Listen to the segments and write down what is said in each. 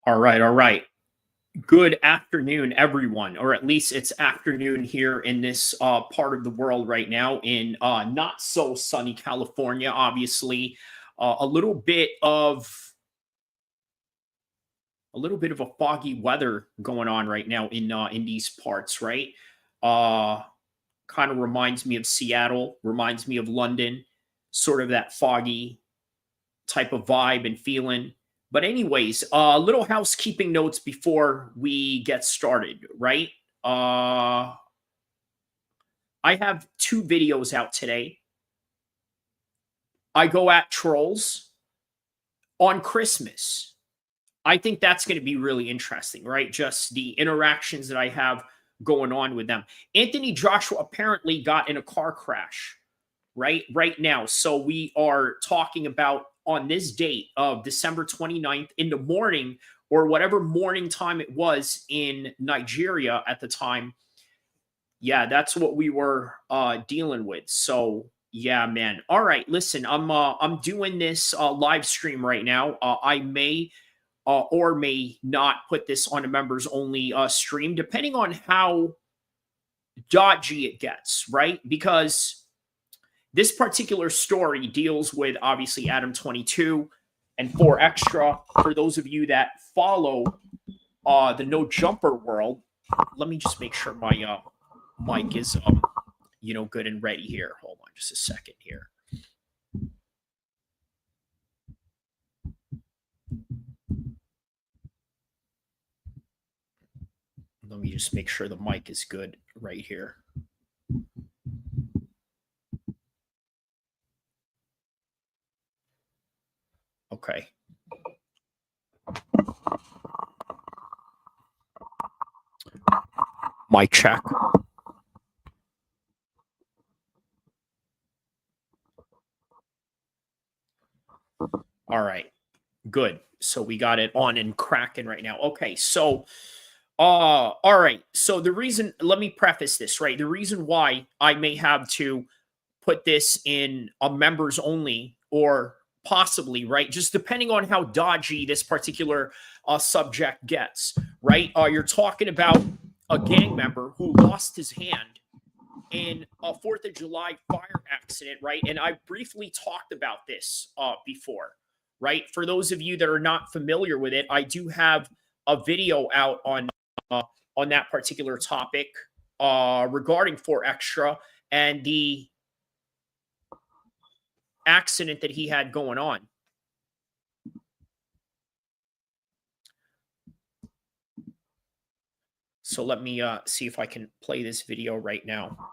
All right, all right. Good afternoon, everyone, or at least it's afternoon here in this part of the world right now in not so sunny California. Obviously, a little bit of a foggy weather going on right now in these parts, right? Uh, Kind of reminds me of Seattle, reminds me of London, sort of that foggy type of vibe and feeling. But anyways, little housekeeping notes before we get started, right? Uh I have two videos out today. I go at trolls on Christmas. I think that's going to be really interesting, right? Just the interactions that I have going on with them. Anthony Joshua apparently got in a car crash right now. So we are talking about on this date of December 29th in the morning or whatever morning time it was in Nigeria at the time. Yeah, that's what we were dealing with. So yeah, man. All right, listen, I'm doing this live stream right now. I may or may not put this on a members only stream, depending on how dodgy it gets, right? Because this particular story deals with obviously Adam22 and 4 Extra. For those of you that follow the No Jumper world, let me just make sure my mic is good and ready here. Hold on just a second here. Let me just make sure the mic is good right here. Okay. Mic check. All right. Good. So we got it on and cracking right now. Okay. So all right. So the reason, let me preface this, right? The reason why I may have to put this in a members only or possibly, right? Just depending on how dodgy this particular subject gets, right? You're talking about a gang member who lost his hand in a 4th of July fire accident, right? And I briefly talked about this before, right? For those of you that are not familiar with it, I do have a video out on that particular topic regarding 4 Extra and the accident that he had going on. So let me see if I can play this video right now.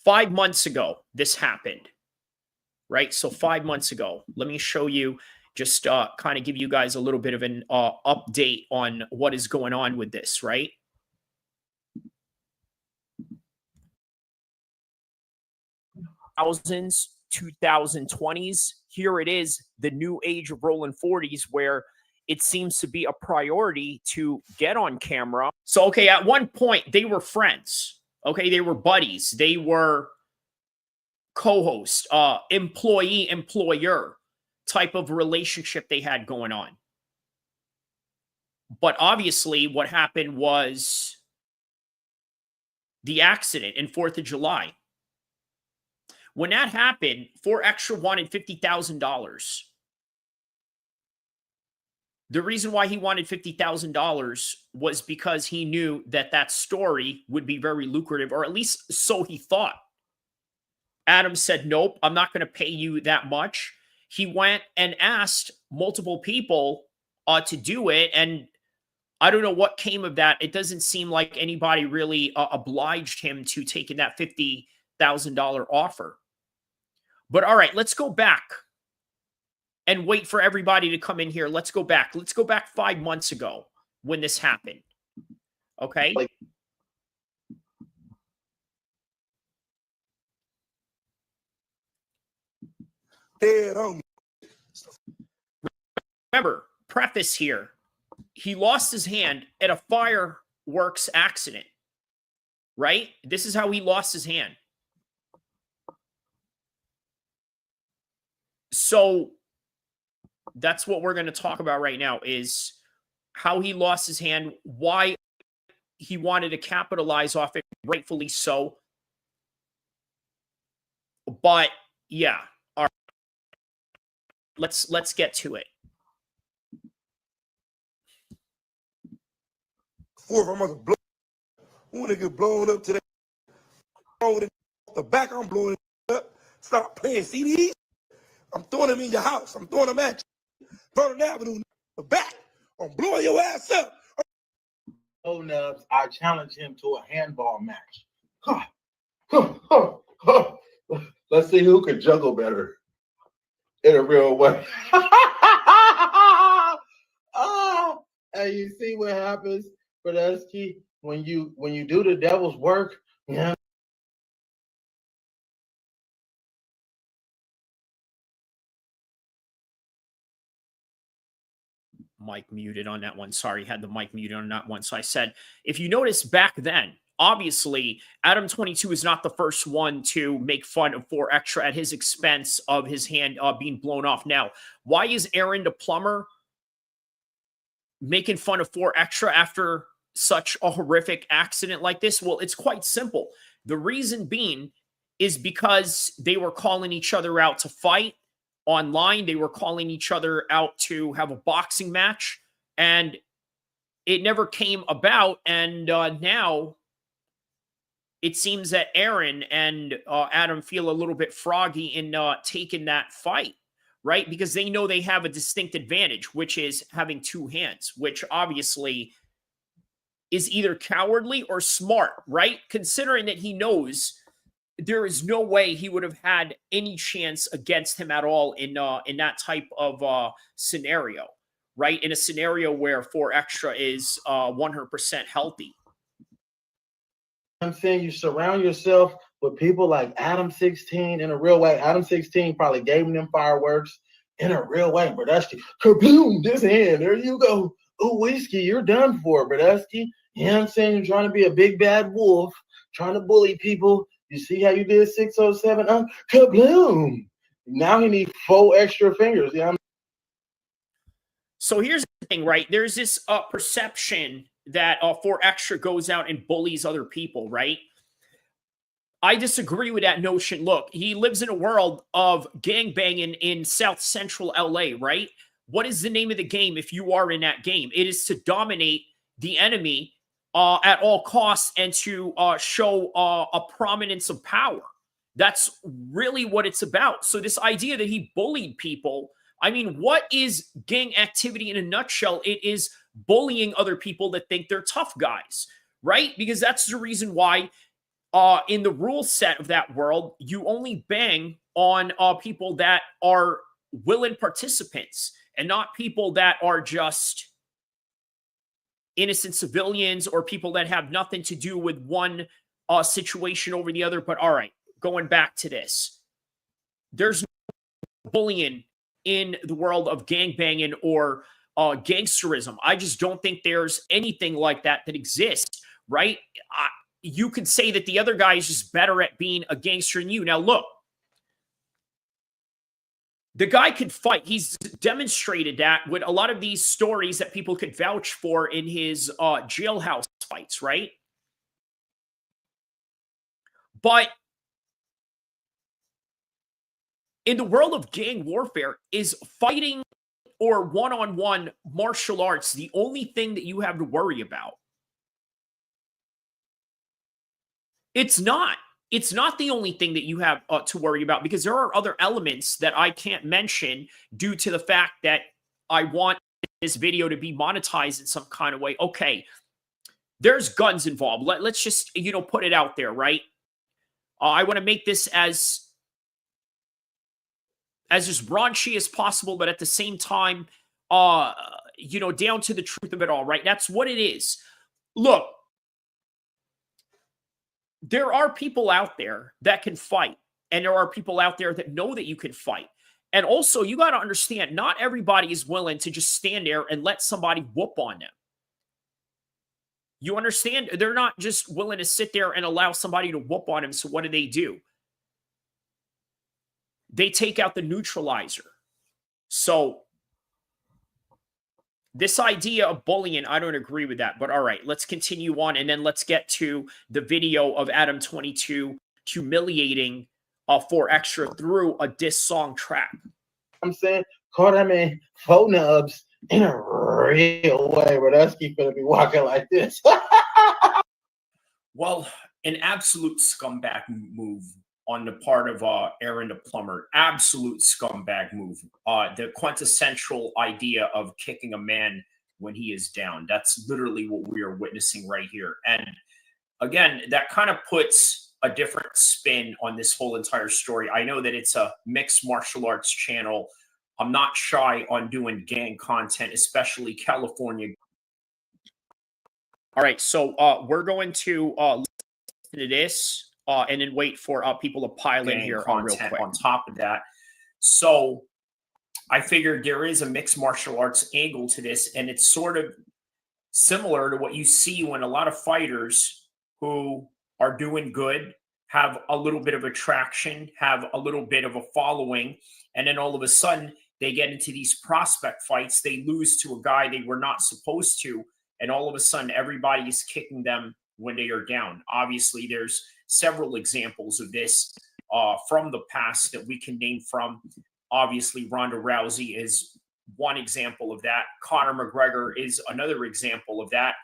Five months ago, this happened, right? So 5 months ago, let me show you, just kind of give you guys a little bit of an update on what is going on with this, right? Thousands, 2020s. Here it is, the new age of rolling 40s, where it seems to be a priority to get on camera. So, okay, at one point, they were friends. Okay, they were buddies. They were co-host, employee-employer type of relationship they had going on. But obviously, what happened was the accident in 4th of July. When that happened, 4 Extra wanted $50,000. The reason why he wanted $50,000 was because he knew that that story would be very lucrative, or at least so he thought. Adam said, nope, I'm not going to pay you that much. He went and asked multiple people to do it, and I don't know what came of that. It doesn't seem like anybody really obliged him to taking that $50,000 offer. But all right, let's go back and wait for everybody to come in here. Let's go back. Let's go back 5 months ago when this happened. Okay. Remember, preface here. He lost his hand at a fireworks accident. right? This is how he lost his hand. So that's what we're going to talk about right now is how he lost his hand, why he wanted to capitalize off it, rightfully so. But yeah, all right, let's get to it. Fourth, I'm gonna blow. I want to get blown up today. The back, I'm blowing it up. Stop playing CDs. I'm throwing them in your house. I'm throwing them at you. Vernon Avenue, the back. I'm blowing your ass up. Oh, Nubs, I challenge him to a handball match. Let's see who can juggle better in a real way. Oh, and you see what happens, Brodusky, when you do the devil's work. Yeah. Mic muted on that one. Sorry, had the mic muted on that one. So I said, if you notice back then, obviously, Adam22 is not the first one to make fun of 4Extra at his expense of his hand being blown off. Now, why is Aaron the plumber making fun of 4Extra after such a horrific accident like this? Well, it's quite simple. The reason being is because they were calling each other out to fight online. They were calling each other out to have a boxing match, and it never came about. And now it seems that Aaron and Adam feel a little bit froggy in taking that fight, right? Because they know they have a distinct advantage, which is having two hands, which obviously is either cowardly or smart, right? Considering that he knows there is no way he would have had any chance against him at all in that type of scenario, right? In a scenario where 4Extra is 100% healthy. I'm saying you surround yourself with people like Adam16 in a real way. Adam16 probably gave them fireworks in a real way. Brodusky, kaboom, this hand, there you go. Oh, whiskey, you're done for, Brodusky. You know what I'm saying? You're trying to be a big bad wolf, trying to bully people. You see how you did 607? Kabloom. Now he needs 4 extra fingers. Yeah. So here's the thing, right? There's this perception that 4Extra goes out and bullies other people, right? I disagree with that notion. Look, he lives in a world of gangbanging in South Central LA, right? What is the name of the game if you are in that game? It is to dominate the enemy at all costs and to show a prominence of power. That's really what it's about. So this idea that he bullied people, I mean, what is gang activity in a nutshell? It is bullying other people that think they're tough guys, right? Because that's the reason why in the rule set of that world, you only bang on people that are willing participants and not people that are just innocent civilians or people that have nothing to do with one situation over the other. But all right, going back to this, there's no bullying in the world of gangbanging or gangsterism. I just don't think there's anything like that exists, right? You could say that the other guy is just better at being a gangster than you. Now, look, the guy could fight. He's demonstrated that with a lot of these stories that people could vouch for in his jailhouse fights, right? But in the world of gang warfare, is fighting or one-on-one martial arts the only thing that you have to worry about? It's not. It's not the only thing that you have to worry about, because there are other elements that I can't mention due to the fact that I want this video to be monetized in some kind of way. Okay, there's guns involved. Let's just, put it out there, right? I want to make this as just raunchy as possible, but at the same time, down to the truth of it all, right? That's what it is. Look, there are people out there that can fight, and there are people out there that know that you can fight. And also, you got to understand, not everybody is willing to just stand there and let somebody whoop on them. You understand? They're not just willing to sit there and allow somebody to whoop on him. So what do? They take out the neutralizer. So this idea of bullying, I don't agree with that. But all right, let's continue on. And then let's get to the video of Adam22 humiliating 4Extra through a diss song track. I'm saying, call that man phone nubs in a real way. Brodusky gonna be walking like this. Well, an absolute scumbag move on the part of Aaron the Plumber. Absolute scumbag move. The quintessential idea of kicking a man when he is down. That's literally what we are witnessing right here. And again, that kind of puts a different spin on this whole entire story. I know that it's a mixed martial arts channel. I'm not shy on doing gang content, especially California. All right, so we're going to listen to this and then wait for people to pile in here real quick. On top of that, so I figured there is a mixed martial arts angle to this, and it's sort of similar to what you see when a lot of fighters who are doing good have a little bit of attraction, have a little bit of a following, and then all of a sudden they get into these prospect fights. They lose to a guy they were not supposed to, and all of a sudden everybody is kicking them when they are down. Obviously, there's several examples of this from the past that we can name from. Obviously, Ronda Rousey is one example of that. Conor McGregor is another example of that.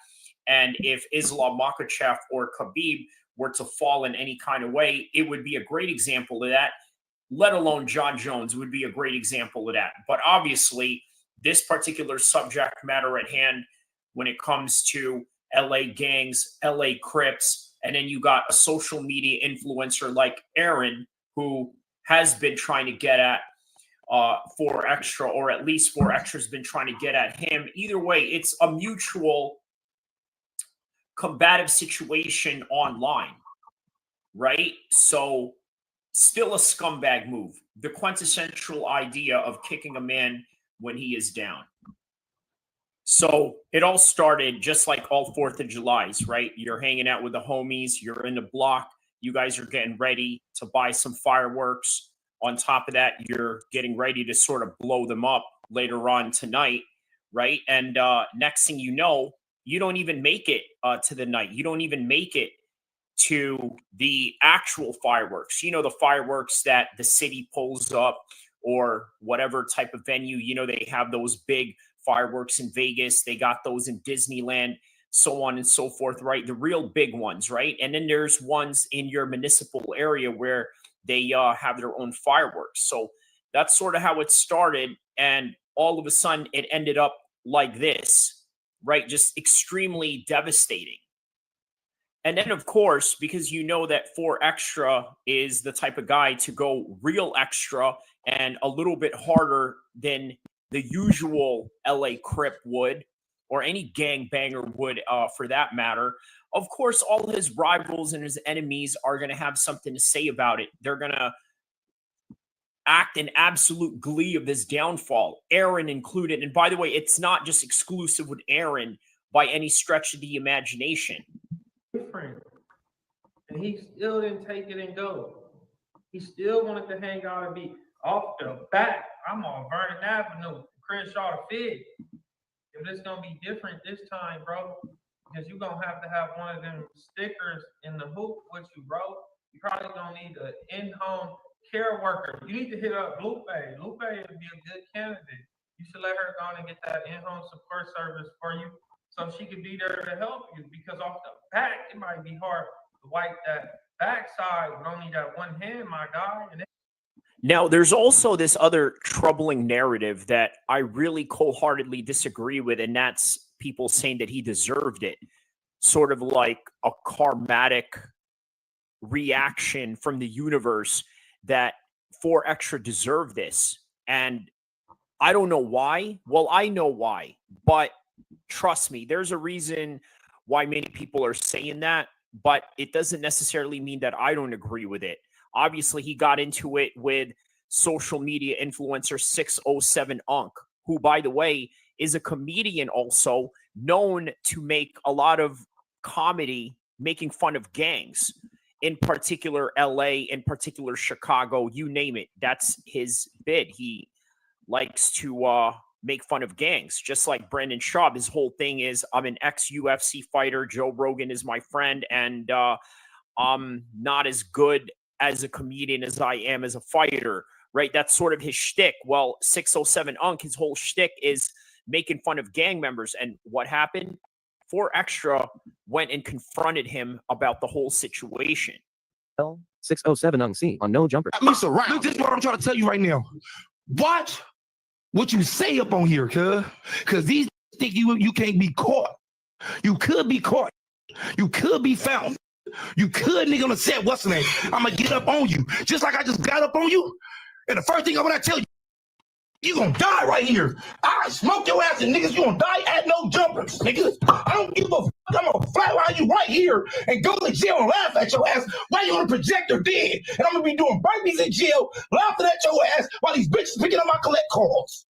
And if Islam Makhachev or Khabib were to fall in any kind of way, it would be a great example of that, let alone John Jones would be a great example of that. But obviously, this particular subject matter at hand, when it comes to LA gangs, LA Crips, and then you got a social media influencer like Aaron, who has been trying to get at 4Extra, or at least 4Extra's been trying to get at him. Either way, it's a mutual combative situation online, right? So still a scumbag move. The quintessential idea of kicking a man when he is down. So it all started just like all 4th of Julys, right? You're hanging out with the homies. You're in the block. You guys are getting ready to buy some fireworks. On top of that, you're getting ready to sort of blow them up later on tonight, right? And next thing you know, you don't even make it to the night. You don't even make it to the actual fireworks. You know, the fireworks that the city pulls up or whatever type of venue. You know, they have those big fireworks in Vegas. They got those in Disneyland, so on and so forth, right? The real big ones, right? And then there's ones in your municipal area where they have their own fireworks. So that's sort of how it started. And all of a sudden it ended up like this, right? Just extremely devastating. And then, of course, because you know that 4Extra is the type of guy to go real extra and a little bit harder than the usual LA Crip would, or any gangbanger would for that matter. Of course, all his rivals and his enemies are going to have something to say about it. They're going to act in absolute glee of his downfall, Aaron included. And by the way, it's not just exclusive with Aaron by any stretch of the imagination. Different. And he still didn't take it and go. He still wanted to hang out and be off the back. I'm on Vernon Avenue, Crenshaw to Fig. If it's gonna be different this time, bro, because you're gonna have to have one of them stickers in the hoop with you, bro. You probably gonna need an in-home care worker. You need to hit up Lupe. Lupe would be a good candidate. You should let her go and get that in-home support service for you, so she could be there to help you. Because off the back, it might be hard to wipe that backside with only that one hand, my guy. And now, there's also this other troubling narrative that I really cold-heartedly disagree with, and that's people saying that he deserved it. Sort of like a karmatic reaction from the universe that 4Extra deserved this. And I don't know why. Well, I know why. But trust me, there's a reason why many people are saying that, but it doesn't necessarily mean that I don't agree with it. Obviously, he got into it with social media influencer 607 Unk, who, by the way, is a comedian also known to make a lot of comedy making fun of gangs, in particular LA, in particular Chicago, you name it. That's his bid. He likes to make fun of gangs, just like Brendan Schaub. His whole thing is, I'm an ex-UFC fighter. Joe Rogan is my friend, and I'm not as good as a comedian as I am as a fighter, right? That's sort of his shtick. Well, 607 Unc, his whole shtick is making fun of gang members. And what happened? 4 Extra went and confronted him about the whole situation. L607 Unc C on No Jumper. Listen, right. Look, this is what I'm trying to tell you right now. Watch what you say up on here, cuz these think you can't be caught. You could be caught. You could be found. You could, nigga, on the set, what's the name? I'm gonna get up on you. Just like I just got up on you. And the first thing I'm gonna tell you, you gonna die right here. I smoke your ass and niggas, you gonna die at No Jumpers, niggas. I don't give a fuck. I'm gonna flatline you right here and go to jail and laugh at your ass while you're on the projector dead. And I'm gonna be doing burpees in jail, laughing at your ass while these bitches picking up my collect calls.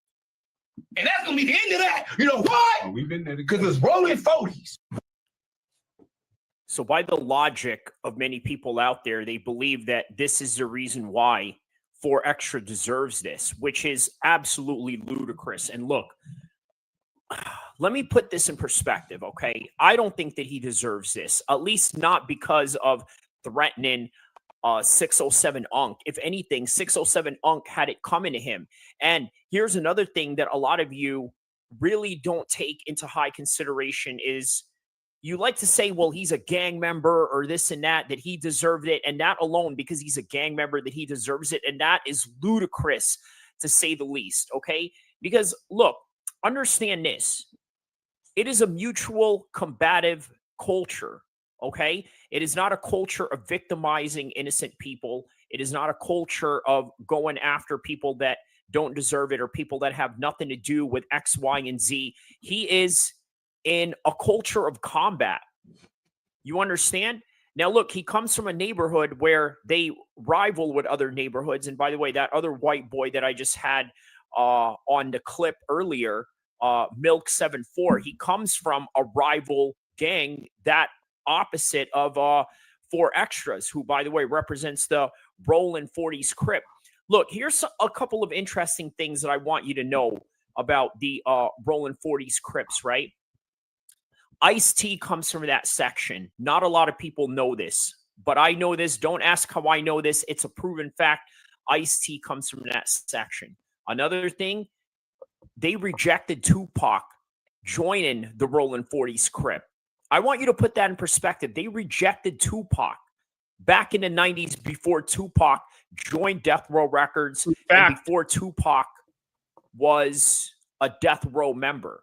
And that's gonna be the end of that. You know why? Oh, we've been there Because it's rolling 40s. So by the logic of many people out there, they believe that this is the reason why 4 Extra deserves this, which is absolutely ludicrous. And look, let me put this in perspective, okay? I don't think that he deserves this, at least not because of threatening 607 Unc. If anything, 607 Unc had it coming to him. And here's another thing that a lot of you really don't take into high consideration is you like to say, well, he's a gang member or this and that he deserved it. And that alone, because he's a gang member, that he deserves it. And that is ludicrous, to say the least, okay? Because, look, understand this. It is a mutual combative culture, okay? It is not a culture of victimizing innocent people. It is not a culture of going after people that don't deserve it or people that have nothing to do with X, Y, and Z. He is in a culture of combat. You understand? Now, look, he comes from a neighborhood where they rival with other neighborhoods. And by the way, that other white boy that I just had on the clip earlier, Milk 74, he comes from a rival gang that opposite of 4 Extras, who, by the way, represents the Rollin' 40s Crip. Look, here's a couple of interesting things that I want you to know about the Rollin' 40s Crips, right? Ice-T comes from that section. Not a lot of people know this, but I know this. Don't ask how I know this. It's a proven fact. Ice-T comes from that section. Another thing, they rejected Tupac joining the Rollin' 40s Crip. I want you to put that in perspective. They rejected Tupac back in the 90s before Tupac joined Death Row Records and before Tupac was a Death Row member.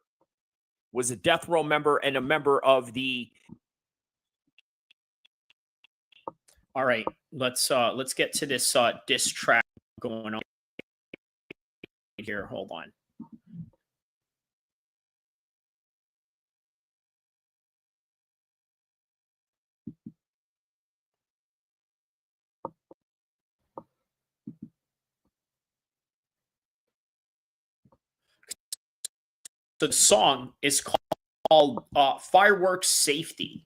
Was a Death Row member and a member of the... All right, let's get to this diss track going on here. Hold on. So the song is called Fireworks Safety.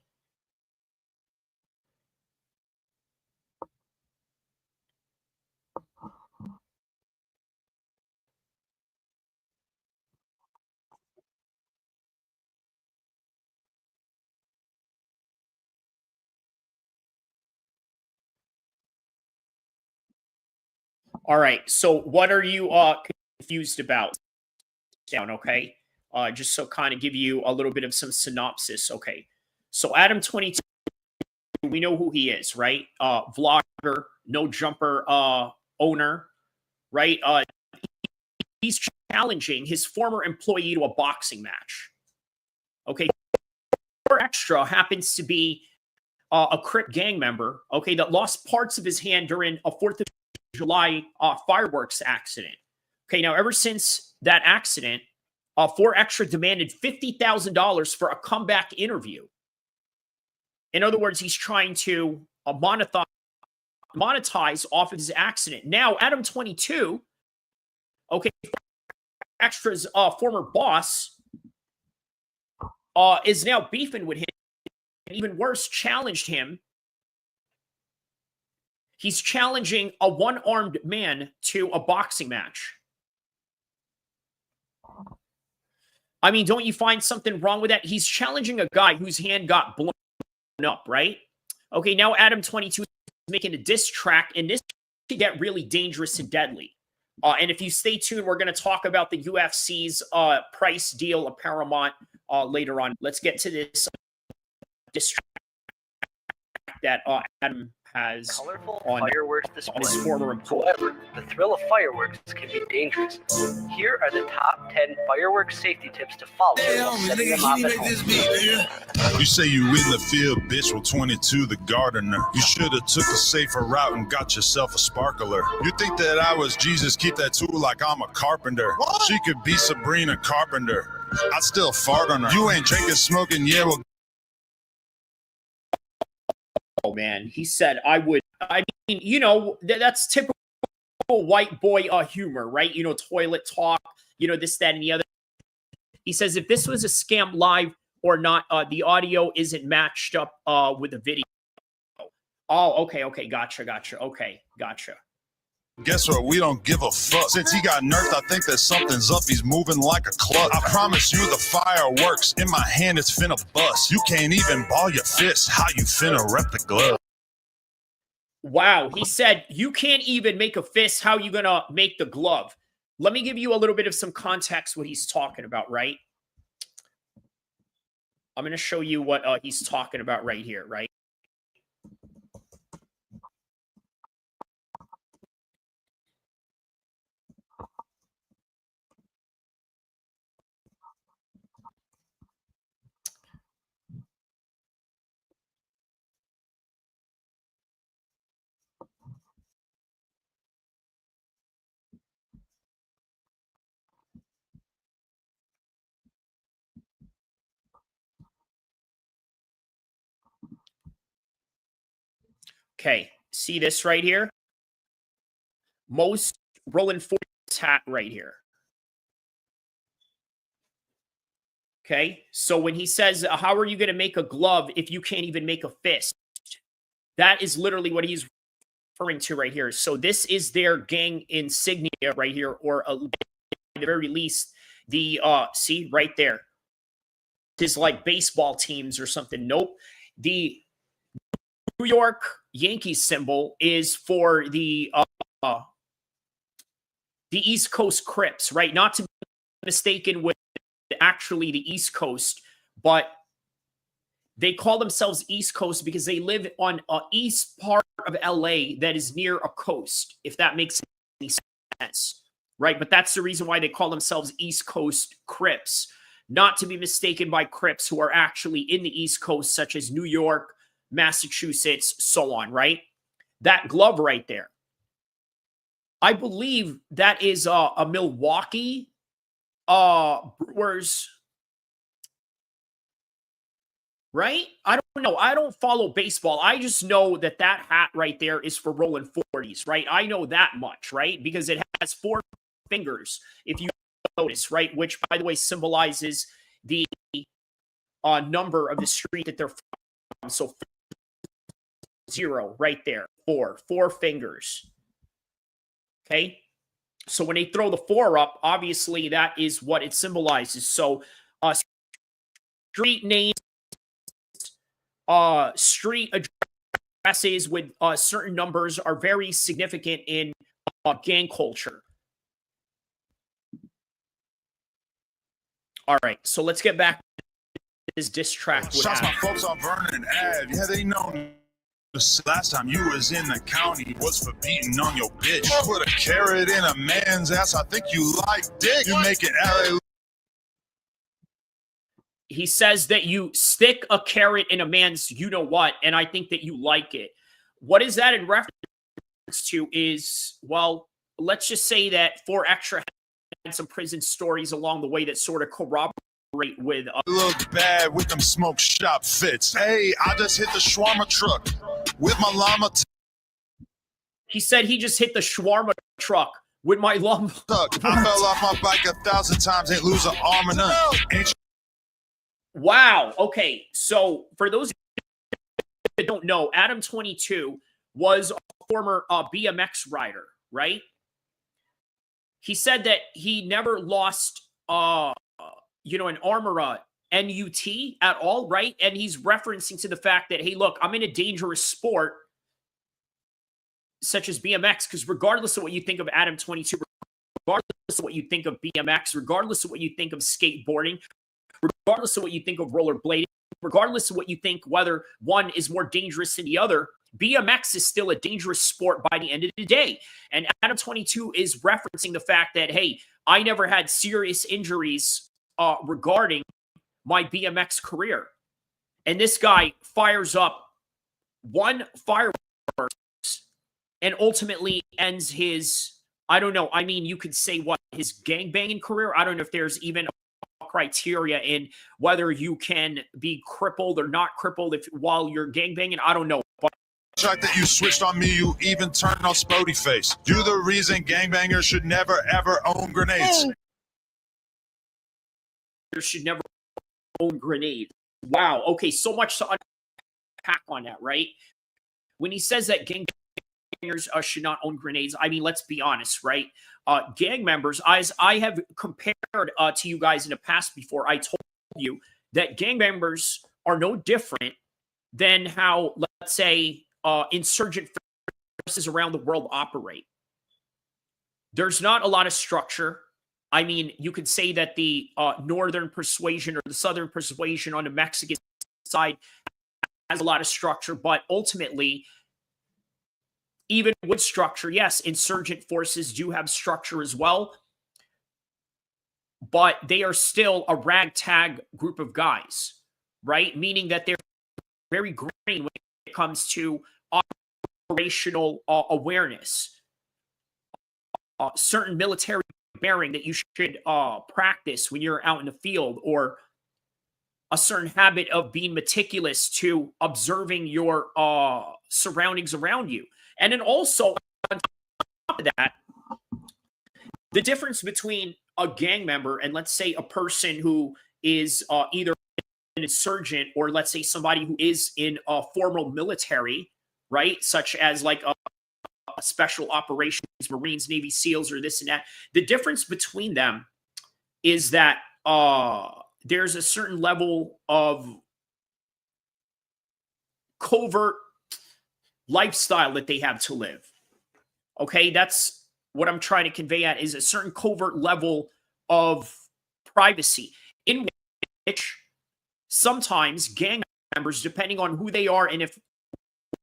All right. So what are you confused about? Down, okay? Just so kind of give you a little bit of some synopsis. Okay. So Adam22, we know who he is, right? Vlogger, No Jumper owner, right? He's challenging his former employee to a boxing match. Okay. 4 Extra happens to be a Crip Gang member, okay, that lost parts of his hand during a 4th of July fireworks accident. Okay, now ever since that accident, 4 Extra demanded $50,000 for a comeback interview. In other words, he's trying to monetize off of his accident. Now, Adam22, okay, Extra's former boss, is now beefing with him even worse, challenged him. He's challenging a one-armed man to a boxing match. I mean, don't you find something wrong with that? He's challenging a guy whose hand got blown up, right? Okay, now Adam22 is making a diss track, and this could get really dangerous and deadly. And if you stay tuned, we're going to talk about the UFC's price deal of Paramount later on. Let's get to this diss track that Adam has colorful on fireworks on his display. former employer. However, the thrill of fireworks can be dangerous. Here are the top 10 fireworks safety tips to follow while setting them off at home. You say you in the field, bitch, with 22 the gardener. You should have took a safer route and got yourself a sparkler. You think that I was Jesus, keep that tool like I'm a carpenter. What? She could be Sabrina Carpenter. I'd still fart on her. You ain't drinking, smoking, yeah, well. Oh, man. He said, I would. I mean, you know, that's typical white boy humor, right? You know, toilet talk, you know, this, that, and the other. He says, if this was a scam live or not, the audio isn't matched up with the video. Oh, okay. Gotcha. Okay, gotcha. Guess what? We don't give a fuck. Since he got nerfed, I think that something's up. He's moving like a club. I promise you the fireworks in my hand is finna bust. You can't even ball your fist. How you finna rep the glove? Wow. He said, you can't even make a fist. How you gonna make the glove? Let me give you a little bit of some context what he's talking about, right? I'm going to show you what he's talking about right here, right? Okay, see this right here? Most rolling forwards hat right here. Okay, so when he says, how are you going to make a glove if you can't even make a fist? That is literally what he's referring to right here. So this is their gang insignia right here, or at the very least, the, see, right there. It's like baseball teams or something. Nope. The New York Yankees symbol is for the East Coast Crips, right? Not to be mistaken with actually the East Coast, but they call themselves East Coast because they live on an east part of LA that is near a coast, if that makes any sense, right? But that's the reason why they call themselves East Coast Crips, not to be mistaken by Crips who are actually in the East Coast, such as New York, Massachusetts, so on, right? That glove right there. I believe that is a Milwaukee Brewers, right? I don't know. I don't follow baseball. I just know that that hat right there is for rolling 40s, right? I know that much, right? Because it has 4 fingers, if you notice, right? Which, by the way, symbolizes the number of the street that they're from. So 0 right there, 4 fingers. Okay. So when they throw the 4 up, obviously that is what it symbolizes. So street names, street addresses with certain numbers are very significant in gang culture. All right, so let's get back to this diss track. Shots my folks on Vernon Ave. Yeah, they know. Last time you was in the county was for beating on your bitch. Put a carrot in a man's ass. I think you like dick. You make it LA. He says that you stick a carrot in a man's you know what, and I think that you like it. What is that in reference to is, well, let's just say that 4 Extra had some prison stories along the way that sort of corroborate with look bad with them smoke shop fits. Hey, I just hit the shawarma truck with my llama. He said he just hit the shawarma truck with my llama. I fell off my bike 1,000 times, ain't lose an arm or none. Wow. Okay. So for those of don't know, Adam22 was a former BMX rider, right? He said that he never lost, an Armora NUT at all, right? And he's referencing to the fact that, hey, look, I'm in a dangerous sport such as BMX, because regardless of what you think of Adam22, regardless of what you think of BMX, regardless of what you think of skateboarding, regardless of what you think of rollerblading, regardless of what you think whether one is more dangerous than the other, BMX is still a dangerous sport by the end of the day. And Adam22 is referencing the fact that, hey, I never had serious injuries regarding my BMX career. And this guy fires up one fireworks and ultimately ends his, I don't know, I mean, you could say what, his gangbanging career? I don't know if there's even a criteria in whether you can be crippled or not crippled while you're gangbanging. I don't know. But The fact that you switched on me, you even turned on Spody face. You're the reason gangbangers should never, ever own grenades. there should never own grenades. Wow. Okay, so much to unpack on that, right? When he says that gangbangers should not own grenades, I mean, let's be honest, right? Gang members, as I have compared to you guys in the past before, I told you that gang members are no different than how, let's say, insurgent forces around the world operate. There's not a lot of structure. I mean, you could say that the northern persuasion or the southern persuasion on the Mexican side has a lot of structure, but ultimately, even with structure, yes, insurgent forces do have structure as well, but they are still a ragtag group of guys, right? Meaning that they're very green when it comes to operational awareness, certain military bearing that you should practice when you're out in the field, or a certain habit of being meticulous to observing your surroundings around you. And then also, on top of that, the difference between a gang member and, let's say, a person who is either an insurgent or, let's say, somebody who is in a formal military, right? Such as like a special operations, Marines, Navy SEALs, or this and that. The difference between them is that there's a certain level of covert lifestyle that they have to live. Okay, that's what I'm trying to convey at, is a certain covert level of privacy in which sometimes gang members, depending on who they are and if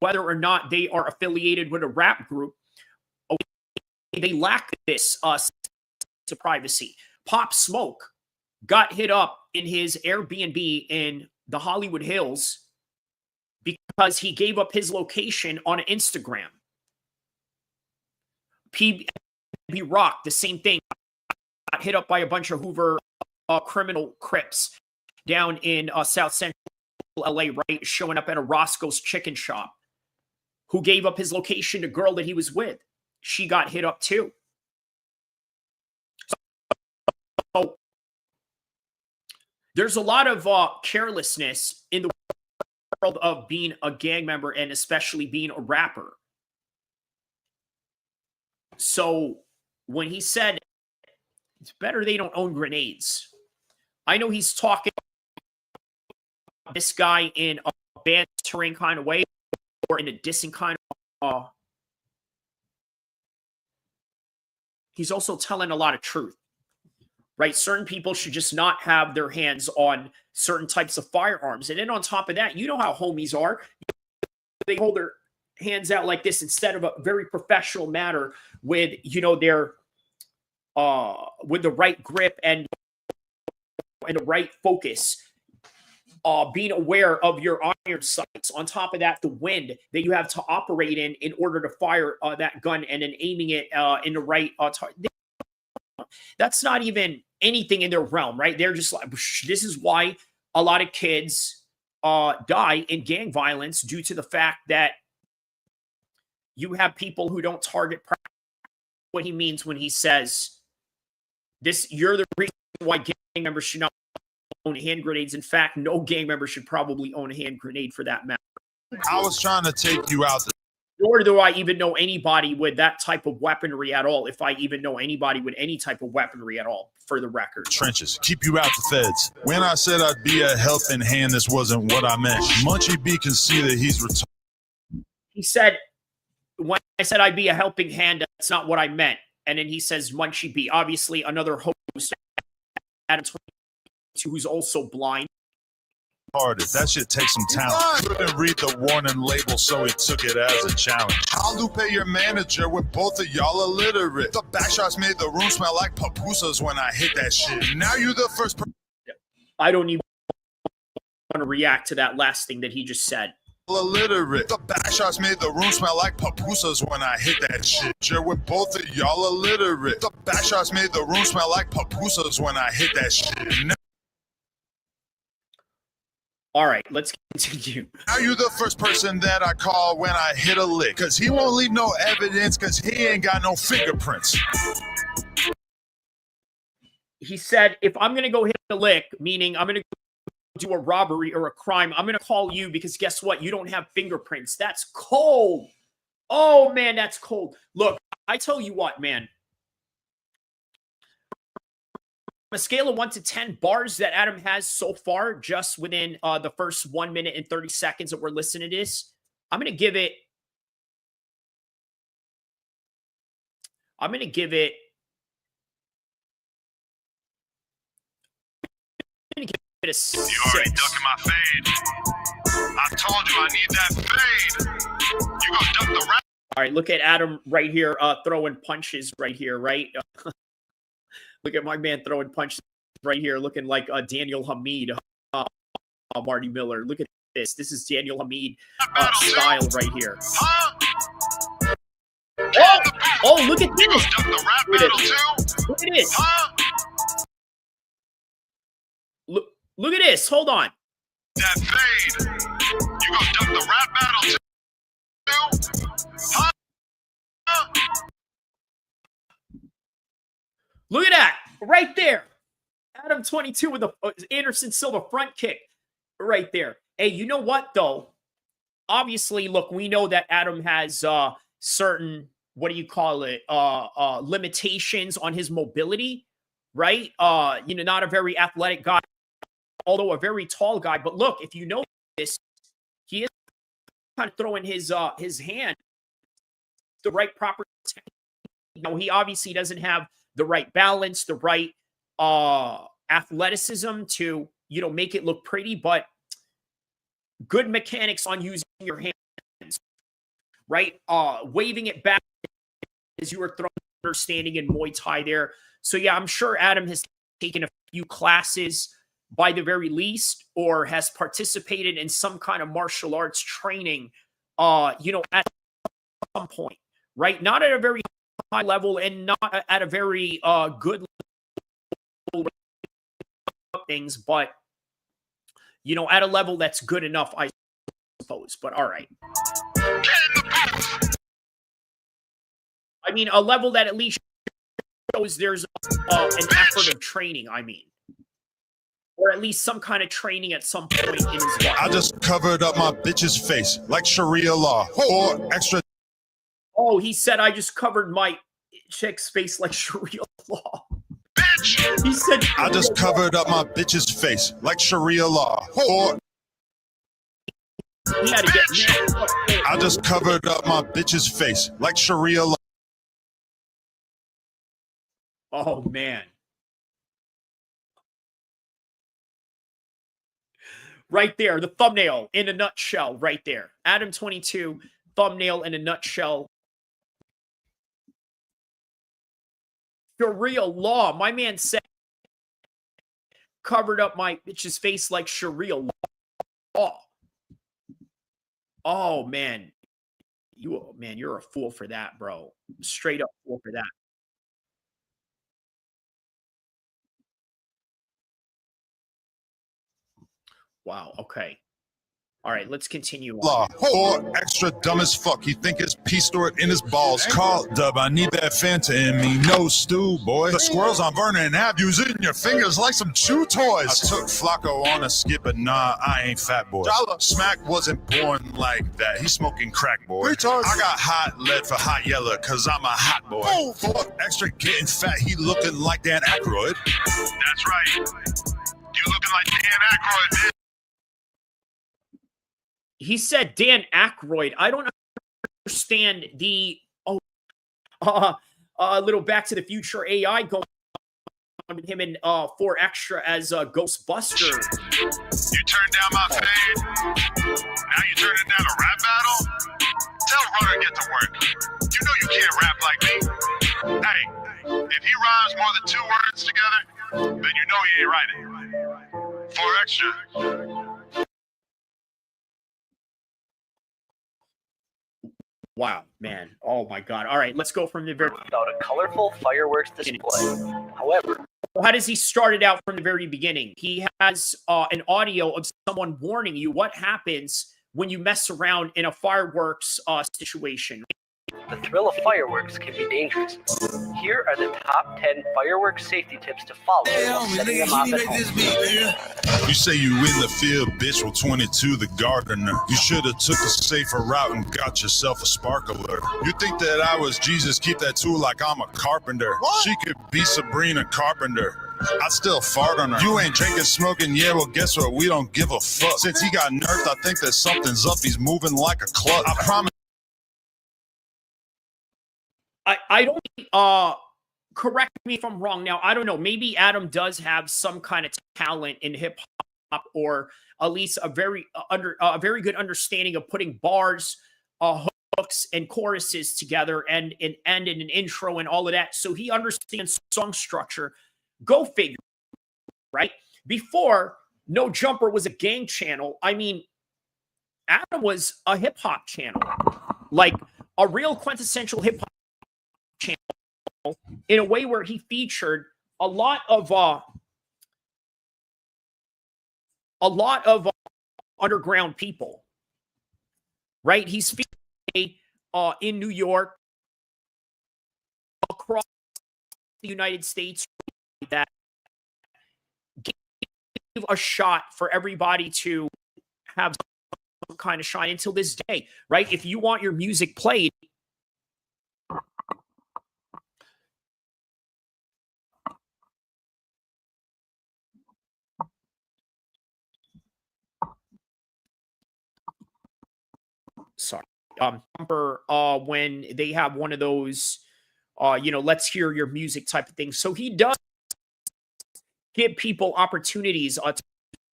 whether or not they are affiliated with a rap group, they lack this sense of privacy. Pop Smoke got hit up in his Airbnb in the Hollywood Hills because he gave up his location on Instagram. PB Rock, the same thing, got hit up by a bunch of Hoover criminal Crips down in South Central LA, right? Showing up at a Roscoe's chicken shop. Who gave up his location to a girl that he was with. She got hit up too. So there's a lot of carelessness in the world of being a gang member, and especially being a rapper. So when he said it's better they don't own grenades, I know he's talking about this guy in a bantering kind of way, or in a dissing kind of he's also telling a lot of truth, right? Certain people should just not have their hands on certain types of firearms. And then on top of that, you know how homies are. They hold their hands out like this instead of a very professional manner with, their with the right grip and the right focus. Being aware of your iron sights. On top of that, the wind that you have to operate in order to fire that gun, and then aiming it in the right that's not even anything in their realm, right? They're just like, this is why a lot of kids die in gang violence, due to the fact that you have people who don't target what he means when he says this. You're the reason why gang members should not own hand grenades. In fact, no gang member should probably own a hand grenade for that matter. I was trying to take you out. Nor do I even know anybody with that type of weaponry at all, if I even know anybody with any type of weaponry at all, for the record. Trenches, keep you out the feds. When I said I'd be a helping hand, this wasn't what I meant. Munchie B can see that he's retarded. He said, when I said I'd be a helping hand, that's not what I meant. And then he says Munchie B, obviously another host, Adam22, who's also blind. That shit takes some talent. Couldn't read the warning label, so he took it as a challenge. I'll Lupe your manager with both of y'all illiterate. The backshots made the room smell like pupusas when I hit that shit. Now you the first person. I don't even want to react to that last thing that he just said. Illiterate. The backshots made the room smell like pupusas when I hit that shit. You're with both of y'all illiterate. The backshots made the room smell like pupusas when I hit that shit. All right, let's continue. Now you the first person that I call when I hit a lick. Cause he won't leave no evidence cause he ain't got no fingerprints. He said, if I'm going to go hit a lick, meaning I'm going to do a robbery or a crime, I'm going to call you because guess what? You don't have fingerprints. That's cold. Oh, man, that's cold. Look, I tell you what, man. On a scale of 1 to 10 bars that Adam has so far, just within the first 1 minute and 30 seconds that we're listening to this, I'm going to give it a 6. You already ducking my fade. I told you I need that fade. You gonna duck the rap? All right, look at Adam right here throwing punches right here, right? Look at my man throwing punches right here, looking like Daniel Hamid, Marty Miller. Look at this. This is Daniel Hamid style right here. Oh, look at this. Look at this. Look at this. Hold on. That fade. You gonna duck the rap battle too? Look at that. Right there. Adam22 with the Anderson Silva front kick. Right there. Hey, you know what, though? Obviously, look, we know that Adam has certain, what do you call it, limitations on his mobility, right? Not a very athletic guy, although a very tall guy. But look, if you know this, he is kind of throwing his hand the right proper technique. He obviously doesn't have the right balance, the right athleticism to, make it look pretty, but good mechanics on using your hands, right? Waving it back as you were throwing, understanding in Muay Thai there. So yeah, I'm sure Adam has taken a few classes by the very least, or has participated in some kind of martial arts training, at some point, right? Not at a very high level and not at a very good level of things, but, at a level that's good enough, I suppose. But all right. I mean, a level that at least shows there's an effort of training, or at least some kind of training at some point in his life. I just covered up my bitch's face like Sharia law or extra. Oh, he said I just covered my chick's face like Sharia law. Bitch! He said I just covered up my bitch's face like Sharia law or. He had to get. I just covered up my bitch's face like Sharia law. Oh man. Right there, the thumbnail in a nutshell, right there. Adam22, thumbnail in a nutshell. Sharia law. My man said, covered up my bitch's face like Sharia law. Oh, man. You're a fool for that, bro. Straight up fool for that. Wow, okay. All right, let's continue on. Law. Or extra dumb as fuck. He think his pee stored in his balls. Call Dub, I need that Fanta in me. No stew, boy. The squirrels on Vernon Ave using your fingers like some chew toys. I took Flacco on a skip, but nah, I ain't fat boy. Smack wasn't born like that. He's smoking crack, boy. I got hot lead for hot yellow, cause I'm a hot boy. For extra getting fat, he looking like Dan Aykroyd. That's right. You looking like Dan Aykroyd, man. He said Dan Aykroyd. I don't understand the little Back to the Future AI going on with him and 4 Extra as Ghostbuster. You turned down my fade. Now you turning down a rap battle? Tell Runner get to work. You know you can't rap like me. Hey, if he rhymes more than 2 words together, then you know he ain't writing. 4 Extra. Wow, man. Oh my God. All right, let's go from the very. Without a colorful fireworks display. However, How does he start it out from the very beginning? He has an audio of someone warning you what happens when you mess around in a fireworks situation. the thrill of fireworks can be dangerous. Here are the top 10 fireworks safety tips to follow while setting them off at home. You say you in the field, bitch, with 22 the gardener. You should have took a safer route and got yourself a sparkler. You think that I was Jesus, keep that tool like I'm a carpenter. What? She could be Sabrina Carpenter. I still fart on her. You ain't drinking, smoking, yeah, well, guess what? We don't give a fuck. Since he got nerfed, I think that something's up. He's moving like a club. I promise. I don't correct me if I'm wrong. Now, I don't know. Maybe Adam does have some kind of talent in hip hop, or at least a very good understanding of putting bars, hooks, and choruses together, and an end and an intro and all of that. So he understands song structure. Go figure, right? Before No Jumper was a gang channel, I mean, Adam was a hip hop channel, like a real quintessential hip hop channel, in a way where he featured a lot of underground people, right? He's featured in New York, across the United States, that gave a shot for everybody to have some kind of shine until this day, right? If you want your music played, when they have one of those, let's hear your music type of thing. So he does give people opportunities to a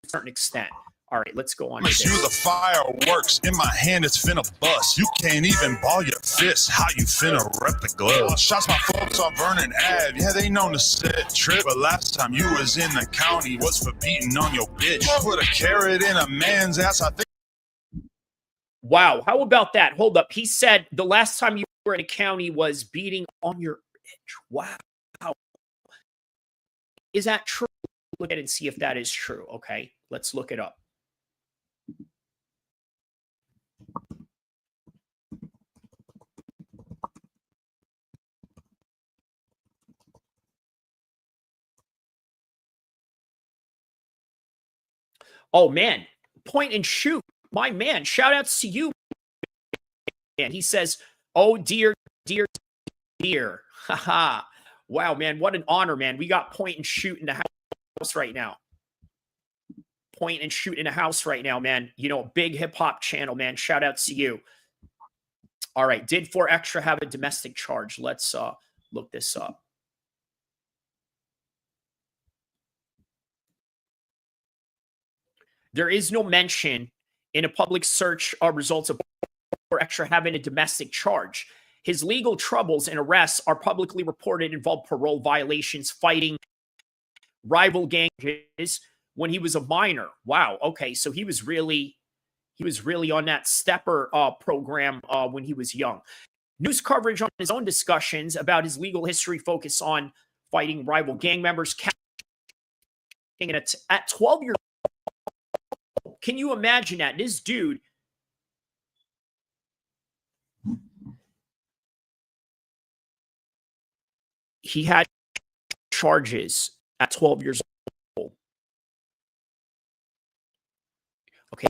certain extent. All right, let's go on. You the fireworks in my hand, it's finna bust. You can't even ball your fist. How you finna rep the glove? Shots my folks on Vernon Ave. Yeah, they known to set trip. But last time you was in the county was for beating on your bitch. Put a carrot in a man's ass. I think. Wow, how about that? Hold up. He said the last time you were in a county was beating on your bitch. Wow. Is that true? Look at it and see if that is true. Okay, let's look it up. Oh, man. Point and shoot. My man. Shout outs to you. And he says, oh, dear, dear, dear. Haha. Wow, man. What an honor, man. We got point and shoot in the house right now. Point and shoot in the house right now, man. You know, big hip hop channel, man. Shout outs to you. All right. Did 4 Extra have a domestic charge? Let's look this up. There is no mention in a public search results of 4 Extra having a domestic charge. His legal troubles and arrests are publicly reported involve parole violations, fighting rival gangs when he was a minor. Wow. Okay, so he was really on that stepper program when he was young. News coverage on his own discussions about his legal history focus on fighting rival gang members. At 12 years can you imagine that? This dude, he had charges at 12 years old. Okay.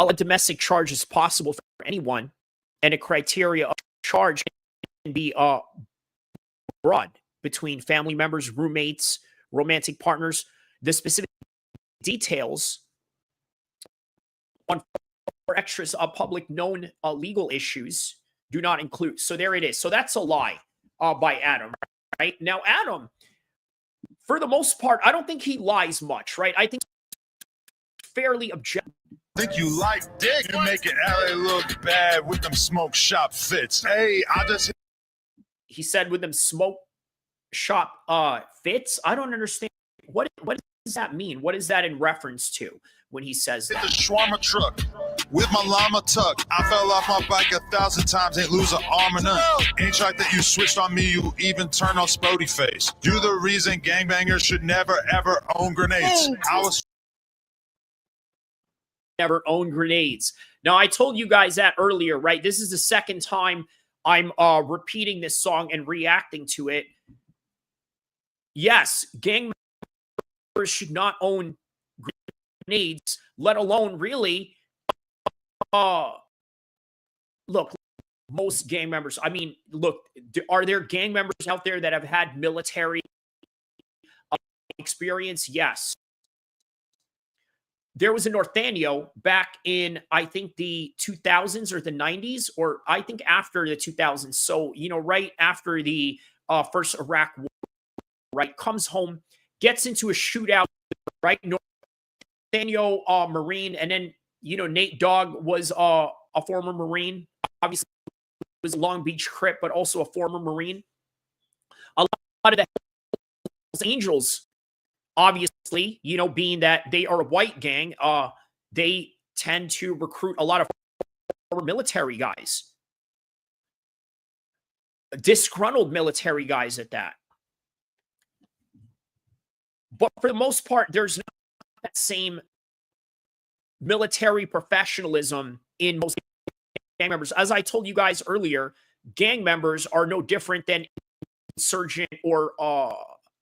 All domestic charge is possible for anyone, and a criteria of charge can be broad between family members, roommates, romantic partners. The specific details on for extras of public known legal issues do not include. So there it is. So that's a lie by Adam, right? Now, Adam, for the most part, I don't think he lies much, right? I think fairly objective. Think you like dick? You make it LA look bad with them smoke shop fits. Hey, I just He said with them smoke shop fits. I don't understand. What does that mean? What is that in reference to when he says hit that? the shawarma truck with my llama tuck. I fell off my bike 1,000 times, ain't lose an arm or none. Ain't like that you switched on me, you even turn on Spody face. You the reason gangbangers should never ever own grenades. I was Never own grenades. Now, I told you guys that earlier, right? This is the second time I'm repeating this song and reacting to it. Yes, gang members should not own grenades, let alone really. Look, most gang members. I mean, look, are there gang members out there that have had military experience? Yes. There was a Northanio back in, I think, the 2000s or the 90s, or I think after the 2000s. So, you know, right after the first Iraq war, right, comes home, gets into a shootout, right? Northanio Marine, and then, you know, Nate Dogg was a former Marine. Obviously, was a Long Beach Crip, but also a former Marine. A lot of the Hells Angels, obviously, you know, being that they are a white gang, they tend to recruit a lot of former military guys, disgruntled military guys at that. But for the most part, there's not that same military professionalism in most gang members. As I told you guys earlier, gang members are no different than insurgent or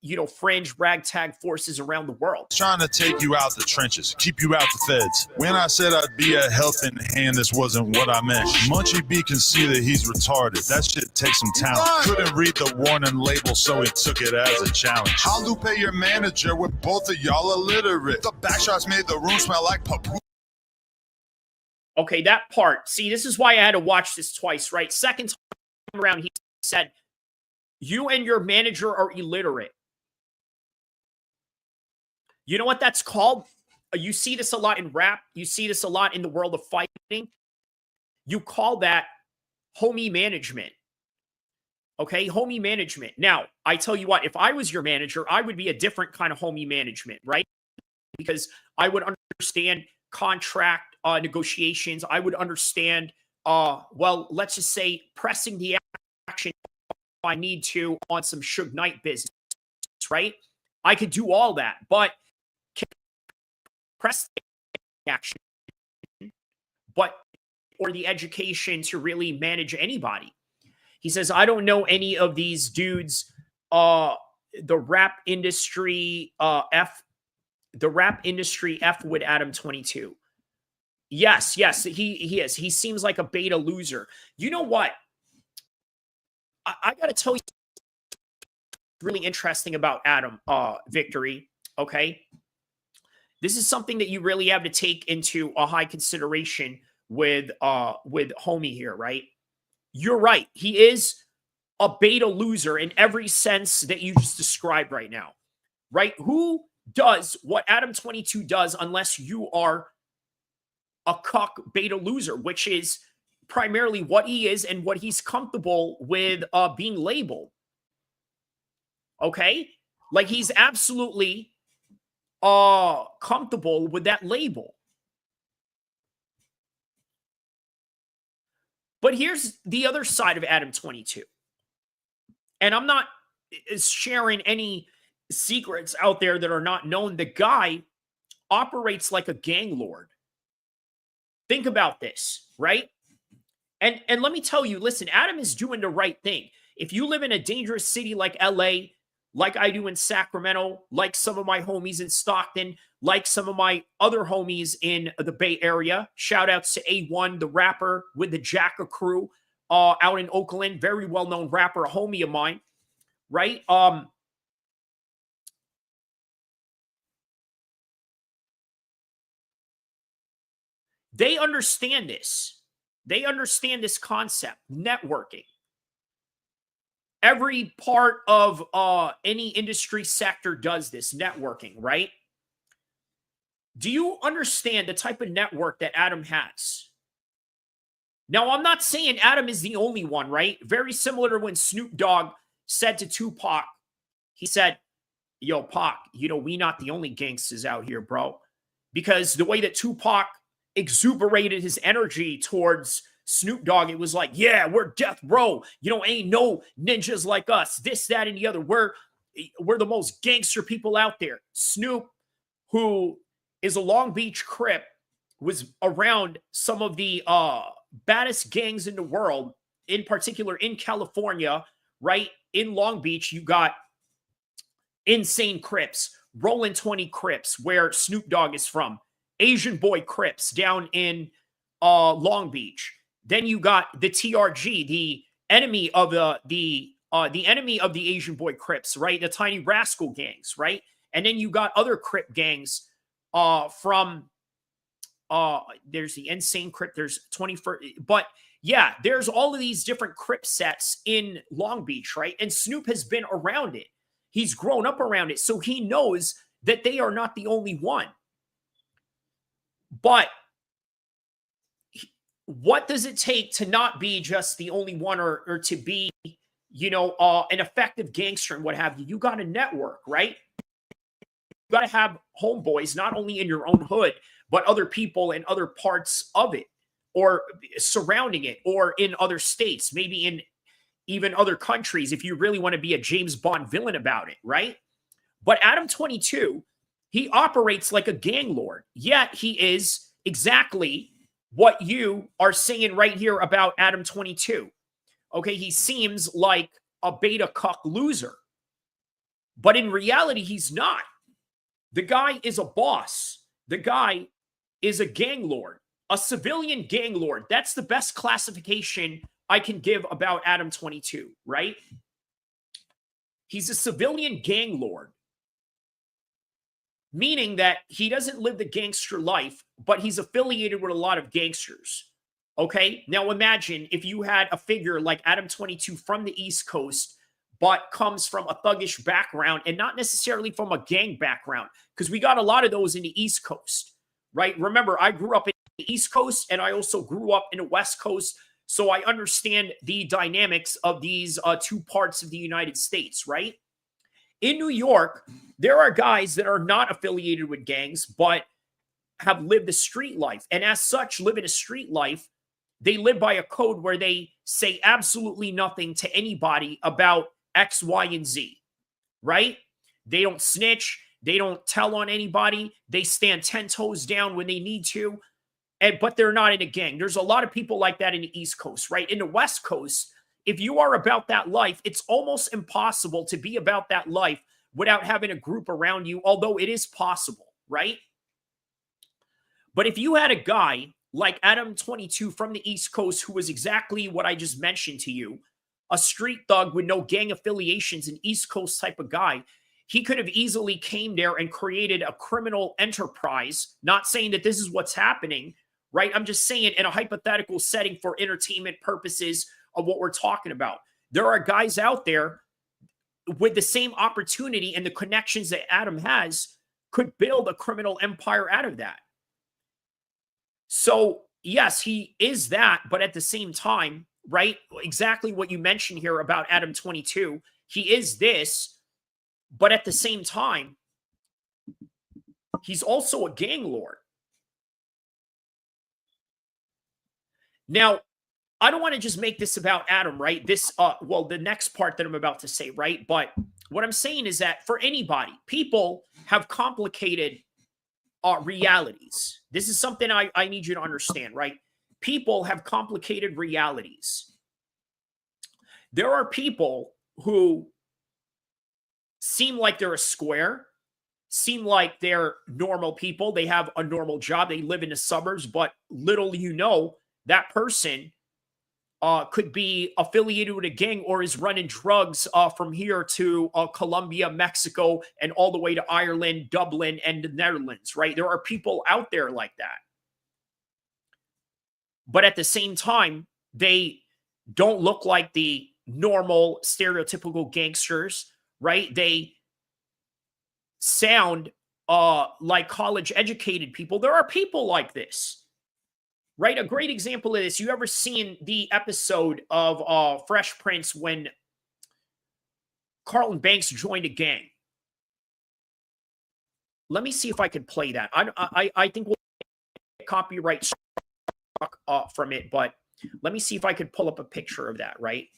you know, fringe ragtag forces around the world. trying to take you out the trenches, keep you out the feds. When I said I'd be a helping hand, this wasn't what I meant. Munchie B can see that he's retarded. That shit takes some talent. Couldn't read the warning label, so he took it as a challenge. I'll Lupe your manager with both of y'all illiterate. The backshots made the room smell like papu. Okay, that part. See, this is why I had to watch this twice, right? Second time around, he said, you and your manager are illiterate. You know what that's called? You see this a lot in rap. You see this a lot in the world of fighting. You call that homie management. Okay, homie management. Now, I tell you what, if I was your manager, I would be a different kind of homie management, right? Because I would understand contract negotiations. I would understand, well, let's just say pressing the action if I need to on some Suge Knight business, right? I could do all that, but press the action, but or the education to really manage anybody. He says, I don't know any of these dudes. The rap industry F with Adam22. Yes, he is. He seems like a beta loser. You know what? I got to tell you really interesting about Adam Victory, okay? This is something that you really have to take into a high consideration with homie here, right? You're right. He is a beta loser in every sense that you just described right now, right? Who does what Adam22 does unless you are a cuck beta loser, which is primarily what he is and what he's comfortable with being labeled. Okay? Like he's absolutely comfortable with that label. But here's the other side of Adam22. And I'm not sharing any secrets out there that are not known. The guy operates like a gang lord. Think about this, right? And let me tell you, listen, Adam is doing the right thing. If you live in a dangerous city like LA, like I do in Sacramento, like some of my homies in Stockton, like some of my other homies in the Bay Area, shout outs to A1, the rapper with the Jacka crew out in Oakland, very well-known rapper, a homie of mine, right? They understand this. They understand this concept, networking. Every part of any industry sector does this, networking, right? Do you understand the type of network that Adam has? Now, I'm not saying Adam is the only one, right? Very similar to when Snoop Dogg said to Tupac, he said, yo, Pac, you know, we not the only gangsters out here, bro. Because the way that Tupac exuberated his energy towards Snoop Dogg, it was like, yeah, we're death row. You know, ain't no ninjas like us. This, that, and the other. We're the most gangster people out there. Snoop, who is a Long Beach Crip, was around some of the baddest gangs in the world, in particular in California, right? In Long Beach, you got Insane Crips, Rollin' 20 Crips, where Snoop Dogg is from, Asian Boy Crips down in Long Beach. Then you got the TRG, the enemy of the enemy of the Asian Boy Crips, right? The Tiny Rascal gangs, right? And then you got other Crip gangs from there's the Insane Crip, there's 21st, but yeah, there's all of these different Crip sets in Long Beach, right? And Snoop has been around it. He's grown up around it, so he knows that they are not the only one. But what does it take to not be just the only one, or to be, you know, an effective gangster and what have you? You got to network, right? You got to have homeboys, not only in your own hood, but other people in other parts of it, or surrounding it, or in other states, maybe in even other countries, if you really want to be a James Bond villain about it, right? But Adam22, he operates like a gang lord, yet he is exactly what you are saying right here about Adam22. Okay, he seems like a beta cuck loser, but in reality, he's not. The guy is a boss. The guy is a gang lord, a civilian gang lord. That's the best classification I can give about Adam22, right? He's a civilian gang lord, meaning that he doesn't live the gangster life, but he's affiliated with a lot of gangsters. Okay? Now imagine if you had a figure like Adam22 from the East Coast, but comes from a thuggish background and not necessarily from a gang background, because we got a lot of those in the East Coast, right? Remember, I grew up in the East Coast and I also grew up in the West Coast, so I understand the dynamics of these two parts of the United States, right? In New York, there are guys that are not affiliated with gangs, but have lived the street life. And as such, living a street life, they live by a code where they say absolutely nothing to anybody about X, Y, and Z, right? They don't snitch. They don't tell on anybody. They stand 10 toes down when they need to, but they're not in a gang. There's a lot of people like that in the East Coast, right? In the West Coast, if you are about that life, it's almost impossible to be about that life without having a group around you, although it is possible, right? But if you had a guy like Adam22 from the East Coast who was exactly what I just mentioned to you, a street thug with no gang affiliations, an East Coast type of guy, he could have easily came there and created a criminal enterprise. Not saying that this is what's happening, right? I'm just saying in a hypothetical setting for entertainment purposes of what we're talking about. There are guys out there with the same opportunity and the connections that Adam has could build a criminal empire out of that. So yes, he is that, but at the same time, right? Exactly what you mentioned here about Adam22. He is this, but at the same time, he's also a gang lord. Now, I don't want to just make this about Adam, right? This, well, the next part that I'm about to say, right? But what I'm saying is that for anybody, people have complicated realities. This is something I need you to understand, right? People have complicated realities. There are people who seem like they're a square, seem like they're normal people. They have a normal job. They live in the suburbs, but little you know, that person could be affiliated with a gang or is running drugs from here to Colombia, Mexico, and all the way to Ireland, Dublin, and the Netherlands, right? There are people out there like that. But at the same time, they don't look like the normal, stereotypical gangsters, right? They sound like college-educated people. There are people like this, right? A great example of this, you ever seen the episode of Fresh Prince when Carlton Banks joined a gang? Let me see if I can play that. I think we'll get copyright struck from it, but let me see if I could pull up a picture of that, right?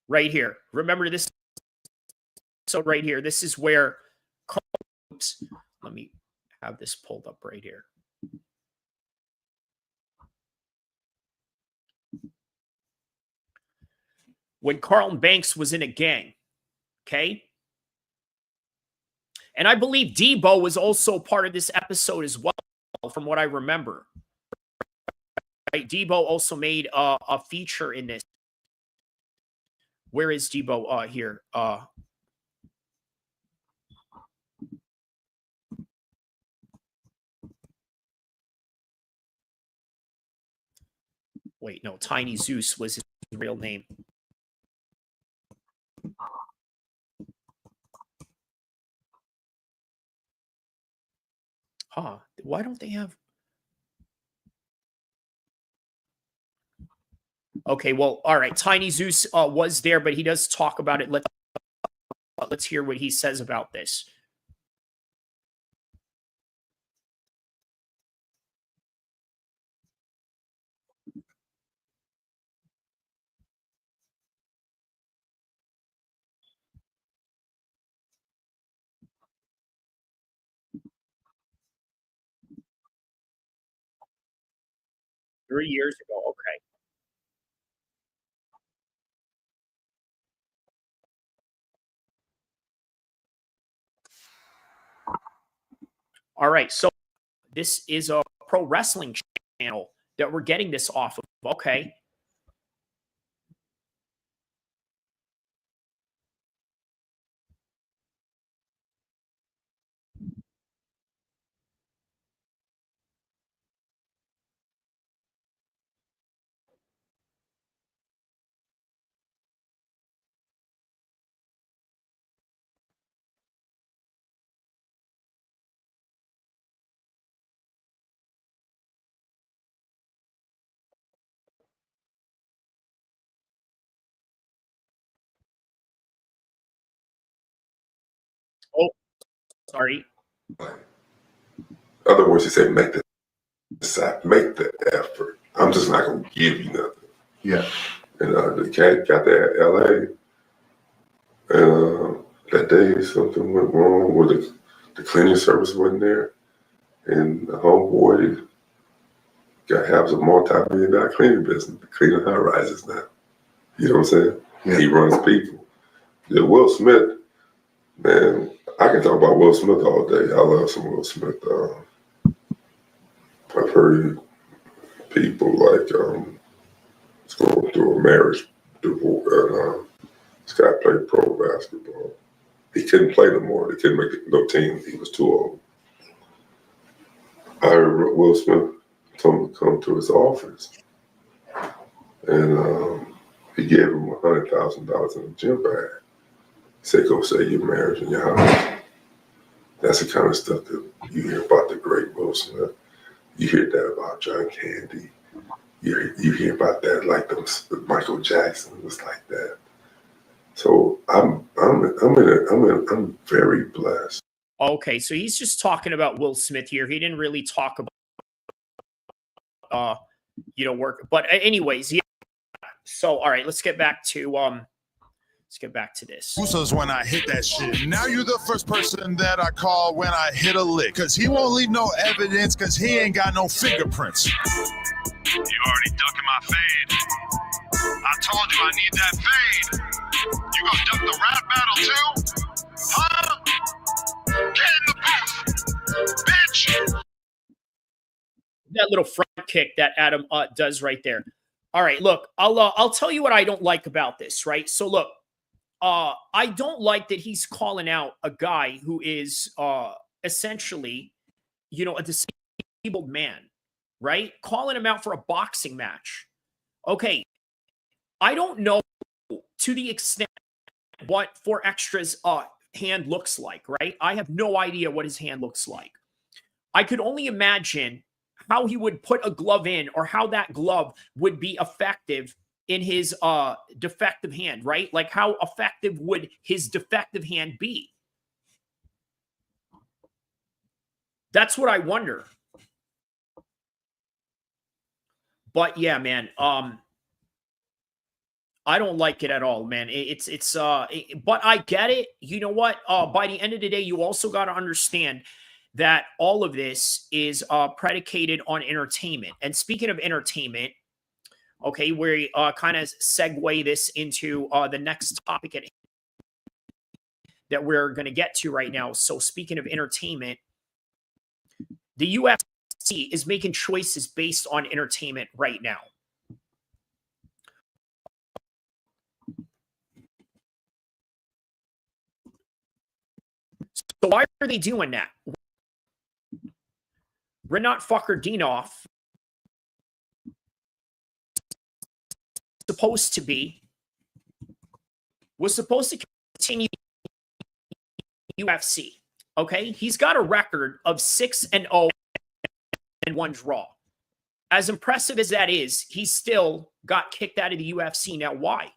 Right here. Remember this. So right here, this is where, oops, let me have this pulled up right here. When Carlton Banks was in a gang, okay? And I believe Debo was also part of this episode as well, from what I remember. Right? Debo also made a feature in this. Where is Debo here? Wait, no, Tiny Zeus was his real name. Huh, why don't they have... Okay, well, all right. Tiny Zeus was there, but he does talk about it. Let's hear what he says about this. Three years ago, okay. All right, so this is a pro wrestling channel that we're getting this off of. Okay. Oh, sorry. In other words, he said, make the effort. I'm just not going to give you nothing. Yeah. And the cat got there at LA, and that day something went wrong where the cleaning service wasn't there, and the homeboy has a multi-million-dollar cleaning business, cleaning high rises now. You know what I'm saying? Yeah. He runs people. Yeah, Will Smith, man, I can talk about Will Smith all day. I love some Will Smith. I've heard people like it's going through a marriage divorce. This guy played pro basketball. He couldn't play no more. They couldn't make no team. He was too old. I heard Will Smith told him to come to his office, and he gave him $100,000 in a gym bag. He said, "Go save your marriage and your house." That's the kind of stuff that you hear about the great Will Smith. You hear that about John Candy. You hear about that like Michael Jackson was like that. So I'm very blessed. Okay, so he's just talking about Will Smith here. He didn't really talk about work. But anyways, yeah. So, all right, let's get back to this. Usos when I hit that shit. Now you're the first person that I call when I hit a lick. Cause he won't leave no evidence cause he ain't got no fingerprints. You already ducking my fade. I told you I need that fade. You gonna duck the rap battle too? Huh? Get in the booth, bitch! That little front kick that Adam does right there. All right, look, I'll tell you what I don't like about this, right? So look, I don't like that he's calling out a guy who is essentially, a disabled man, right? Calling him out for a boxing match. Okay, I don't know to the extent what 4Extra's hand looks like, right? I have no idea what his hand looks like. I could only imagine how he would put a glove in or how that glove would be effective in his defective hand, right? Like how effective would his defective hand be? That's what I wonder. But yeah, man, I don't like it at all, man. But I get it. You know what? By the end of the day, you also got to understand that all of this is predicated on entertainment. And speaking of entertainment, okay, we kind of segue this into the next topic that we're going to get to right now. So speaking of entertainment, the UFC is making choices based on entertainment right now. So why are they doing that? Renat Fakhretdinov was supposed to continue UFC. Okay, he's got a record of 6-0 and 1 draw. As impressive as that is, he still got kicked out of the UFC. Now, why?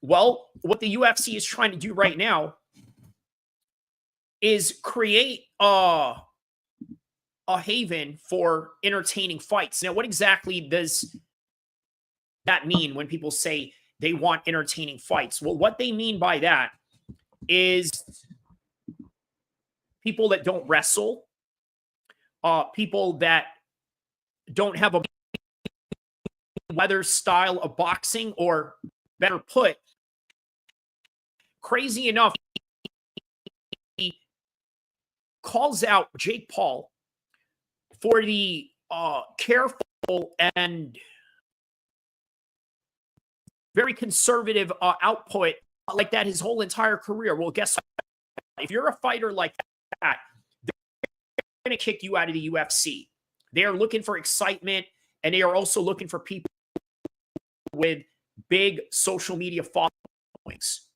Well, what the UFC is trying to do right now is create a haven for entertaining fights. Now, what exactly does that mean when people say they want entertaining fights? Well, what they mean by that is people that don't wrestle, people that don't have a weather style of boxing, or better put, crazy enough, he calls out Jake Paul for the careful and very conservative output like that his whole entire career. Well, guess what? If you're a fighter like that, they're going to kick you out of the UFC. They are looking for excitement, and they are also looking for people with big social media followings.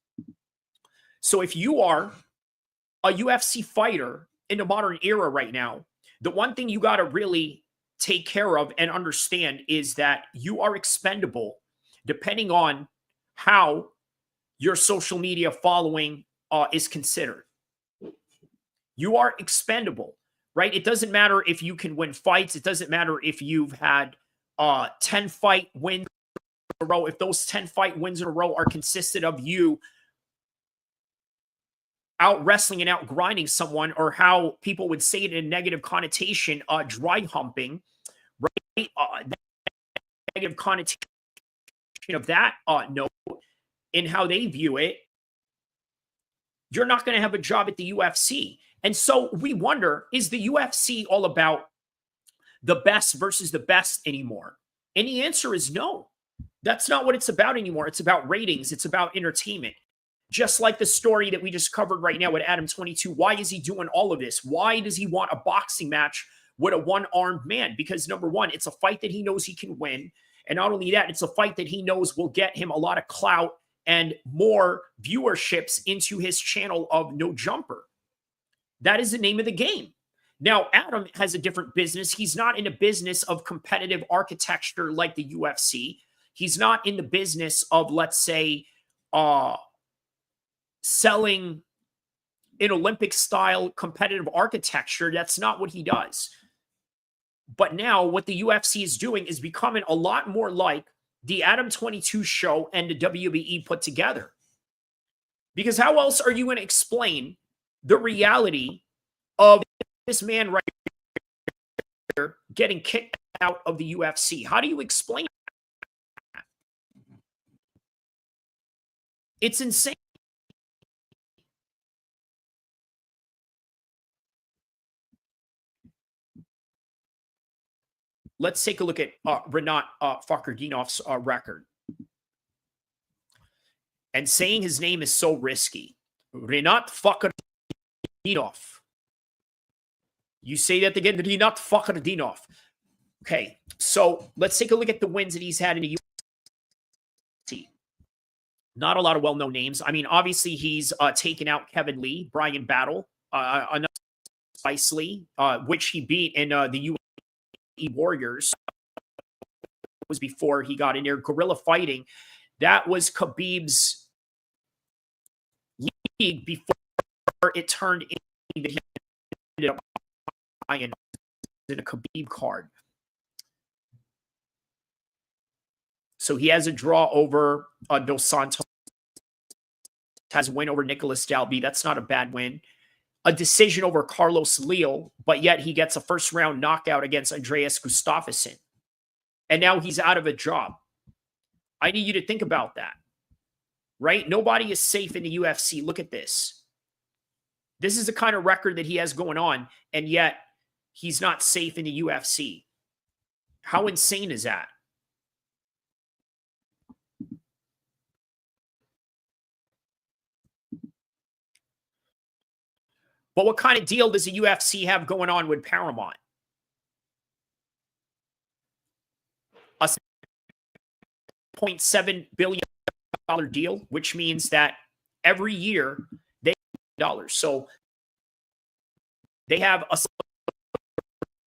So if you are a UFC fighter in the modern era right now, the one thing you got to really take care of and understand is that you are expendable depending on how your social media following is considered. You are expendable, right? It doesn't matter if you can win fights. It doesn't matter if you've had 10 fight wins in a row. If those 10 fight wins in a row are consisted of you out wrestling and out grinding someone, or how people would say it in a negative connotation, dry humping, right? Negative connotation of that note in how they view it, you're not going to have a job at the UFC. And so we wonder, is the UFC all about the best versus the best anymore? And the answer is no. That's not what it's about anymore. It's about ratings. It's about entertainment. Just like the story that we just covered right now with Adam22. Why is he doing all of this? Why does he want a boxing match with a one-armed man? Because number one, it's a fight that he knows he can win. And not only that, it's a fight that he knows will get him a lot of clout and more viewerships into his channel of No Jumper. That is the name of the game. Now, Adam has a different business. He's not in a business of competitive architecture like the UFC. He's not in the business of, let's say, selling an Olympic-style competitive architecture. That's not what he does. But now what the UFC is doing is becoming a lot more like the Adam22 show and the WWE put together. Because how else are you going to explain the reality of this man right here getting kicked out of the UFC? How do you explain that? It's insane. Let's take a look at Rinat Fakhretdinov's record. And saying his name is so risky. Rinat Fakhretdinov. You say that again, Rinat Fakhretdinov. Okay, so let's take a look at the wins that he's had in the UFC. Not a lot of well-known names. I mean, obviously, he's taken out Kevin Lee, Brian Battle, another Spice Lee, which he beat in the UFC Warriors. Was before he got in there. Guerrilla Fighting. That was Khabib's league before it turned into that he ended up buying in a Khabib card. So he has a draw over Dos Santos. Has a win over Nicholas Dalby. That's not a bad win. A decision over Carlos Leal, but yet he gets a first-round knockout against Andreas Gustafsson. And now he's out of a job. I need you to think about that, right? Nobody is safe in the UFC. Look at this. This is the kind of record that he has going on, and yet he's not safe in the UFC. How insane is that? But what kind of deal does the UFC have going on with Paramount? A $0.7 billion deal, which means that every year they dollars. So they have a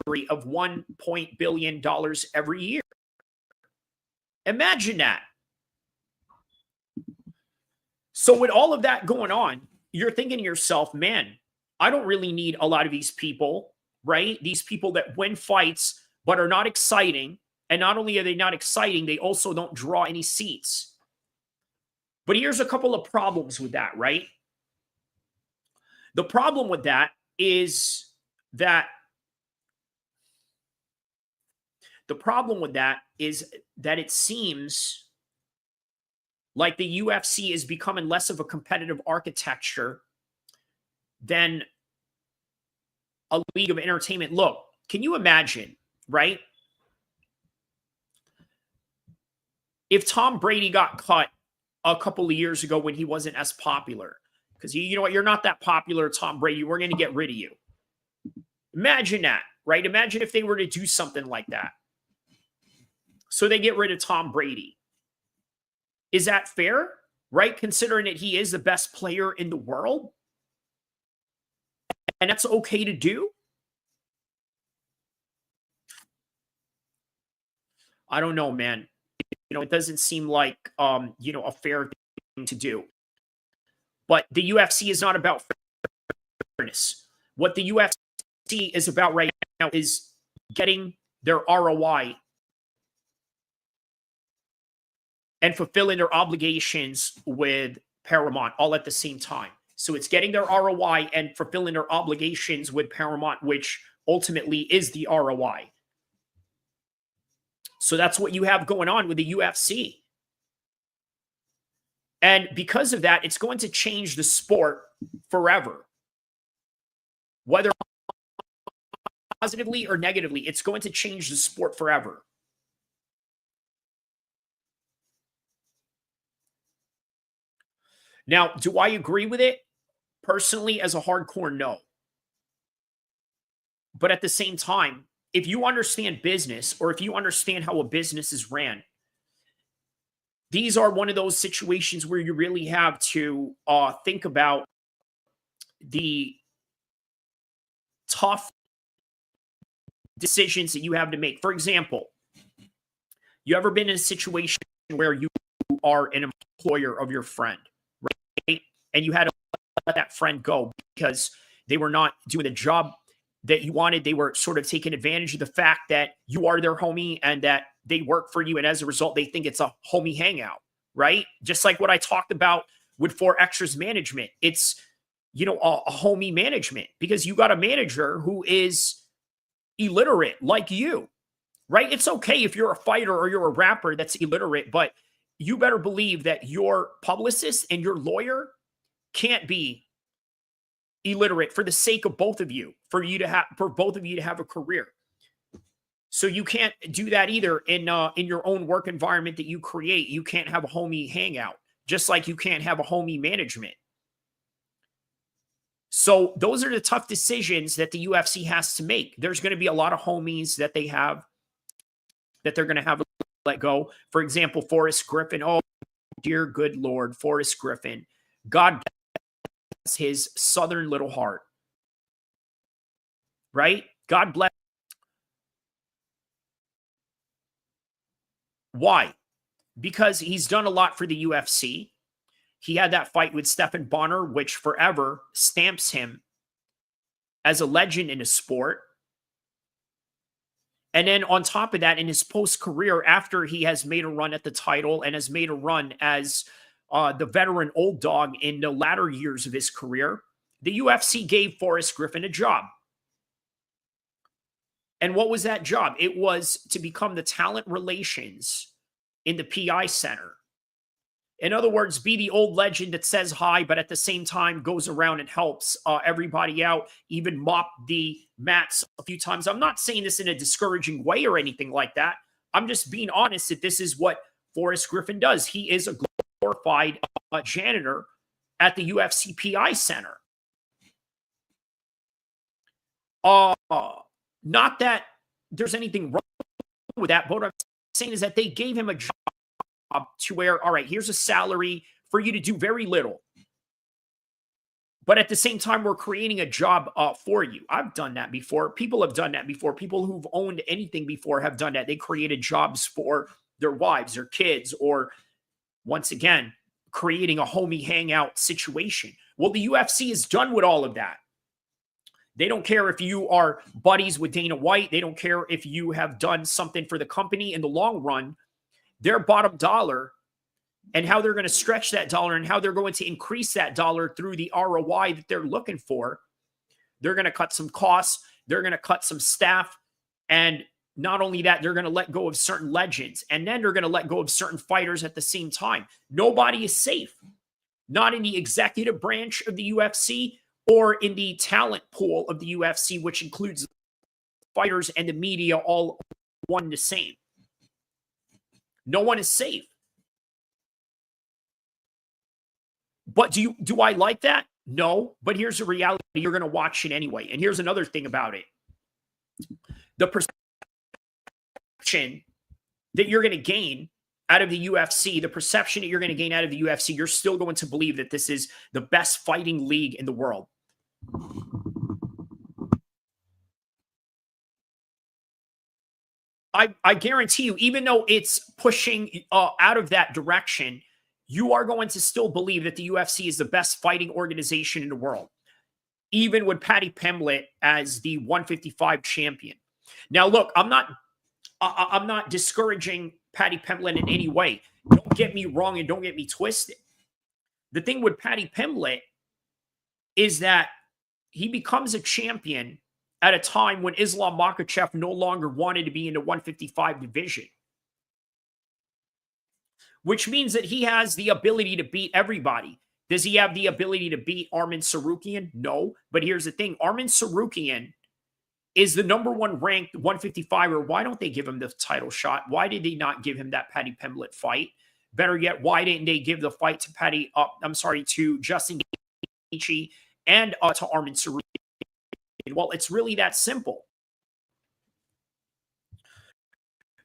salary of $1 billion every year. Imagine that. So with all of that going on, you're thinking to yourself, man, I don't really need a lot of these people, right? These people that win fights but are not exciting. And not only are they not exciting, they also don't draw any seats. But here's a couple of problems with that, right? The problem with that is that it seems like the UFC is becoming less of a competitive architecture than a league of entertainment. Look, can you imagine, right? If Tom Brady got cut a couple of years ago when he wasn't as popular, because you know what, you're not that popular, Tom Brady, we're going to get rid of you. Imagine that, right? Imagine if they were to do something like that. So they get rid of Tom Brady. Is that fair, right? Considering that he is the best player in the world? And that's okay to do? I don't know, man. You know, it doesn't seem like, a fair thing to do. But the UFC is not about fairness. What the UFC is about right now is getting their ROI and fulfilling their obligations with Paramount all at the same time. So it's getting their ROI and fulfilling their obligations with Paramount, which ultimately is the ROI. So that's what you have going on with the UFC. And because of that, it's going to change the sport forever. Whether positively or negatively, it's going to change the sport forever. Now, do I agree with it? Personally, as a hardcore, no. But at the same time, if you understand business or if you understand how a business is ran, these are one of those situations where you really have to think about the tough decisions that you have to make. For example, you ever been in a situation where you are an employer of your friend, right? And you had to let that friend go because they were not doing the job that you wanted. They were sort of taking advantage of the fact that you are their homie and that they work for you. And as a result, they think it's a homie hangout, right? Just like what I talked about with 4 Extras management. It's, you know, a homie management, because you got a manager who is illiterate like you, right? It's okay if you're a fighter or you're a rapper that's illiterate, but you better believe that your publicist and your lawyer can't be illiterate for the sake of both of you, for both of you to have a career. So you can't do that either in your own work environment that you create. You can't have a homie hangout, just like you can't have a homie management. So those are the tough decisions that the UFC has to make. There's going to be a lot of homies that they have that they're going to have to let go. For example, Forrest Griffin. Oh, dear good Lord, Forrest Griffin. God bless his southern little heart. Right? God bless. Why? Because he's done a lot for the UFC. He had that fight with Stephan Bonner, which forever stamps him as a legend in a sport. And then on top of that, in his post-career, after he has made a run at the title and has made a run as the veteran old dog in the latter years of his career, the UFC gave Forrest Griffin a job. And what was that job? It was to become the talent relations in the PI center. In other words, be the old legend that says hi, but at the same time goes around and helps everybody out, even mop the mats a few times. I'm not saying this in a discouraging way or anything like that. I'm just being honest that this is what Forrest Griffin does. He is a glorified janitor at the UFC PI center. Not that there's anything wrong with that, but what I'm saying is that they gave him a job to where, all right, here's a salary for you to do very little. But at the same time, we're creating a job for you. I've done that before. People have done that before. People who've owned anything before have done that. They created jobs for their wives, their kids, or once again, creating a homie hangout situation. Well, the UFC is done with all of that. They don't care if you are buddies with Dana White. They don't care if you have done something for the company in the long run. Their bottom dollar and how they're going to stretch that dollar and how they're going to increase that dollar through the ROI that they're looking for. They're going to cut some costs. They're going to cut some staff. And not only that, they're going to let go of certain legends. And then they're going to let go of certain fighters at the same time. Nobody is safe. Not in the executive branch of the UFC or in the talent pool of the UFC, which includes fighters and the media all one and the same. No one is safe. But do I like that? No. But here's the reality. You're going to watch it anyway. And here's another thing about it. The perception that you're going to gain out of the UFC, the perception that you're going to gain out of the UFC, you're still going to believe that this is the best fighting league in the world. I guarantee you, even though it's pushing out of that direction, you are going to still believe that the UFC is the best fighting organization in the world, even with Paddy Pimblett as the 155 champion. Now, look, I'm not discouraging Paddy Pimblett in any way. Don't get me wrong and don't get me twisted. The thing with Paddy Pimblett is that he becomes a champion at a time when Islam Makhachev no longer wanted to be in the 155 division. Which means that he has the ability to beat everybody. Does he have the ability to beat Arman Tsarukyan? No. But here's the thing. Arman Tsarukyan is the -- ranked 155er. Why don't they give him the title shot? Why did they not give him that Paddy Pimblett fight? Better yet, why didn't they give the fight to to Justin Gaethje and to Arman Tsarukyan? Well, it's really that simple.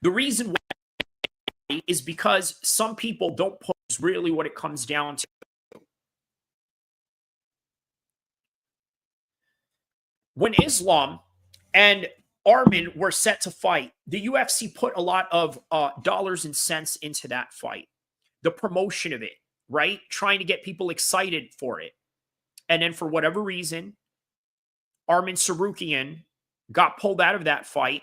The reason why is because some people don't pose really what it comes down to. When Islam and Arman were set to fight, the UFC put a lot of dollars and cents into that fight. The promotion of it, right? Trying to get people excited for it. And then for whatever reason, Armin Sarukian got pulled out of that fight,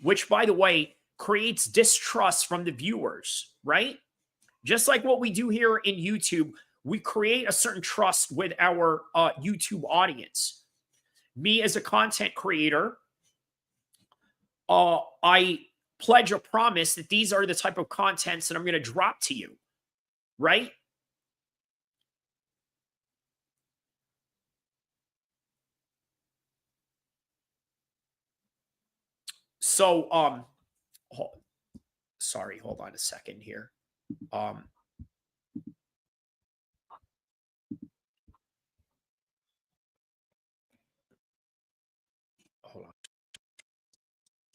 which, by the way, creates distrust from the viewers, right? Just like what we do here in YouTube, we create a certain trust with our YouTube audience. Me as a content creator, I pledge a promise that these are the type of contents that I'm going to drop to you, right? So, sorry, hold on a second here. Hold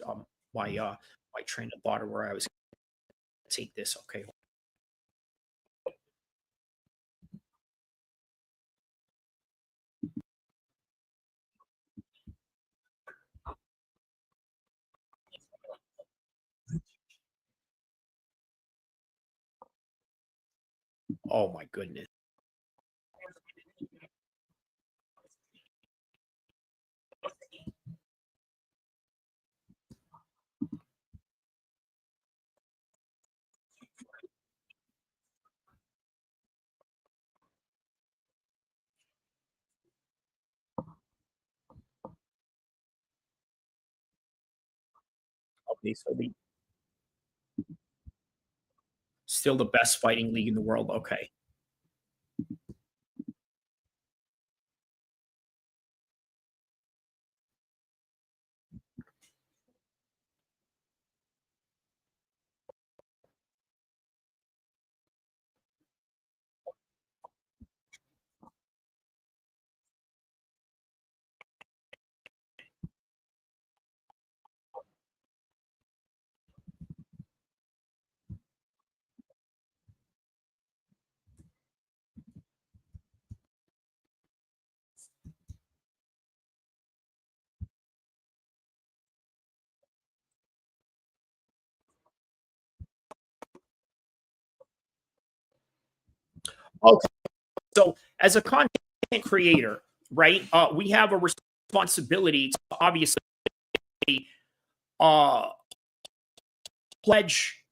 on. My train of thought of where I was going to take this. Okay. Oh my goodness. Okay, so still the best fighting league in the world. Okay. Okay. So as a content creator, right, we have a responsibility to obviously pledge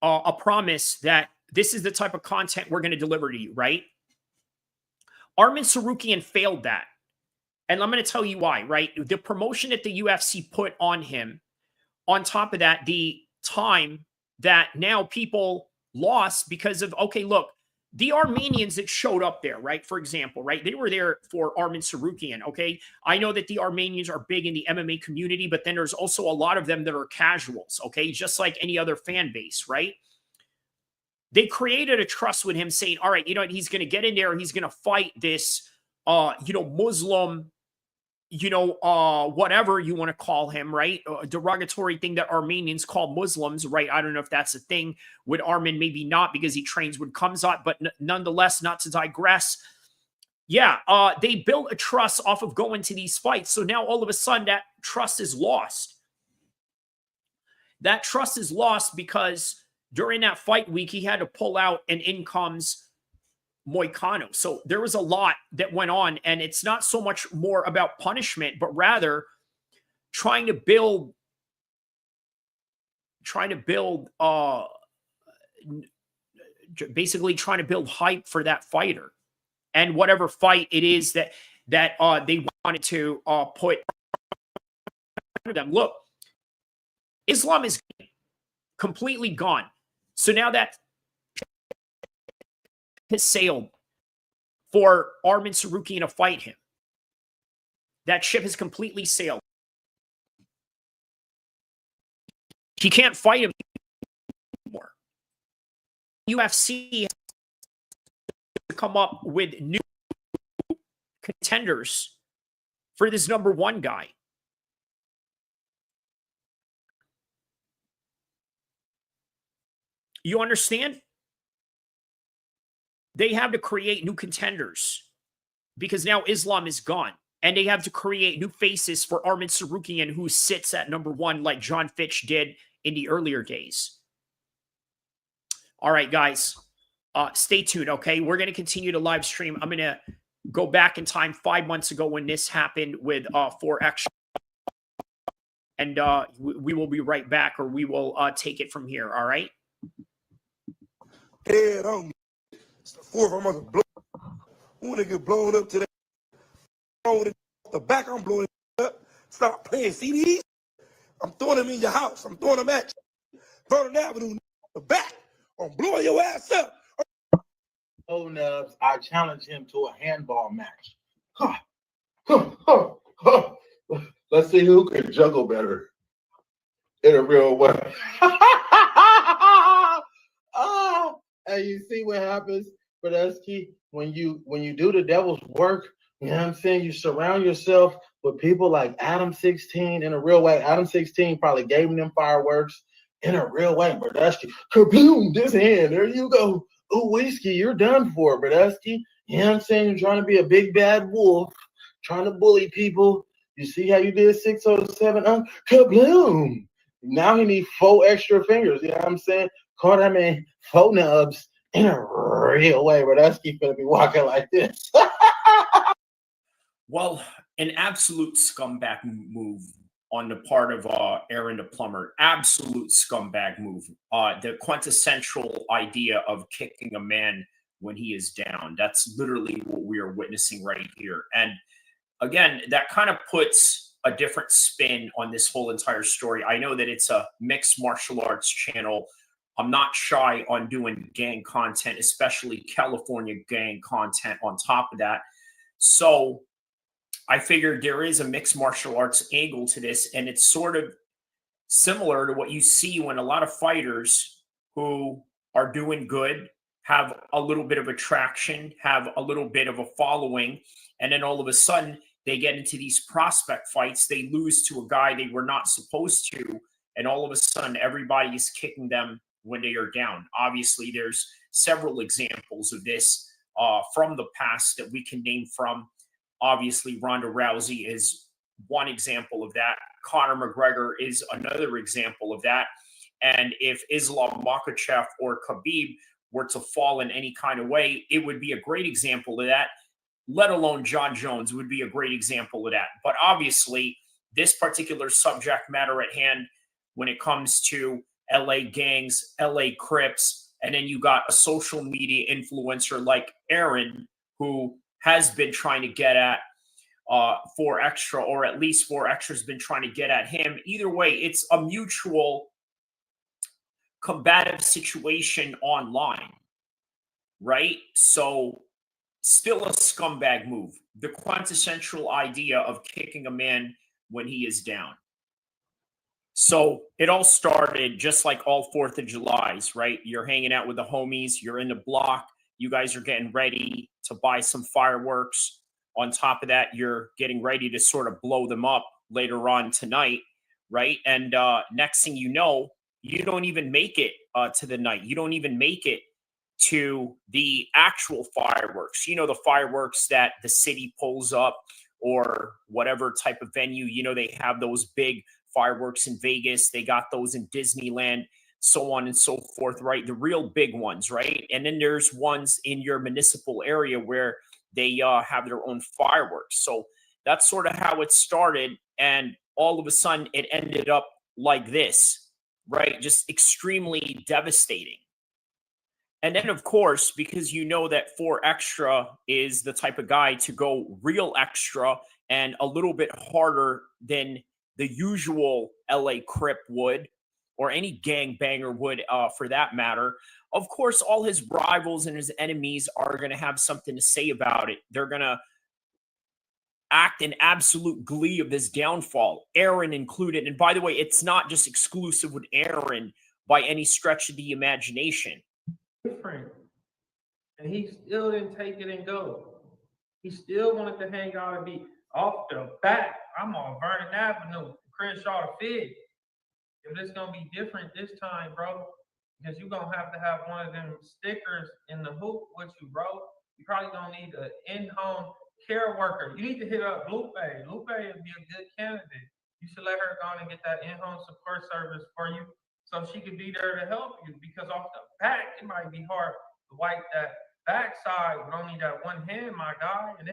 a promise that this is the type of content we're going to deliver to you, right? Armin Sarukian failed that. And I'm going to tell you why, right? The promotion that the UFC put on him, on top of that, the time that now people lost because of, okay, look, the Armenians that showed up there, right? For example, right? They were there for Armin Sarukian, okay? I know that the Armenians are big in the MMA community, but then there's also a lot of them that are casuals, okay? Just like any other fan base, right? They created a trust with him saying, all right, you know what? He's going to get in there. He's going to fight this, Muslim, whatever you want to call him, right? A derogatory thing that Armenians call Muslims, right? I don't know if that's a thing with Armin, maybe not because he trains with Kamzat, but nonetheless, not to digress. Yeah, they built a trust off of going to these fights. So now all of a sudden that trust is lost. That trust is lost because during that fight week, he had to pull out and in comes Moicano. So there was a lot that went on, and it's not so much more about punishment, but rather trying to build basically trying to build hype for that fighter and whatever fight it is that they wanted to put them. Look, Islam is completely gone. So now that has sailed for Armin Sarukian to fight him. That ship has completely sailed. He can't fight him anymore. UFC has to come up with new contenders for this number one guy. You understand? They have to create new contenders because now Islam is gone. And they have to create new faces for Armin Sarukian, who sits at number one like John Fitch did in the earlier days. All right, guys. Stay tuned, okay? We're going to continue to live stream. I'm going to go back in time 5 months ago when this happened with 4X. And we will be right back, or we will take it from here. All right. Head on. It's the fourth. I'm gonna blow. I want to get blown up today. The back, I'm blowing it up. Stop playing CDs. I'm throwing them in your house. I'm throwing them at you. Vernon Avenue, the back. I'm blowing your ass up. Oh, Nubs, I challenge him to a handball match. Let's see who can juggle better in a real way. And you see what happens, Badesky, when you do the devil's work. You know what I'm saying? You surround yourself with people like Adam22 in a real way. Adam22 probably gave them fireworks in a real way. Badesky, kaboom, this hand, there you go. Ooh, Whiskey, you're done for, Badesky. You know what I'm saying? You're trying to be a big bad wolf, trying to bully people. You see how you did 607? Kaboom! Now he needs 4 extra fingers. You know what I'm saying? Call that man 4 nubs in a real way. Badesky gonna be walking like this. Well, an absolute scumbag move on the part of Aaron the Plumber. Absolute scumbag move. The quintessential idea of kicking a man when he is down. That's literally what we are witnessing right here. And again, that kind of puts a different spin on this whole entire story. I know that it's a mixed martial arts channel. I'm not shy on doing gang content, especially California gang content on top of that. So I figured there is a mixed martial arts angle to this, and it's sort of similar to what you see when a lot of fighters who are doing good have a little bit of attraction, have a little bit of a following, and then all of a sudden they get into these prospect fights. They lose to a guy they were not supposed to, and all of a sudden everybody is kicking them when they are down. Obviously, there's several examples of this from the past that we can name from. Obviously, Ronda Rousey is one example of that. Conor McGregor is another example of that. And if Islam Makhachev or Khabib were to fall in any kind of way, it would be a great example of that, let alone John Jones would be a great example of that. But obviously, this particular subject matter at hand, when it comes to LA gangs, LA Crips, and then you got a social media influencer like Aaron, who has been trying to get at 4Extra, or at least 4Extra's been trying to get at him. Either way, it's a mutual combative situation online, right? So still a scumbag move. The quintessential idea of kicking a man when he is down. So it all started just like all 4th of Julys, right? You're hanging out with the homies, you're in the block, you guys are getting ready to buy some fireworks. On top of that, you're getting ready to sort of blow them up later on tonight, right? And next thing you know, you don't even make it to the night. You don't even make it to the actual fireworks. You know, the fireworks that the city pulls up, or whatever type of venue. You know, they have those big fireworks in Vegas. They got those in Disneyland, so on and so forth, right? The real big ones, right? And then there's ones in your municipal area where they have their own fireworks. So that's sort of how it started. And all of a sudden it ended up like this, right? Just extremely devastating. And then, of course, because you know that 4Extra is the type of guy to go real extra and a little bit harder than the usual LA Crip would, or any gangbanger would, for that matter. Of course, all his rivals and his enemies are going to have something to say about it. They're going to act in absolute glee of this downfall, Aaron included. And by the way, it's not just exclusive with Aaron by any stretch of the imagination. Different. And he still didn't take it and go. He still wanted to hang out and be off the back. I'm on Vernon Avenue, Crenshaw to Fig. If it's gonna be different this time, bro, because you're gonna have to have one of them stickers in the hoop with you, bro. You probably gonna need an in-home care worker. You need to hit up Lupe. Lupe would be a good candidate. You should let her go and get that in-home support service for you, so she could be there to help you, because off the back, it might be hard to wipe that backside with only that one hand, my guy. And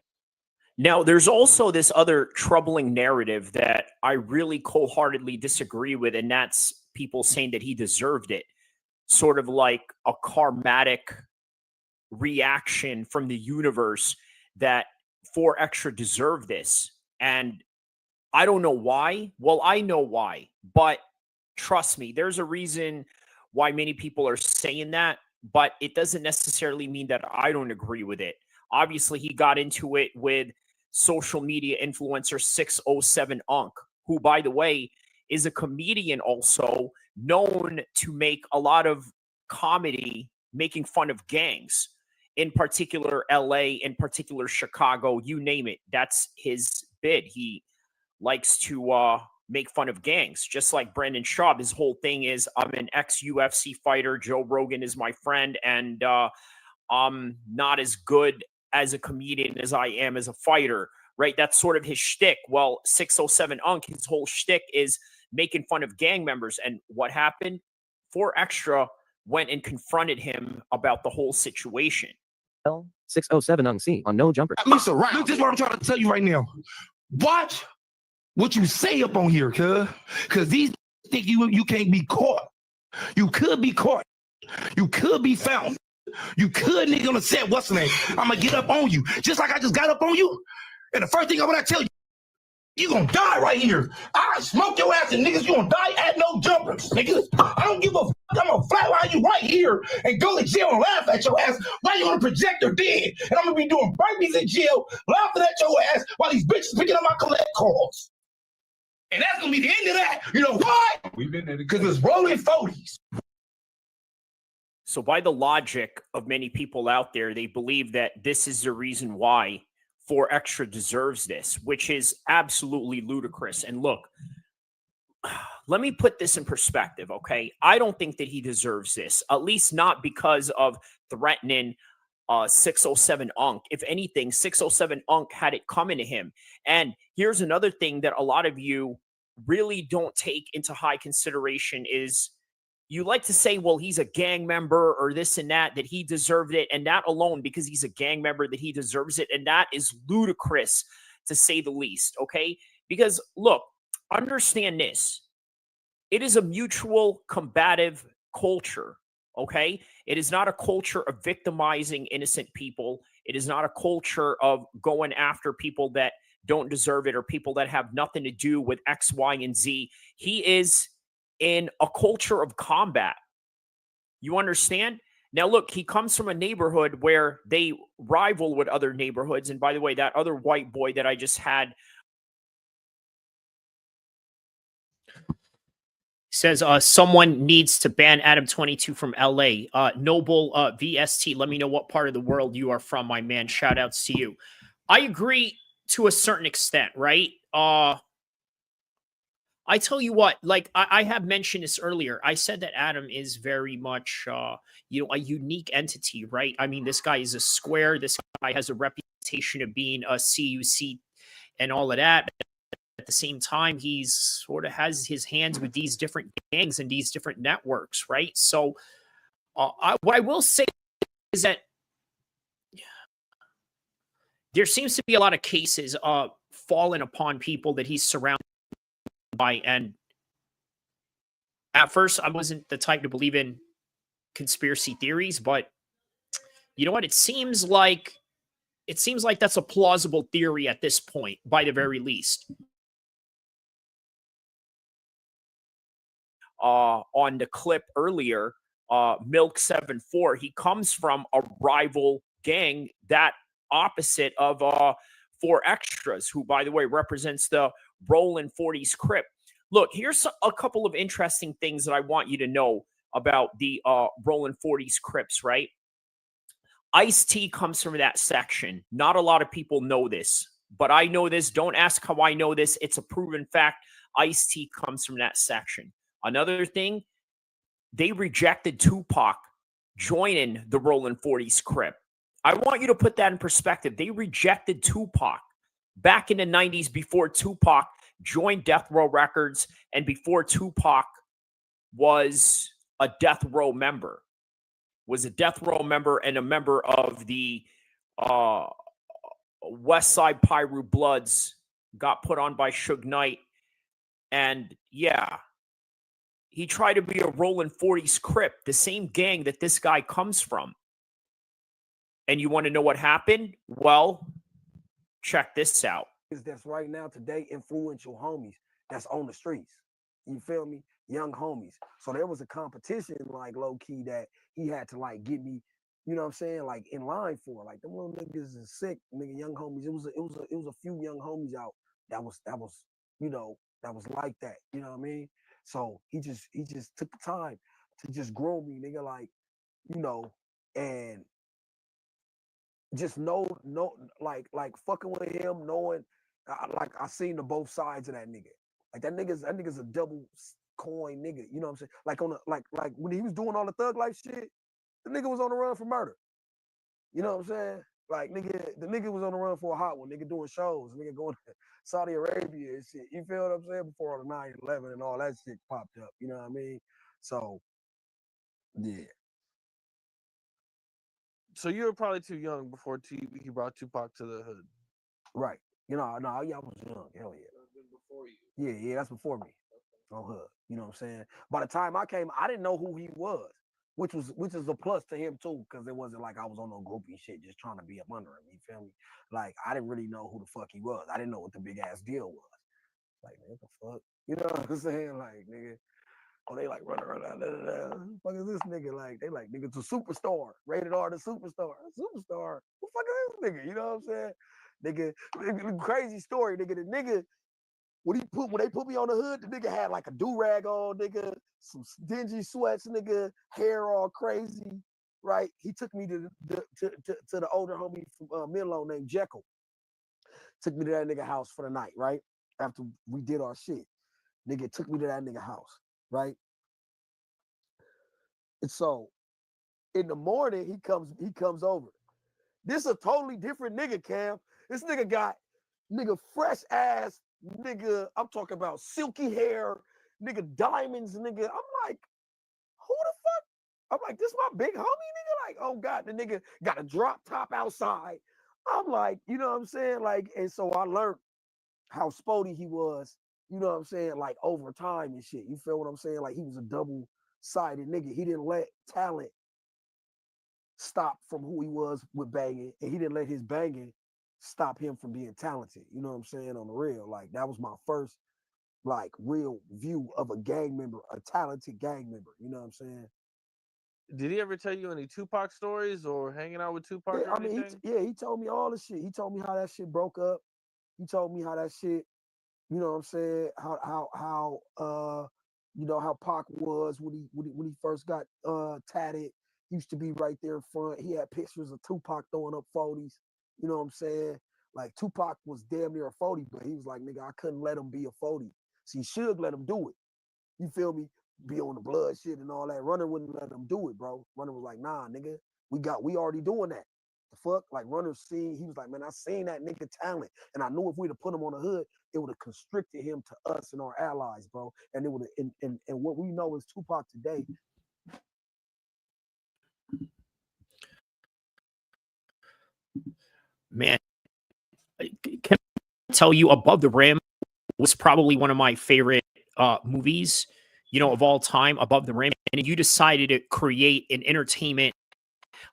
Now, there's also this other troubling narrative that I really wholeheartedly disagree with, and that's people saying that he deserved it. Sort of like a karmatic reaction from the universe that 4Extra deserved this. And I don't know why. Well, I know why, but trust me, there's a reason why many people are saying that, but it doesn't necessarily mean that I don't agree with it. Obviously, he got into it with social media influencer 607 Unk, who, by the way, is a comedian also known to make a lot of comedy making fun of gangs, in particular LA, in particular Chicago, you name it. That's his bid. He likes to make fun of gangs, just like Brendan Schaub. His whole thing is, I'm an ex-UFC fighter. Joe Rogan is my friend, and I'm not as good as a comedian as I am as a fighter, right? That's sort of his shtick. Well, 607 Unk, his whole shtick is making fun of gang members. And what happened? 4Extra went and confronted him about the whole situation. L607 on No Jumper. Mr. Round. Look, this is what I'm trying to tell you right now. Watch what you say up on here, cause these think you can't be caught. You could be caught. You could be found. You could, nigga, on the set. What's the name? I'm gonna get up on you, just like I just got up on you. And the first thing I'm gonna tell you, you gonna die right here. I smoke your ass, and niggas, you gonna die at No Jumpers, niggas. I don't give a fuck. I'm gonna flatline you right here and go to jail and laugh at your ass while you're on a projector dead. And I'm gonna be doing burpees in jail, laughing at your ass while these bitches picking up my collect calls. And that's gonna be the end of that. You know why? We've been there because it's rolling 40s. So by the logic of many people out there, they believe that this is the reason why 4Extra deserves this, which is absolutely ludicrous. And look, let me put this in perspective, okay? I don't think that he deserves this, at least not because of threatening 607 Unk. If anything, 607 Unk had it coming to him. And here's another thing that a lot of you really don't take into high consideration is you like to say, well, he's a gang member or this and that he deserved it. And that alone, because he's a gang member, that he deserves it. And that is ludicrous, to say the least, okay? Because, look, understand this. It is a mutual combative culture, okay? It is not a culture of victimizing innocent people. It is not a culture of going after people that don't deserve it or people that have nothing to do with X, Y, and Z. He is in a culture of combat. You understand? Now, look, he comes from a neighborhood where they rival with other neighborhoods. And by the way, that other white boy that I just had says someone needs to ban Adam22 from LA. Noble VST, let me know what part of the world you are from, my man. Shout outs to you. I agree to a certain extent, right? I tell you what, like I have mentioned this earlier. I said that Adam is very much, a unique entity, right? I mean, this guy is a square. This guy has a reputation of being a CUC and all of that. At the same time, he's sort of has his hands with these different gangs and these different networks, right? So what I will say is that there seems to be a lot of cases falling upon people that he's surrounded by. And at first, I wasn't the type to believe in conspiracy theories, but you know what? It seems like that's a plausible theory at this point, by the very least. On the clip earlier, Milk74, he comes from a rival gang that opposite of 4Extras, who, by the way, represents the Rollin' 40s Crip. Look, here's a couple of interesting things that I want you to know about the Rollin' 40s Crips, right? Ice-T comes from that section. Not a lot of people know this, but I know this. Don't ask how I know this. It's a proven fact. Ice-T comes from that section. Another thing, they rejected Tupac joining the Rollin' 40s Crip. I want you to put that in perspective. They rejected Tupac back in the 90s before Tupac joined Death Row Records and before Tupac was a Death Row member. Was a Death Row member and a member of the West Side Pyru Bloods got put on by Suge Knight. And yeah, he tried to be a Rollin' 40s Crip, the same gang that this guy comes from. And you want to know what happened? Well, check this out. That's right now today influential homies that's on the streets. You feel me? Young homies. So there was a competition, like low key, that he had to like get me, you know what I'm saying, like in line for. Like them little niggas is sick, nigga, young homies. It was a few young homies out that was you know, that was like that. You know what I mean? So he just took the time to just grow me, nigga, like, you know, and just like fucking with him, knowing like I seen the both sides of that nigga. Like that nigga's a double coin nigga. You know what I'm saying? Like on the like when he was doing all the thug life shit, the nigga was on the run for murder. You know what I'm saying? Like the nigga was on the run for a hot one. Nigga doing shows, nigga going to Saudi Arabia and shit. You feel what I'm saying? Before the 9/11 and all that shit popped up. You know what I mean? So yeah. So you were probably too young before he brought Tupac to the hood. Right. You know, no, yeah, I was young. Hell yeah. Before you. Yeah, that's before me. On hood. You know what I'm saying? By the time I came, I didn't know who he was, which is a plus to him too, because it wasn't like I was on no groupie shit just trying to be up under him. You feel me? Like I didn't really know who the fuck he was. I didn't know what the big ass deal was. Like, man, what the fuck? You know what I'm saying? Like, nigga. Oh, they like running around. Who the fuck is this nigga? Like, they like, nigga's a superstar. Rated R, the superstar. Superstar. Who the fuck is this nigga? You know what I'm saying? Nigga, crazy story, nigga. The nigga, when they put me on the hood, the nigga had like a do-rag on, nigga, some dingy sweats, nigga, hair all crazy, right? He took me to the older homie from Midlow named Jekyll. Took me to that nigga house for the night, right? After we did our shit. Nigga took me to that nigga house. Right. And so in the morning, he comes over. This is a totally different nigga, Cam. This nigga got fresh ass, nigga. I'm talking about silky hair, nigga, diamonds, nigga. I'm like, who the fuck? I'm like, this my big homie, nigga. Like, oh God, the nigga got a drop top outside. I'm like, you know what I'm saying? Like, and so I learned how spotty he was. You know what I'm saying? Like over time and shit. You feel what I'm saying? Like he was a double-sided nigga. He didn't let talent stop from who he was with banging. And he didn't let his banging stop him from being talented. You know what I'm saying? On the real. Like that was my first like real view of a gang member, a talented gang member. You know what I'm saying? Did he ever tell you any Tupac stories or hanging out with Tupac Yeah, or I mean, anything? he told me all the shit. He told me how that shit broke up. He told me how that shit, you know what I'm saying? How you know how Pac was when he first got tatted. He used to be right there in front. He had pictures of Tupac throwing up 40s. You know what I'm saying? Like Tupac was damn near a 40, but he was like, nigga, I couldn't let him be a 40. See, Suge let him do it. You feel me? Be on the blood shit and all that. Runner wouldn't let him do it, bro. Runner was like, nah, nigga, we already doing that. The fuck? Like Runner seen, he was like, man, I seen that nigga talent. And I knew if we'd have put him on the hood, it would have constricted him to us and our allies, bro. And it would have, and what we know is Tupac today. Man, can I tell you, Above the Rim was probably one of my favorite movies, you know, of all time, Above the Rim. And you decided to create an entertainment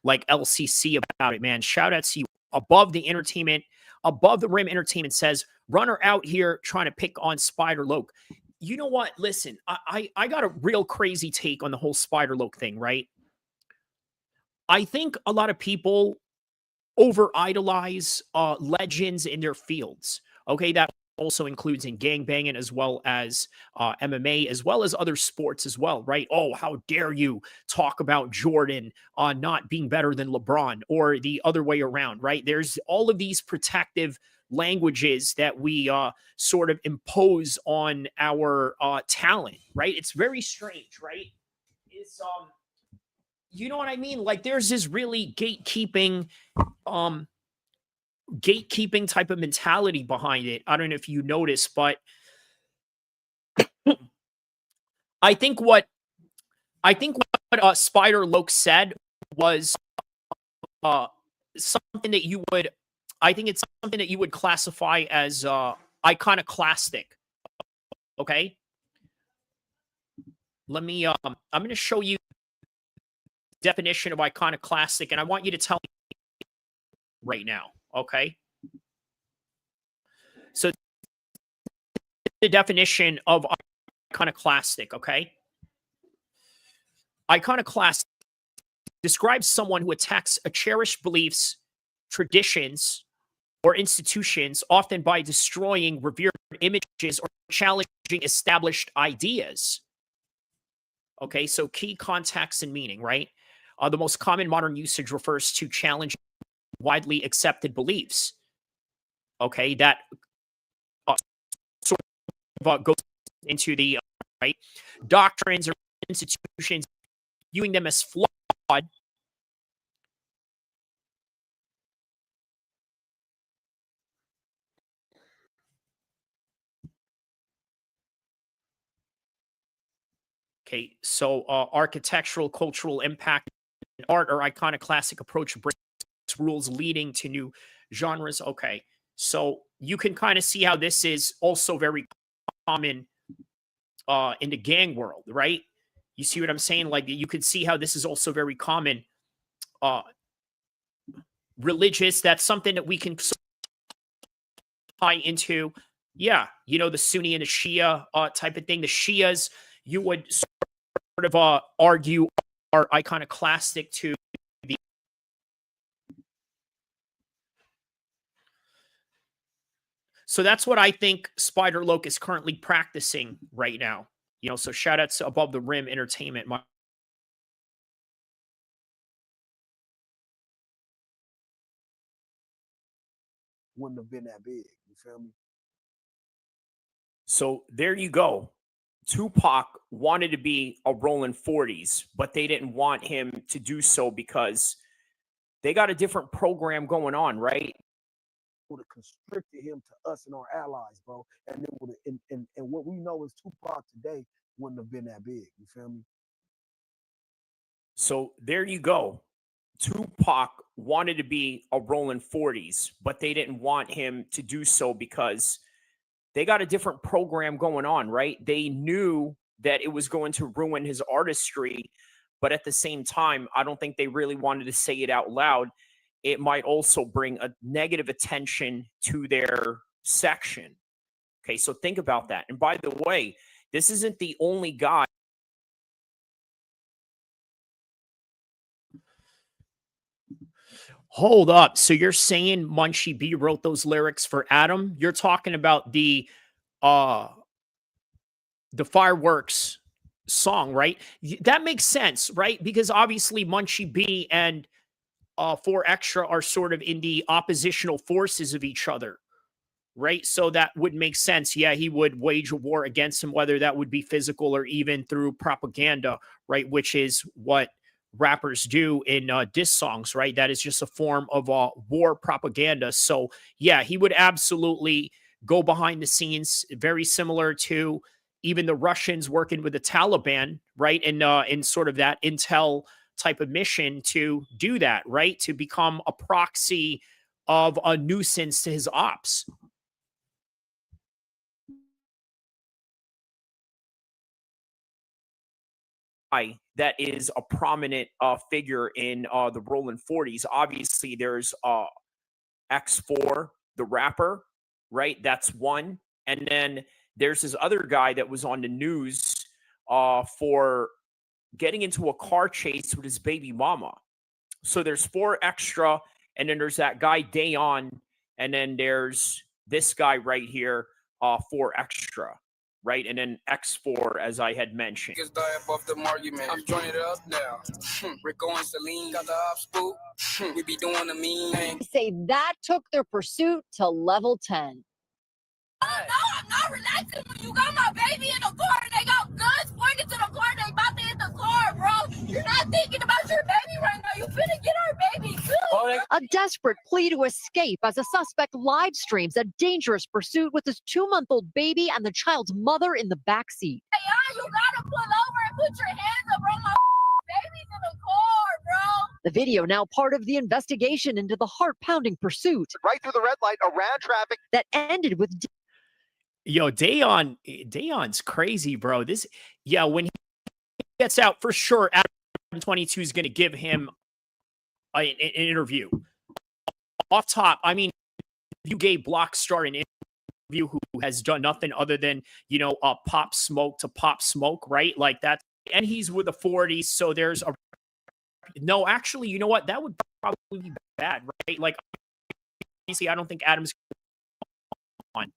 like LCC about it, man. Shout out to you. Above the Rim Entertainment says, Runner out here trying to pick on Spider Loke. You know what? Listen, I got a real crazy take on the whole Spider Loke thing, right? I think a lot of people over idolize legends in their fields. Okay, that also includes in gangbanging as well as MMA, as well as other sports as well, right? Oh, how dare you talk about Jordan not being better than LeBron, or the other way around, right? There's all of these protective languages that we sort of impose on our talent, right? It's very strange, right? It's you know what I mean? Like there's this really gatekeeping type of mentality behind it. I don't know if you notice, but I think what Spider Loke said was something that you would I think it's something that you would classify as iconoclastic. Okay. Let me, I'm going to show you the definition of iconoclastic, and I want you to tell me right now. Okay. So the definition of iconoclastic. Okay. Iconoclastic describes someone who attacks a cherished beliefs, traditions, or institutions, often by destroying revered images or challenging established ideas. Okay, so key context and meaning, right? The most common modern usage refers to challenging widely accepted beliefs. Okay, that sort of goes into the right doctrines or institutions, viewing them as flawed. Okay, so architectural, cultural impact, and art or iconoclastic approach breaks rules leading to new genres. Okay, so you can kind of see how this is also very common in the gang world, right? You see what I'm saying? Like you can see how this is also very common. Religious, that's something that we can tie into. Yeah, you know, the Sunni and the Shia type of thing. The Shias, you would sort of argue are iconoclastic to the. So that's what I think Spider Loke is currently practicing right now. You know, so shout out to Above the Rim Entertainment. Wouldn't have been that big. You feel me? So there you go. Tupac wanted to be a rolling 40s, but they didn't want him to do so because they got a different program going on, right? Would have constricted him to us and our allies, bro. And then would and what we know is Tupac today wouldn't have been that big. You feel me? So there you go. Tupac wanted to be a rolling 40s, but they didn't want him to do so because they got a different program going on, right? They knew that it was going to ruin his artistry, but at the same time, I don't think they really wanted to say it out loud. It might also bring a negative attention to their section. Okay, so think about that. And by the way, this isn't the only guy. Hold up. So you're saying Munchie B wrote those lyrics for Adam? You're talking about the Fireworks song, right? That makes sense, right? Because obviously Munchie B and 4 Extra are sort of in the oppositional forces of each other, right? So that would make sense. Yeah, he would wage a war against him, whether that would be physical or even through propaganda, right? Which is what rappers do in diss songs, right? That is just a form of war propaganda. So yeah, he would absolutely go behind the scenes, very similar to even the Russians working with the Taliban, right? And in sort of that intel type of mission to do that, right? To become a proxy of a nuisance to his ops. That is a prominent figure in the Rolling 40s. Obviously, there's X4, the rapper, right? That's one. And then there's this other guy that was on the news for getting into a car chase with his baby mama. So there's 4 Extra, and then there's that guy Dayon, and then there's this guy right here, 4 Extra. Right, and then X4, as I had mentioned. I'm joining it up now. Rico and Celine got the op spook. We be doing the mean thing. Say that took their pursuit to level 10. Oh, no, I'm not relaxing when you got my baby in the car and they got guns pointed to the car and they about to hit the car, bro. You're not thinking about your baby right now. You finna get our baby too. A desperate plea to escape as a suspect live streams a dangerous pursuit with his 2-month-old baby and the child's mother in the backseat. Hey, you gotta pull over and put your hands up, bro. My baby's in the car, bro. The video now part of the investigation into the heart-pounding pursuit. Right through the red light, around traffic. That ended with Yo, Dayon's crazy, bro. When he gets out, for sure, Adam22 is going to give him an interview. Off top, I mean, you gave Blockstar an interview who has done nothing other than, Pop Smoke to Pop Smoke, right? Like that. And he's with the 40s, so there's a... No, actually, you know what? That would probably be bad, right? Like, obviously, I don't think Adam's on.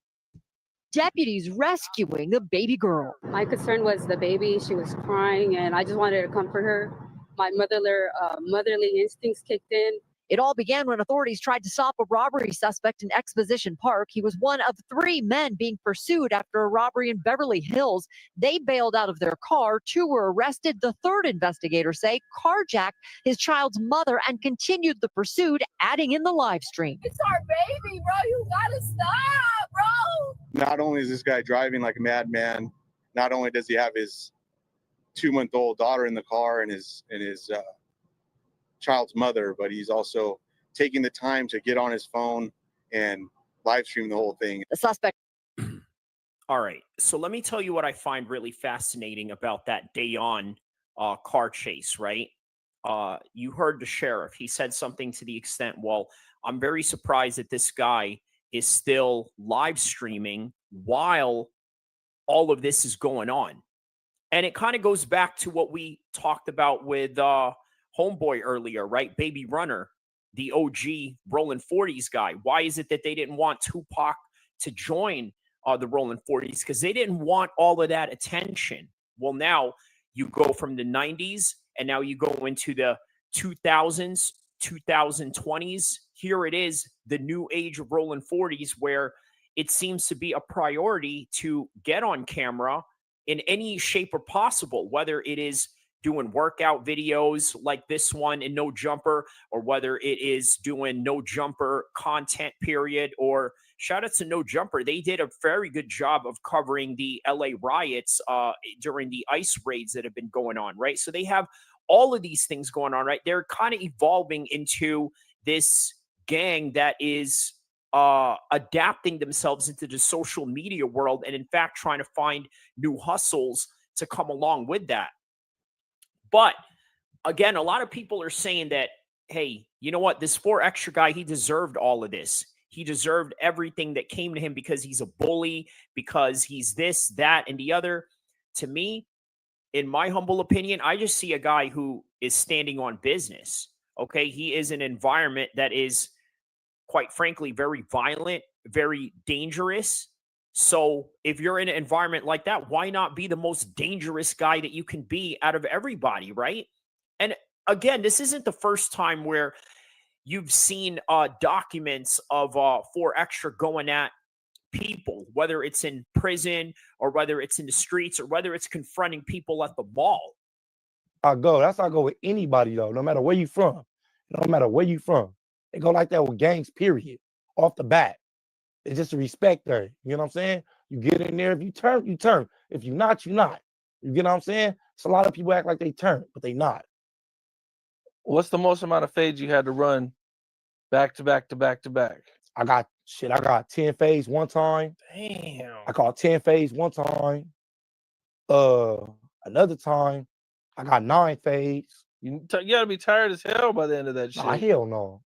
Deputies rescuing the baby girl. My concern was the baby. She was crying, and I just wanted to comfort her. My motherly instincts kicked in. It all began when authorities tried to stop a robbery suspect in Exposition Park. He was one of 3 men being pursued after a robbery in Beverly Hills. They bailed out of their car. 2 were arrested. The 3rd, investigators say, carjacked his child's mother and continued the pursuit, adding in the live stream. It's our baby, bro. You gotta stop, bro. Not only is this guy driving like a madman, not only does he have his 2-month-old daughter in the car and his child's mother, but he's also taking the time to get on his phone and live stream the whole thing. The suspect. All right. So let me tell you what I find really fascinating about that Dayon car chase, right? You heard the sheriff. He said something to the extent, well, I'm very surprised that this guy is still live streaming while all of this is going on. And it kind of goes back to what we talked about with Homeboy earlier, right? Baby Runner, the OG Rolling 40s guy. Why is it that they didn't want Tupac to join the Rolling 40s? Because they didn't want all of that attention. Well, now you go from the 90s and now you go into the 2000s, 2020s. Here it is, the new age of Rolling 40s, where it seems to be a priority to get on camera in any shape or possible, whether it is doing workout videos like this one in No Jumper, or whether it is doing No Jumper content period, or shout out to No Jumper. They did a very good job of covering the LA riots during the ICE raids that have been going on, right? So they have all of these things going on, right? They're kind of evolving into this gang that is adapting themselves into the social media world, and in fact trying to find new hustles to come along with that. But again, a lot of people are saying that, hey, you know what? This 4 Extra guy, he deserved all of this. He deserved everything that came to him because he's a bully, because he's this, that, and the other. To me, in my humble opinion, I just see a guy who is standing on business. Okay, he is an environment that is, quite frankly, very violent, very dangerous. So if you're in an environment like that, why not be the most dangerous guy that you can be out of everybody, right? And again, this isn't the first time where you've seen documents of 4 Extra going at people, whether it's in prison or whether it's in the streets or whether it's confronting people at the mall. That's how I go with anybody, though, no matter where you from. No matter where you from. They go like that with gangs, period, off the bat. It's just a respect there. You know what I'm saying? You get in there. If you turn, you turn. If you're not, you're not. You get what I'm saying? So a lot of people act like they turn, but they not. What's the most amount of fades you had to run back to back to back to back? I got 10 fades one time. Damn. I caught 10 fades one time. Another time, I got 9 fades. You gotta be tired as hell by the end of that shit. Nah, hell no.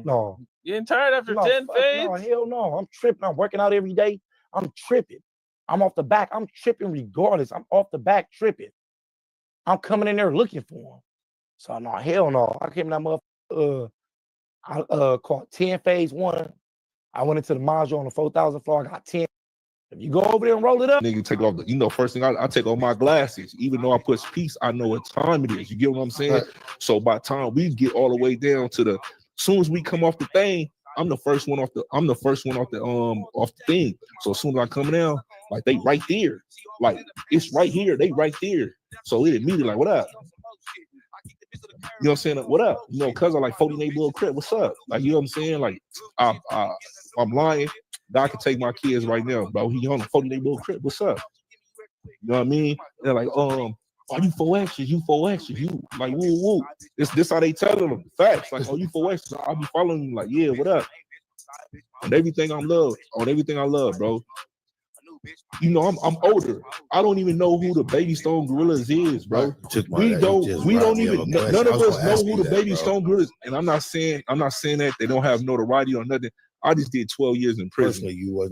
No. You ain't tired after 10 fades? No, hell no. I'm tripping. I'm working out every day. I'm tripping. I'm off the back. I'm tripping regardless. I'm off the back tripping. I'm coming in there looking for them. So no, hell no. I came in that motherfucker. I caught 10 fades one. I went into the module on the 4,000 floor. I got 10. If you go over there and roll it up, nigga, take off the, first thing I take off my glasses. Even though I push peace, I know what time it is. You get what I'm saying? So by the time we get all the way down to the, soon as we come off the thing, I'm the first one off the thing. So as soon as I come down, like they right there, like it's right here, they right there. So it immediately like, what up? You know what I'm saying? What up? You know, cuz I like 48 little Crip, what's up? Like, you know what I'm saying? Like I'm lying. God can take my kids right now, bro. He on the 48 little Crip, what's up? You know what I mean? They're like, oh, you 4X, you 4X, you like woo woo. This how they telling them facts. Like, oh, you 4X, I'll be following you. Like, yeah, what up? On everything I love, bro. You know, I'm older. I don't even know who the Baby Stone Gorillas is, bro. We don't even none of us know who the Baby Stone Gorillas. And I'm not saying that they don't have notoriety or nothing. I just did 12 years in prison.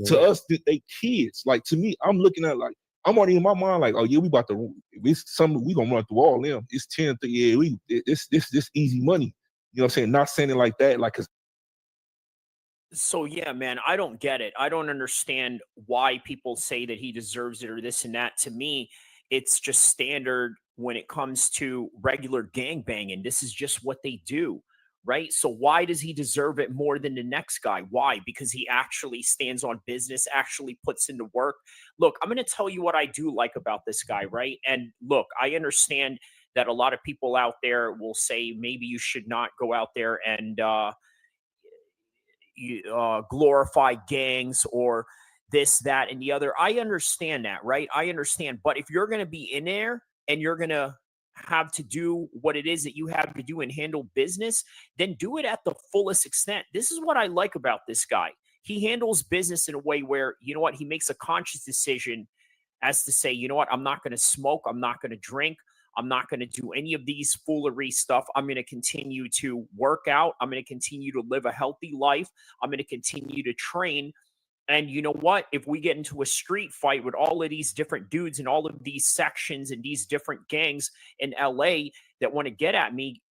To us, they kids. Like, to me, I'm looking at like, I'm already in my mind like, oh yeah, we about to, it's something we gonna run through all them. It's 10, yeah, this easy money. You know what I'm saying? Not saying it like that, like, cause So yeah, man, I don't get it. I don't understand why people say that he deserves it or this and that. To me, it's just standard when it comes to regular gangbanging. This is just what they do, right? So why does he deserve it more than the next guy? Why? Because he actually stands on business, actually puts into work. Look, I'm going to tell you what I do like about this guy, right? And look, I understand that a lot of people out there will say maybe you should not go out there and glorify gangs or this, that, and the other. I understand that, right? I understand. But if you're going to be in there and you're going to have to do what it is that you have to do and handle business, then do it at the fullest extent. This is what I like about this guy. He handles business in a way where, you know what, he makes a conscious decision as to say, you know what, I'm not going to smoke, I'm not going to drink, I'm not going to do any of these foolery stuff. I'm going to continue to work out. I'm going to continue to live a healthy life. I'm going to continue to train. And you know what? If we get into a street fight with all of these different dudes and all of these sections and these different gangs in LA that want to get at me,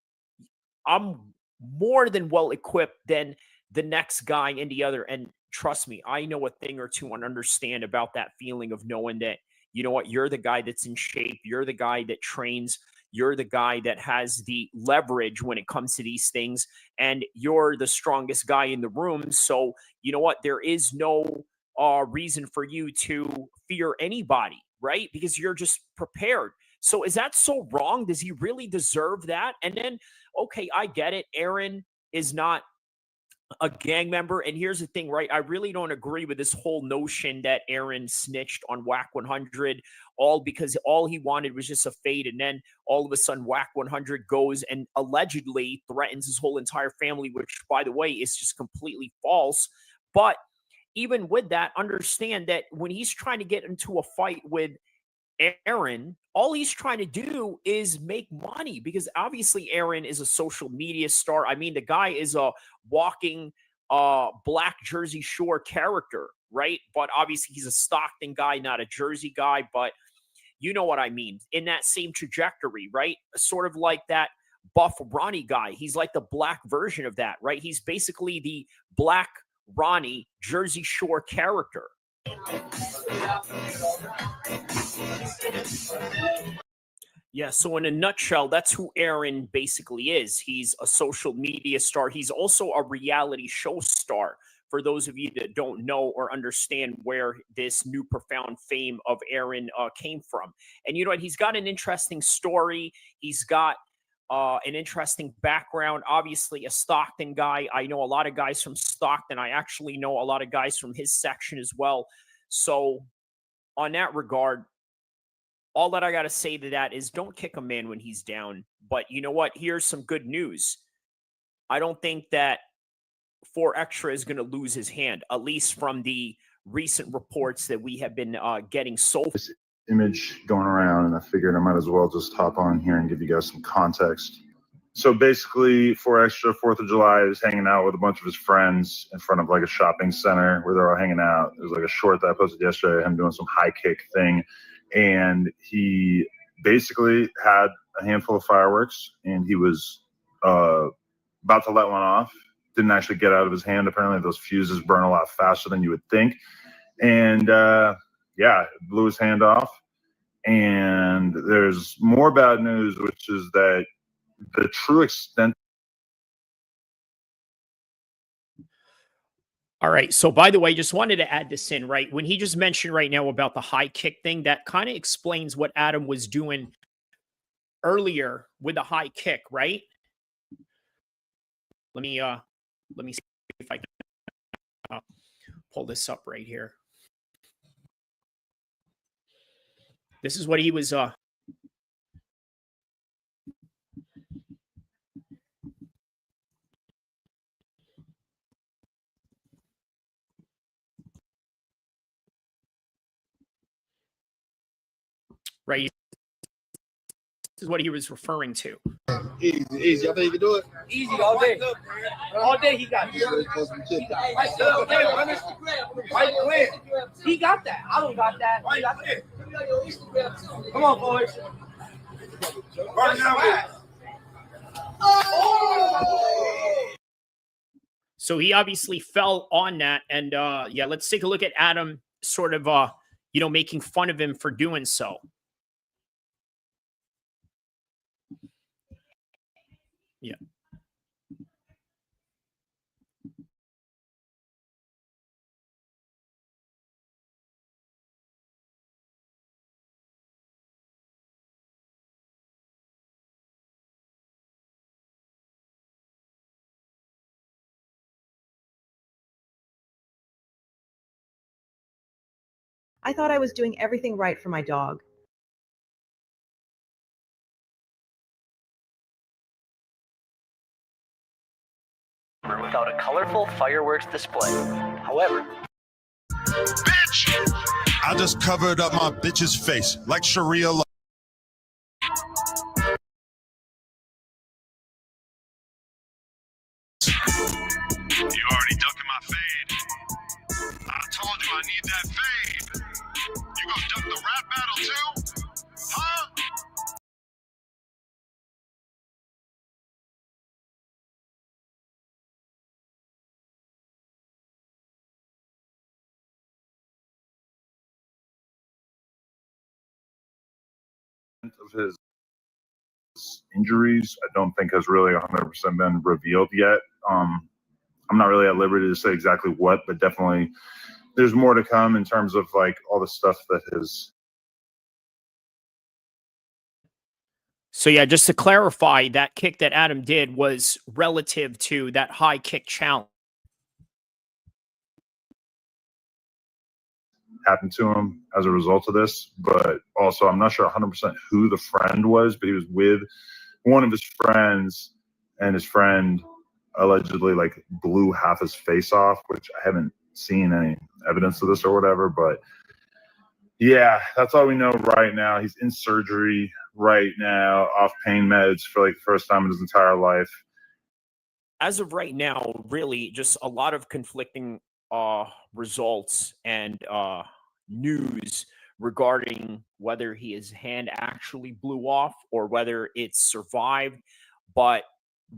I'm more than well equipped than the next guy and the other. And trust me, I know a thing or two and understand about that feeling of knowing that, you know what, you're the guy that's in shape, you're the guy that trains, you're the guy that has the leverage when it comes to these things, and you're the strongest guy in the room. So, you know what, there is no reason for you to fear anybody, right? Because you're just prepared. So is that so wrong? Does he really deserve that? And then, okay, I get it. Aaron is not a gang member. And here's the thing, right? I really don't agree with this whole notion that Aaron snitched on Whack 100, all because all he wanted was just a fade. And then all of a sudden, Whack 100 goes and allegedly threatens his whole entire family, which, by the way, is just completely false. But even with that, understand that when he's trying to get into a fight with Aaron, all he's trying to do is make money, because obviously Aaron is a social media star. I mean, the guy is a walking black Jersey Shore character, right? But obviously he's a Stockton guy, not a Jersey guy, but you know what I mean. In that same trajectory, right? Sort of like that Buff Ronnie guy. He's like the black version of that, right? He's basically the black Ronnie Jersey Shore character. Yeah, so in a nutshell, that's who Aaron basically is. He's a social media star. He's also a reality show star. For those of you that don't know or understand where this new profound fame of Aaron came from. And you know what? He's got an interesting story. He's got an interesting background. Obviously, a Stockton guy. I know a lot of guys from Stockton. I actually know a lot of guys from his section as well. So on that regard, all that I got to say to that is don't kick a man when he's down. But you know what? Here's some good news. I don't think that 4 Extra is going to lose his hand, at least from the recent reports that we have been getting so far. Image going around, and I figured I might as well just hop on here and give you guys some context. So basically, 4 Extra, 4th of July, is hanging out with a bunch of his friends in front of like a shopping center where they're all hanging out. There's like a short that I posted yesterday, him doing some high kick thing. And he basically had a handful of fireworks, and he was about to let one off. Didn't actually get out of his hand. Apparently, those fuses burn a lot faster than you would think. And yeah, blew his hand off. And there's more bad news, which is that the true extent. All right. So, by the way, just wanted to add this in, right? When he just mentioned right now about the high kick thing, that kind of explains what Adam was doing earlier with the high kick, right? Let me see if I can pull this up right here. This is what he was right? This is what he was referring to. Easy, easy. I think you can do it. Easy all day. All day he got this. Right clear. He got that. I don't got that. He got that. Come on, boys. Run down. So he obviously fell on that. And yeah, let's take a look at Adam sort of, you know, making fun of him for doing so. Yeah. I thought I was doing everything right for my dog. Without a colorful fireworks display. However, Bitch! I just covered up my bitch's face like Sharia law. You already ducking my fade. I told you I need that fade. You gonna duck the rap battle too? Huh? Of his injuries, I don't think has really 100% been revealed yet. I'm not really at liberty to say exactly what, but definitely there's more to come in terms of like all the stuff that has. So yeah, just to clarify, that kick that Adam did was relative to that high kick challenge. Happened to him as a result of this, but also I'm not sure 100% who the friend was, but he was with one of his friends, and his friend allegedly like blew half his face off, which I haven't seen any evidence of this or whatever, but yeah, that's all we know right now. He's in surgery right now, off pain meds for like the first time in his entire life. As of right now, really just a lot of conflicting results and news regarding whether his hand actually blew off or whether it survived. But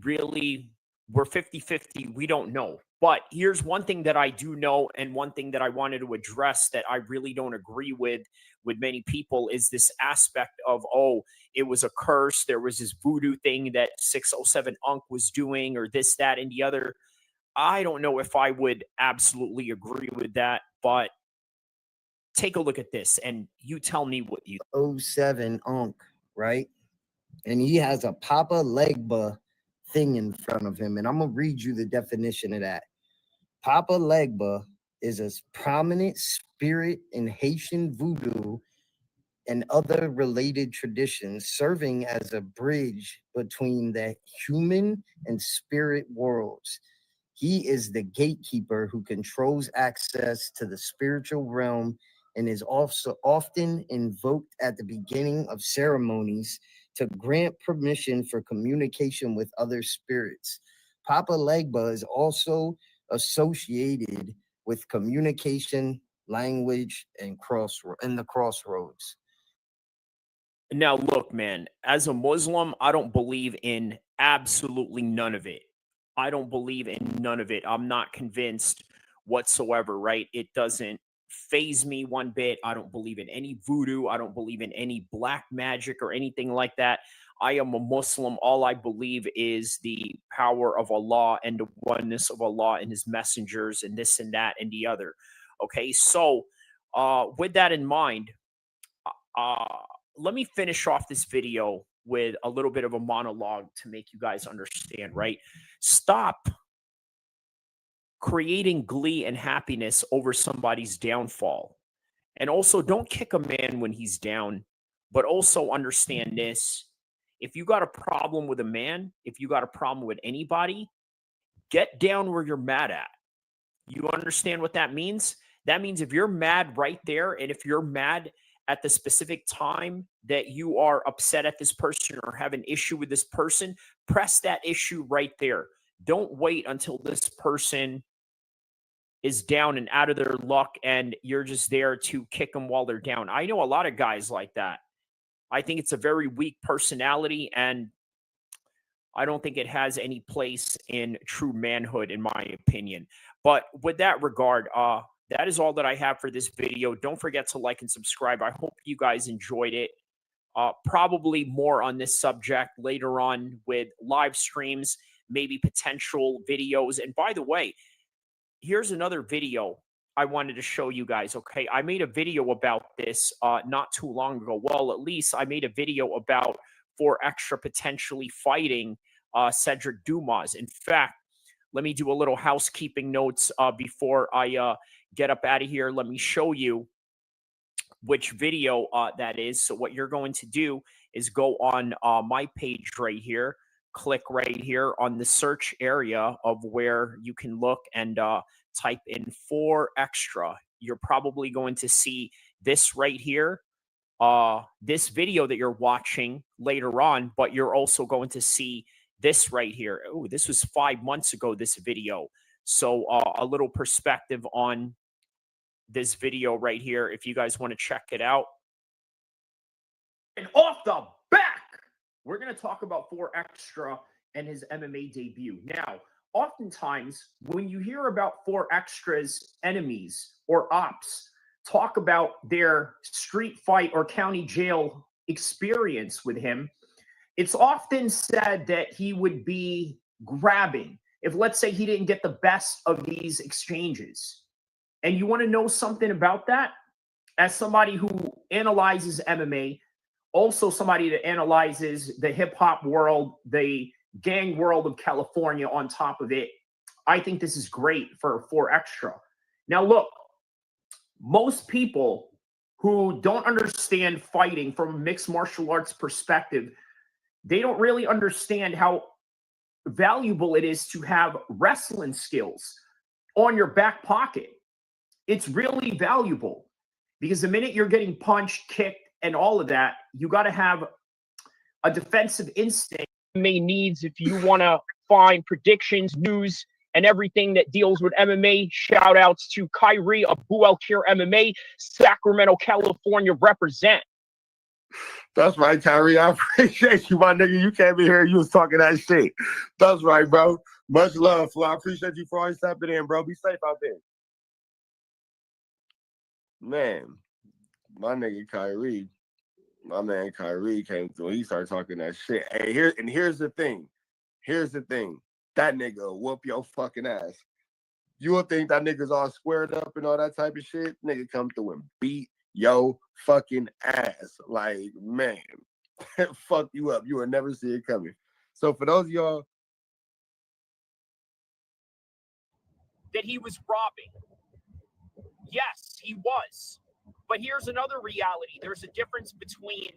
really, we're 50-50. We don't know. But here's one thing that I do know, and one thing that I wanted to address that I really don't agree with many people is this aspect of, oh, it was a curse. There was this voodoo thing that 607 Unc was doing, or this, that, and the other. I don't know if I would absolutely agree with that, but take a look at this and you tell me what you 07 Unc, right? And he has a Papa Legba thing in front of him. And I'm going to read you the definition of that. Papa Legba is a prominent spirit in Haitian voodoo and other related traditions, serving as a bridge between the human and spirit worlds. He is the gatekeeper who controls access to the spiritual realm and is also often invoked at the beginning of ceremonies to grant permission for communication with other spirits. Papa Legba is also associated with communication, language, and the crossroads. Now, look, man, as a Muslim, I don't believe in absolutely none of it. I don't believe in none of it. I'm not convinced whatsoever, right? It doesn't faze me one bit. I don't believe in any voodoo. I don't believe in any black magic or anything like that. I am a Muslim. All I believe is the power of Allah and the oneness of Allah and his messengers and this and that and the other. Okay, so with that in mind, let me finish off this video with a little bit of a monologue to make you guys understand, right? Stop creating glee and happiness over somebody's downfall. And also, don't kick a man when he's down, but also understand this. If you got a problem with a man, if you got a problem with anybody, get down where you're mad at. You understand what that means? That means if you're mad right there, and if you're mad at the specific time that you are upset at this person or have an issue with this person, press that issue right there. Don't wait until this person is down and out of their luck and you're just there to kick them while they're down. I know a lot of guys like that. I think it's a very weak personality, and I don't think it has any place in true manhood, in my opinion. But with that regard, that is all that I have for this video. Don't forget to like and subscribe. I hope you guys enjoyed it. Probably more on this subject later on with live streams, maybe potential videos. And by the way, here's another video I wanted to show you guys, okay? I made a video about this not too long ago. Well, at least I made a video about 4Extra potentially fighting Cedric Dumas. In fact, let me do a little housekeeping notes before I get up out of here. Let me show you which video that is. So what you're going to do is go on my page right here, click right here on the search area of where you can look and type in 4Extra. You're probably going to see this right here, this video that you're watching later on, but you're also going to see this right here. Oh, this was 5 months ago, this video. So a little perspective on this video right here, if you guys want to check it out. And off the back, we're going to talk about 4Extra and his MMA debut. Now, oftentimes, when you hear about 4Extra's enemies or ops talk about their street fight or county jail experience with him, it's often said that he would be grabbing if, let's say, he didn't get the best of these exchanges. And you want to know something about that? As somebody who analyzes MMA, also somebody that analyzes the hip-hop world, the gang world of California on top of it, I think this is great for 4Extra. Now, look, most people who don't understand fighting from a mixed martial arts perspective, they don't really understand how valuable it is to have wrestling skills on your back pocket. It's really valuable because the minute you're getting punched, kicked, and all of that, you got to have a defensive instinct. MMA needs if you want to find predictions, news, and everything that deals with MMA. Shout outs to Kyrie of El-Kheer MMA, Sacramento, California represent. That's right, Kyrie. I appreciate you, my nigga. You came in here, you was talking that shit. That's right, bro. Much love, Flo. I appreciate you for always stepping in, bro. Be safe out there. Man, my nigga Kyrie, my man Kyrie came through. He started talking that shit. Hey, here's the thing. Here's the thing. That nigga will whoop your fucking ass. You will think that nigga's all squared up and all that type of shit. Nigga come through and beat your fucking ass. Like, man, fuck you up. You will never see it coming. So for those of y'all that he was robbing, yes, he was. But here's another reality. There's a difference between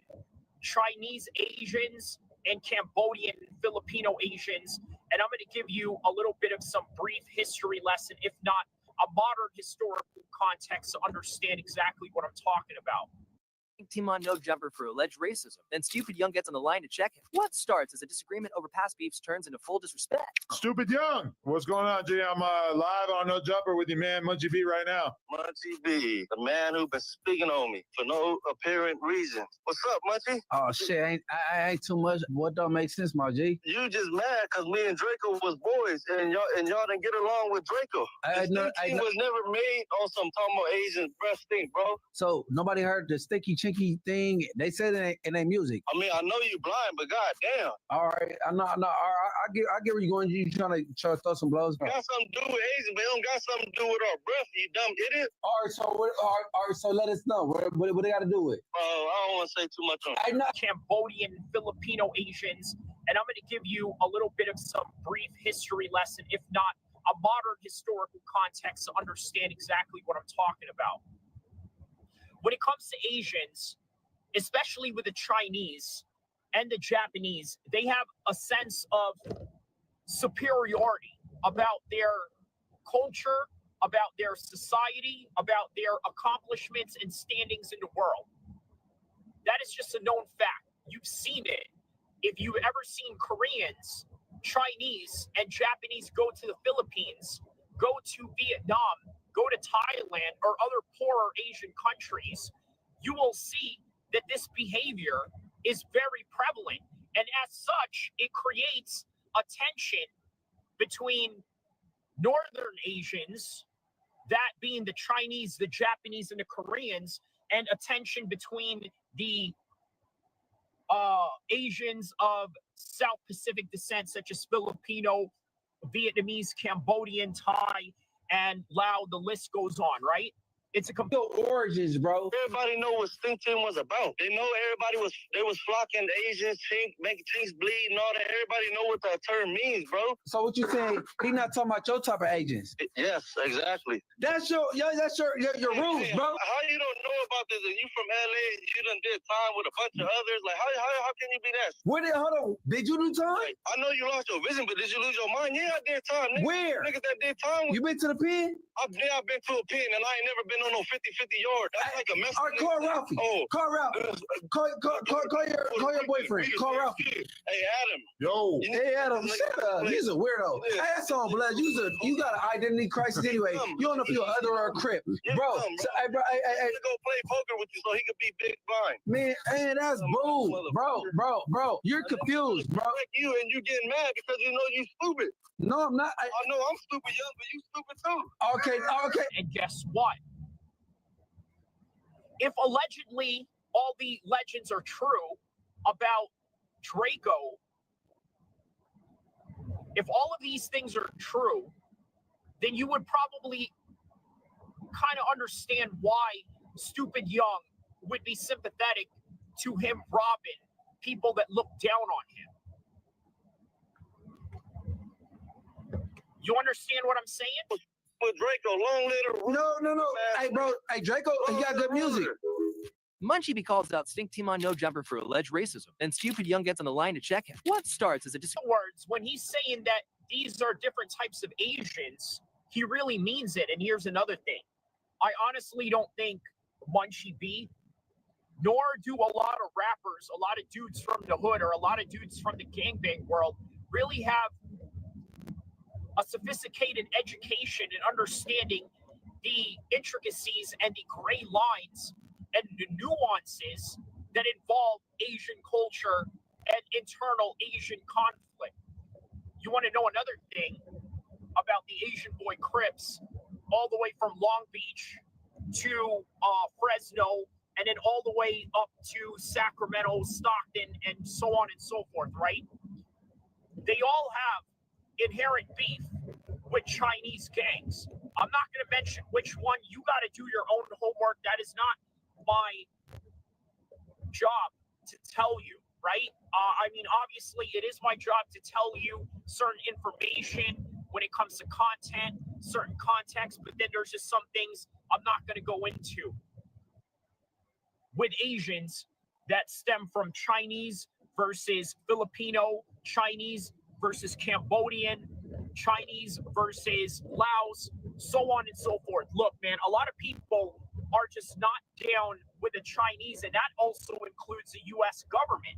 Chinese Asians and Cambodian and Filipino Asians. And I'm going to give you a little bit of some brief history lesson, if not a modern historical context, to understand exactly what I'm talking about. Timon no jumper for alleged racism. Then Stupid Young gets on the line to check him. What starts as a disagreement over past beefs turns into full disrespect. Stupid Young, what's going on, G? I'm live on No Jumper with your man Munchie B right now. Munchie B, the man who been speaking on me for no apparent reason. What's up, Munchie? Oh shit, I ain't too much. What don't make sense, my G? You just mad because me and Draco was boys, and y'all didn't get along with Draco. He was never made on some talking about Asian breast thing, bro. So nobody heard the sticky chinky thing. They said it in their music. I mean, I know you blind, but goddamn. All right, I know. All right, I get where you going. You trying to throw some blows? Got something to do with Asian, but it don't got something to do with our breath, you dumb idiot. All right, so let us know what they got to do with. I don't want to say too much on I know Cambodian, Filipino Asians, and I'm going to give you a little bit of some brief history lesson, if not a modern historical context, to understand exactly what I'm talking about. When it comes to Asians, especially with the Chinese and the Japanese, they have a sense of superiority about their culture, about their society, about their accomplishments and standings in the world. That is just a known fact. You've seen it. If you've ever seen Koreans, Chinese, and Japanese go to the Philippines, go to Vietnam, go to Thailand, or other poorer Asian countries, you will see that this behavior is very prevalent. And as such, it creates a tension between Northern Asians, that being the Chinese, the Japanese, and the Koreans, and a tension between the Asians of South Pacific descent, such as Filipino, Vietnamese, Cambodian, Thai, and Lao. The list goes on, right? It's a complete origins, bro. Everybody know what Stink Team was about. They know they was flocking the Asians, making chinks bleed and all that. Everybody know what that term means, bro. So what you saying? He not talking about your type of agents. Yes, exactly. That's your rules, bro. How you don't know about this? You from LA, you done did time with a bunch of others. Like how can you be that? Hold on. Did you do time? Like, I know you lost your vision, but did you lose your mind? Yeah, I did time. Niggas, Where? Niggas that did time. You been to the pen? I've been to a pen and I ain't never been on no 50-50 yard. That's like a mess. Call Ralphie. Call Ralphie. Call your boyfriend. Call Ralphie. Hey, Adam. Yo. Hey, Adam. Shut up. He's a weirdo. Yeah. That's all, blood. You got an identity crisis anyway. You don't know if you're other or a Crip. Bro. Hey, go play poker with you so he could be big blind. Man, that's bull. Bro. You're confused, bro. Like you and you getting mad because you know you stupid. No, I'm not. I know I'm stupid, young, but you stupid too. Okay. And guess what? If allegedly all the legends are true about Draco, if all of these things are true, then you would probably kind of understand why Stupid Young would be sympathetic to him robbing people that look down on him. You understand what I'm saying? With Draco, long little. No. Hey, bro. Hey, Draco, he got good music. Munchie calls out Stink Team on No Jumper for alleged racism. Then Stupid Young gets on the line to check him. What starts as a words, when he's saying that these are different types of Asians, he really means it. And here's another thing. I honestly don't think Munchie B, nor do a lot of rappers, a lot of dudes from the hood, or a lot of dudes from the gangbang world really have a sophisticated education and understanding the intricacies and the gray lines and the nuances that involve Asian culture and internal Asian conflict. You want to know another thing about the Asian boy Crips, all the way from Long Beach to Fresno, and then all the way up to Sacramento, Stockton, and so on and so forth, right? They all have inherent beef with Chinese gangs. I'm not going to mention which one. You got to do your own homework. That is not my job to tell you, right? I mean, obviously, it is my job to tell you certain information when it comes to content, certain context, but then there's just some things I'm not going to go into with Asians that stem from Chinese versus Filipino, Chinese versus Cambodian, Chinese versus Laos, so on and so forth. Look, man, a lot of people are just not down with the Chinese, and that also includes the U.S. government.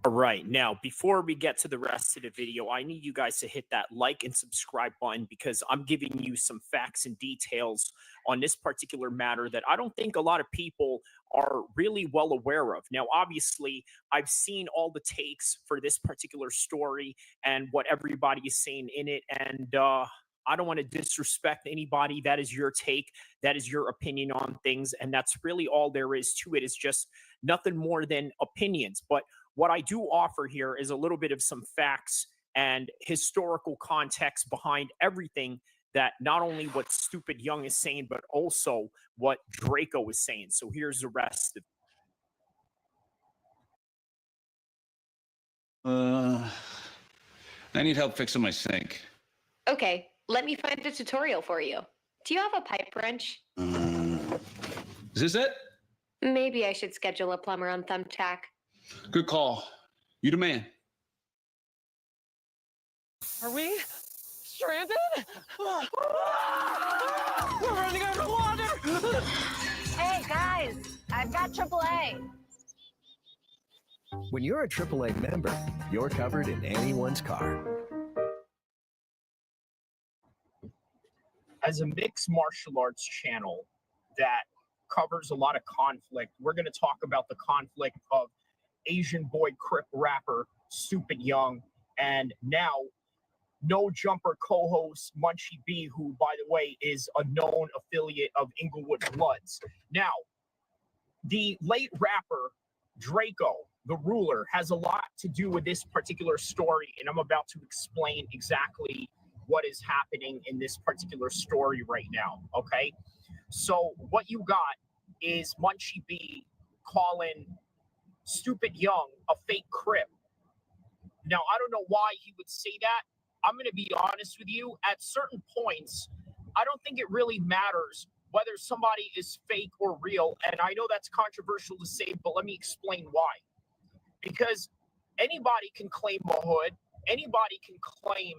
All right. Now, before we get to the rest of the video, I need you guys to hit that like and subscribe button because I'm giving you some facts and details on this particular matter that I don't think a lot of people are really well aware of. Now, obviously, I've seen all the takes for this particular story and what everybody is saying in it, and I don't want to disrespect anybody. That is your take. That is your opinion on things, and that's really all there is to it. It's just nothing more than opinions. But what I do offer here is a little bit of some facts and historical context behind everything that not only what Stupid Young is saying, but also what Draco is saying. So here's the rest of I need help fixing my sink. Okay, let me find a tutorial for you. Do you have a pipe wrench? Is this it? Maybe I should schedule a plumber on Thumbtack. Good call. You the man. Are we stranded? We're running out of water! Hey, guys, I've got AAA. When you're a AAA member, you're covered in anyone's car. As a mixed martial arts channel that covers a lot of conflict, we're going to talk about the conflict of Asian boy Crip rapper Stupid Young and now No Jumper co-host Munchie B, who, by the way, is a known affiliate of Inglewood Bloods. Now, the late rapper Draco, the ruler, has a lot to do with this particular story, and I'm about to explain exactly what is happening in this particular story right now, okay? So what you got is Munchie B calling Stupid Young a fake Crip. Now, I don't know why he would say that. I'm going to be honest with you. At certain points, I don't think it really matters whether somebody is fake or real. And I know that's controversial to say, but let me explain why. Because anybody can claim a hood. Anybody can claim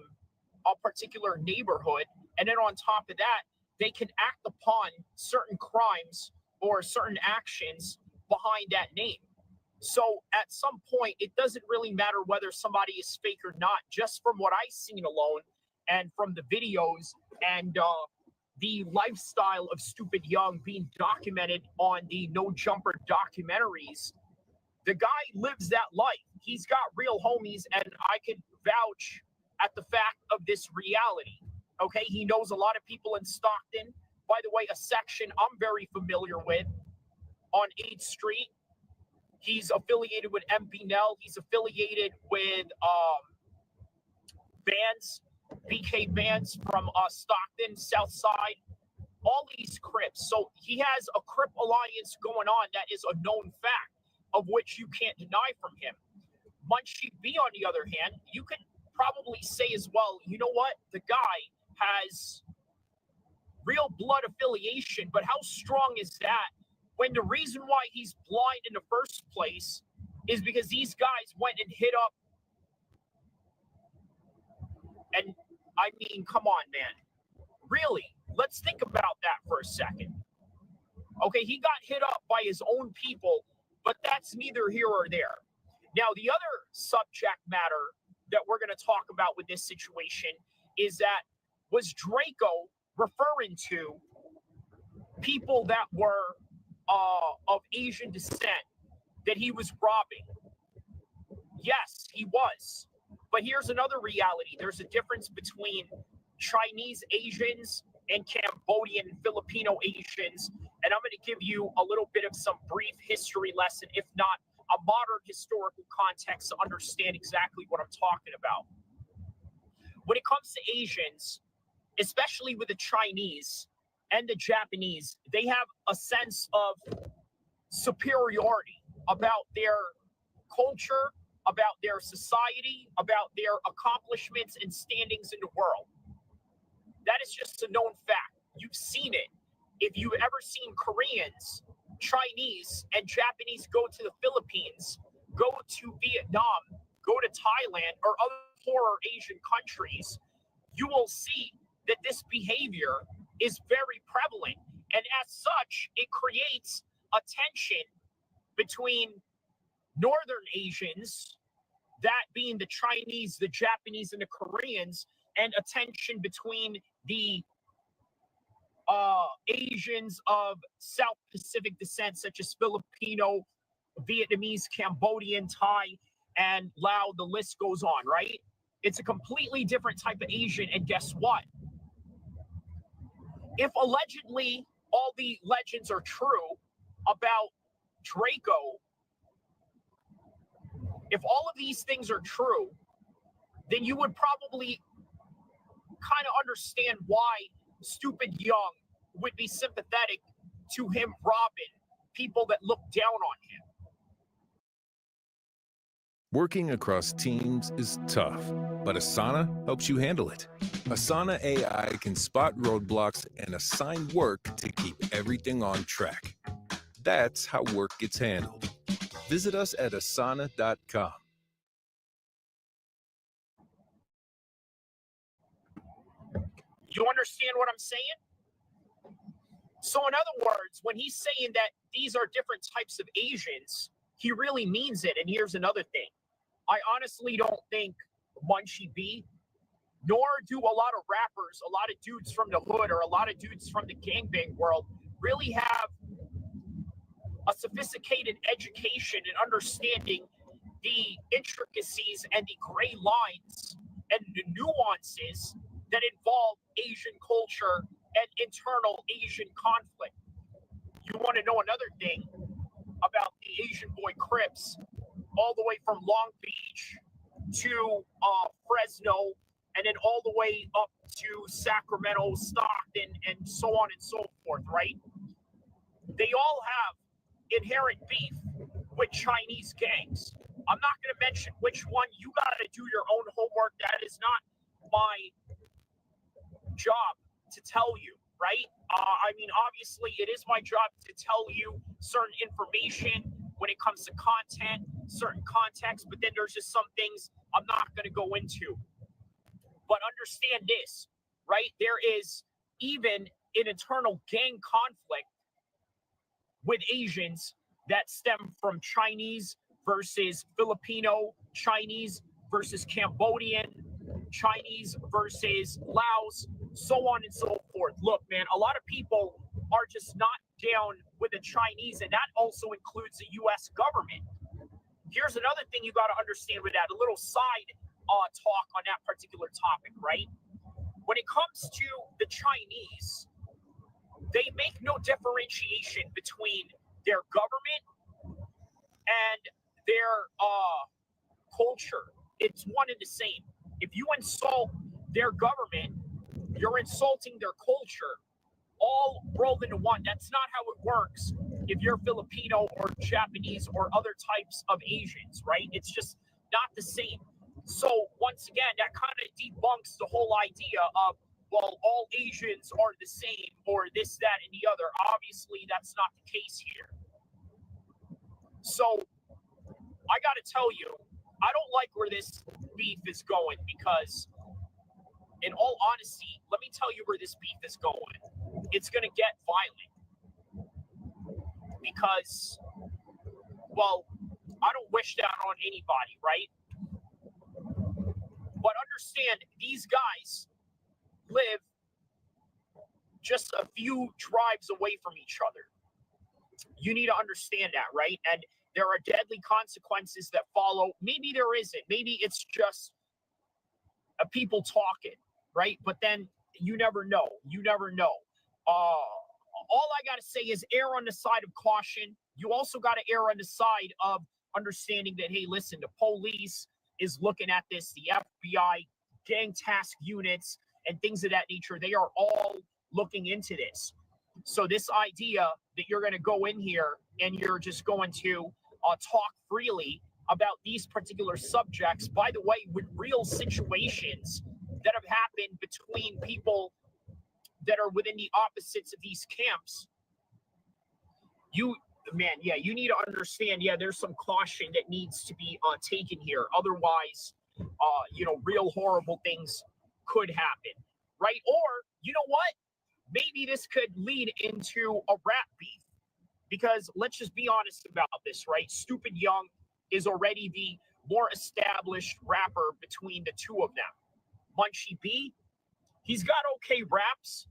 a particular neighborhood. And then on top of that, they can act upon certain crimes or certain actions behind that name. So at some point, it doesn't really matter whether somebody is fake or not, just from what I've seen alone and from the videos and the lifestyle of Stupid Young being documented on the No Jumper documentaries. The guy lives that life. He's got real homies, and I could vouch at the fact of this reality. Okay, he knows a lot of people in Stockton. By the way, a section I'm very familiar with on 8th Street. He's affiliated with MB Nell. He's affiliated with bands, BK bands from Stockton, South Side, all these Crips. So he has a Crip alliance going on that is a known fact, of which you can't deny from him. Munchie B, on the other hand, you could probably say as well, you know what? The guy has real blood affiliation, but how strong is that when the reason why he's blind in the first place is because these guys went and hit up, and I mean, come on, man. Really, let's think about that for a second. Okay, he got hit up by his own people, but that's neither here or there. Now, the other subject matter that we're going to talk about with this situation is that was Draco referring to people that were of Asian descent that he was robbing? Yes, he was. But here's another reality. There's a difference between Chinese Asians and Cambodian and Filipino Asians. And I'm going to give you a little bit of some brief history lesson, if not a modern historical context to understand exactly what I'm talking about. When it comes to Asians, especially with the Chinese and the Japanese, they have a sense of superiority about their culture, about their society, about their accomplishments and standings in the world. That is just a known fact. You've seen it. If you've ever seen Koreans, Chinese, and Japanese go to the Philippines, go to Vietnam, go to Thailand, or other poorer Asian countries, you will see that this behavior is very prevalent. And as such, it creates a tension between Northern Asians, that being the Chinese, the Japanese, and the Koreans, and a tension between the Asians of South Pacific descent, such as Filipino, Vietnamese, Cambodian, Thai, and Lao. The list goes on, right? It's a completely different type of Asian. And guess what? If allegedly all the legends are true about Draco, if all of these things are true, then you would probably kind of understand why Stupid Young would be sympathetic to him robbing people that look down on him. Working across teams is tough, but Asana helps you handle it. Asana AI can spot roadblocks and assign work to keep everything on track. That's how work gets handled. Visit us at asana.com. You understand what I'm saying? So in other words, when he's saying that these are different types of Asians, he really means it. And here's another thing. I honestly don't think Munchie B, nor do a lot of rappers, a lot of dudes from the hood or a lot of dudes from the gangbang world really have a sophisticated education and understanding the intricacies and the gray lines and the nuances that involve Asian culture and internal Asian conflict. You want to know another thing about the Asian boy Crips, all the way from Long Beach to Fresno, and then all the way up to Sacramento, Stockton, and so on and so forth, right? They all have inherent beef with Chinese gangs. I'm not going to mention which one. You got to do your own homework. That is not my job to tell you, right? I mean, obviously, it is my job to tell you certain information when it comes to content, certain context, but then there's just some things I'm not going to go into. But understand this, right? There is even an internal gang conflict with Asians that stem from Chinese versus Filipino, Chinese versus Cambodian, Chinese versus Laos, so on and so forth. Look, man, a lot of people are just not down with the Chinese, and that also includes the U.S. government. Here's another thing you got to understand with that, a little side talk on that particular topic, right? When it comes to the Chinese, they make no differentiation between their government and their culture. It's one and the same. If you insult their government, you're insulting their culture, all rolled into one. That's not how it works if you're Filipino or Japanese or other types of Asians, right? It's just not the same. So once again, that kind of debunks the whole idea of, well, all Asians are the same or this, that, and the other. Obviously, that's not the case here. So I got to tell you, I don't like where this beef is going because, in all honesty, let me tell you where this beef is going. It's going to get violent because, well, I don't wish that on anybody, right? But understand, these guys live just a few drives away from each other. You need to understand that, right? And there are deadly consequences that follow. Maybe there isn't. Maybe it's just people talking, right? But then you never know. You never know. All I got to say is err on the side of caution. You also got to err on the side of understanding that, hey, listen, the police is looking at this, the FBI, gang task units, and things of that nature. They are all looking into this. So this idea that you're going to go in here and you're just going to talk freely about these particular subjects, by the way, with real situations that have happened between people that are within the opposites of these camps, you need to understand, there's some caution that needs to be taken here. Otherwise, real horrible things could happen, right? Or, you know what? Maybe this could lead into a rap beef, because let's just be honest about this, right? Stupid Young is already the more established rapper between the two of them. Munchie B, he's got okay raps.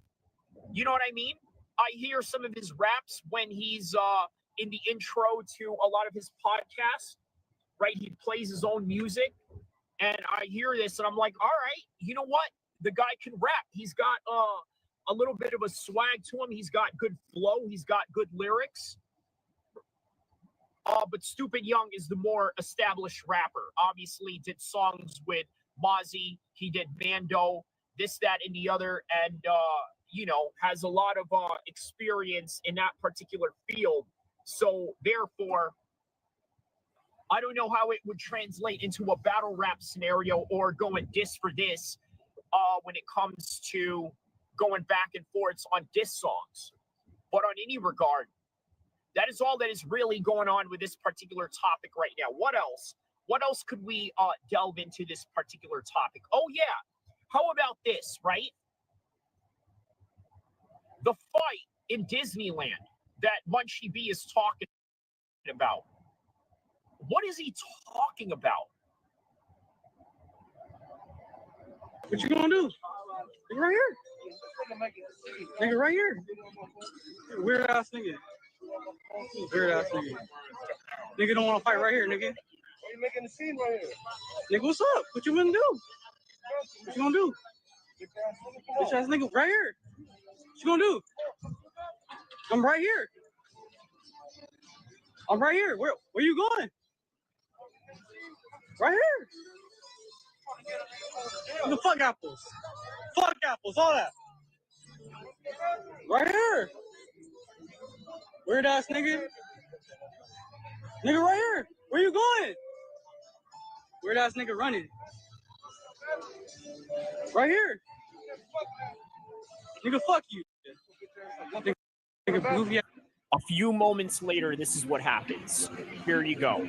You know what I mean? I hear some of his raps when he's in the intro to a lot of his podcasts, right? He plays his own music, and I hear this, and I'm like, all right, you know what? The guy can rap. He's got a little bit of a swag to him. He's got good flow. He's got good lyrics. But Stupid Young is the more established rapper. Obviously, did songs with Mozzie. He did Bando, this, that, and the other, and has a lot of experience in that particular field. So therefore, I don't know how it would translate into a battle rap scenario or going diss for this when it comes to going back and forth on diss songs. But on any regard, that is all that is really going on with this particular topic right now. What else? What else could we delve into this particular topic? Oh, yeah. How about this, right? The fight in Disneyland that Munchie B is talking about. What is he talking about? What you gonna do? Nigga right here. Nigga right here. Weird ass nigga. Weird ass nigga. Nigga don't want to fight right here, nigga. Why you making the scene right here? Nigga, what's up? What you gonna do? What you gonna do? Bitch ass nigga right here. What you gonna do? I'm right here. I'm right here. Where you going? Right here. The fuck apples. Fuck apples, all that. Right here. Weird ass nigga. Nigga right here. Where you going? Weird ass nigga running. Right here. Nigga, fuck you. Nigga, goofy ass. A few moments later, this is what happens. Here you go.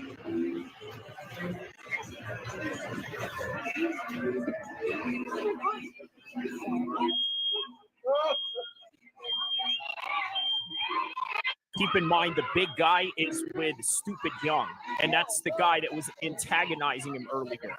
Keep in mind, the big guy is with Stupid Young, and that's the guy that was antagonizing him earlier.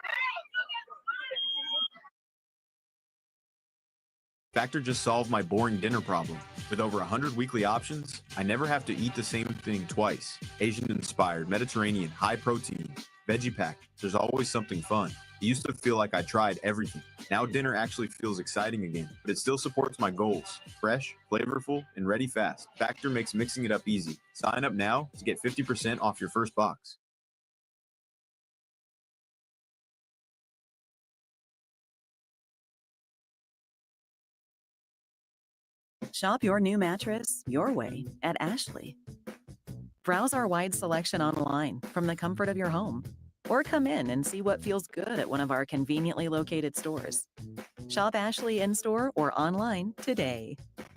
Factor just solved my boring dinner problem. With over 100 weekly options, I never have to eat the same thing twice. Asian-inspired, Mediterranean, high-protein, veggie pack. There's always something fun. It used to feel like I tried everything. Now dinner actually feels exciting again, but it still supports my goals. Fresh, flavorful, and ready fast. Factor makes mixing it up easy. Sign up now to get 50% off your first box. Shop your new mattress your way at Ashley. Browse our wide selection online from the comfort of your home, or come in and see what feels good at one of our conveniently located stores. Shop Ashley in-store or online today. What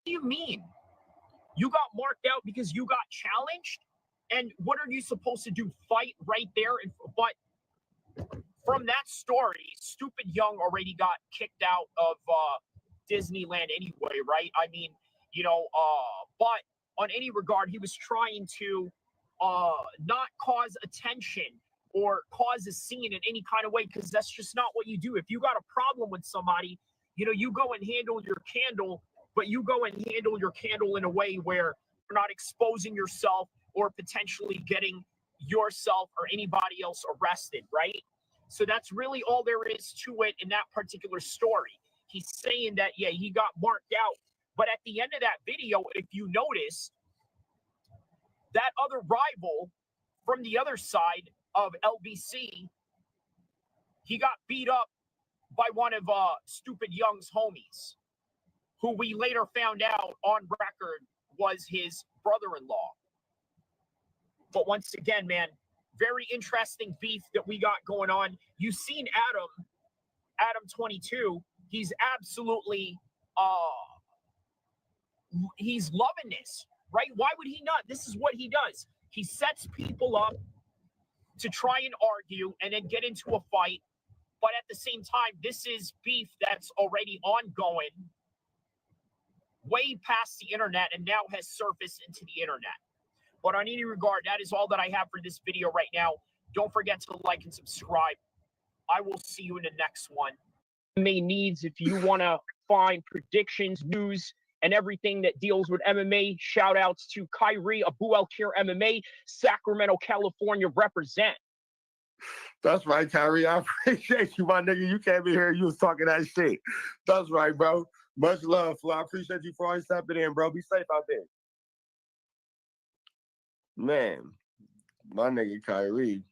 do you mean? You got marked out because you got challenged? And what are you supposed to do? Fight right there? But from that story, Stupid Young already got kicked out of Disneyland anyway, right? I mean, you know, but on any regard, he was trying to not cause attention or cause a scene in any kind of way, because that's just not what you do. If you got a problem with somebody, you know, you go and handle your candle, but you go and handle your candle in a way where you're not exposing yourself or potentially getting yourself or anybody else arrested, right? So that's really all there is to it in that particular story. He's saying that, yeah, he got marked out. But at the end of that video, if you notice, that other rival from the other side of LBC, he got beat up by one of Stupid Young's homies, who we later found out on record was his brother-in-law. But once again, man, very interesting beef that we got going on. You've seen Adam22. He's absolutely, he's loving this, right? Why would he not? This is what he does. He sets people up to try and argue and then get into a fight. But at the same time, this is beef that's already ongoing way past the internet and now has surfaced into the internet. But on any regard, that is all that I have for this video right now. Don't forget to like and subscribe. I will see you in the next one. MMA needs, if you want to find predictions, news, and everything that deals with MMA, shout outs to Kyrie, El-Kheer MMA, Sacramento, California, represent. That's right, Kyrie. I appreciate you, my nigga. You came in here, you was talking that shit. That's right, bro. Much love, Flo. I appreciate you for always stepping in, bro. Be safe out there. Man, my nigga Kyrie,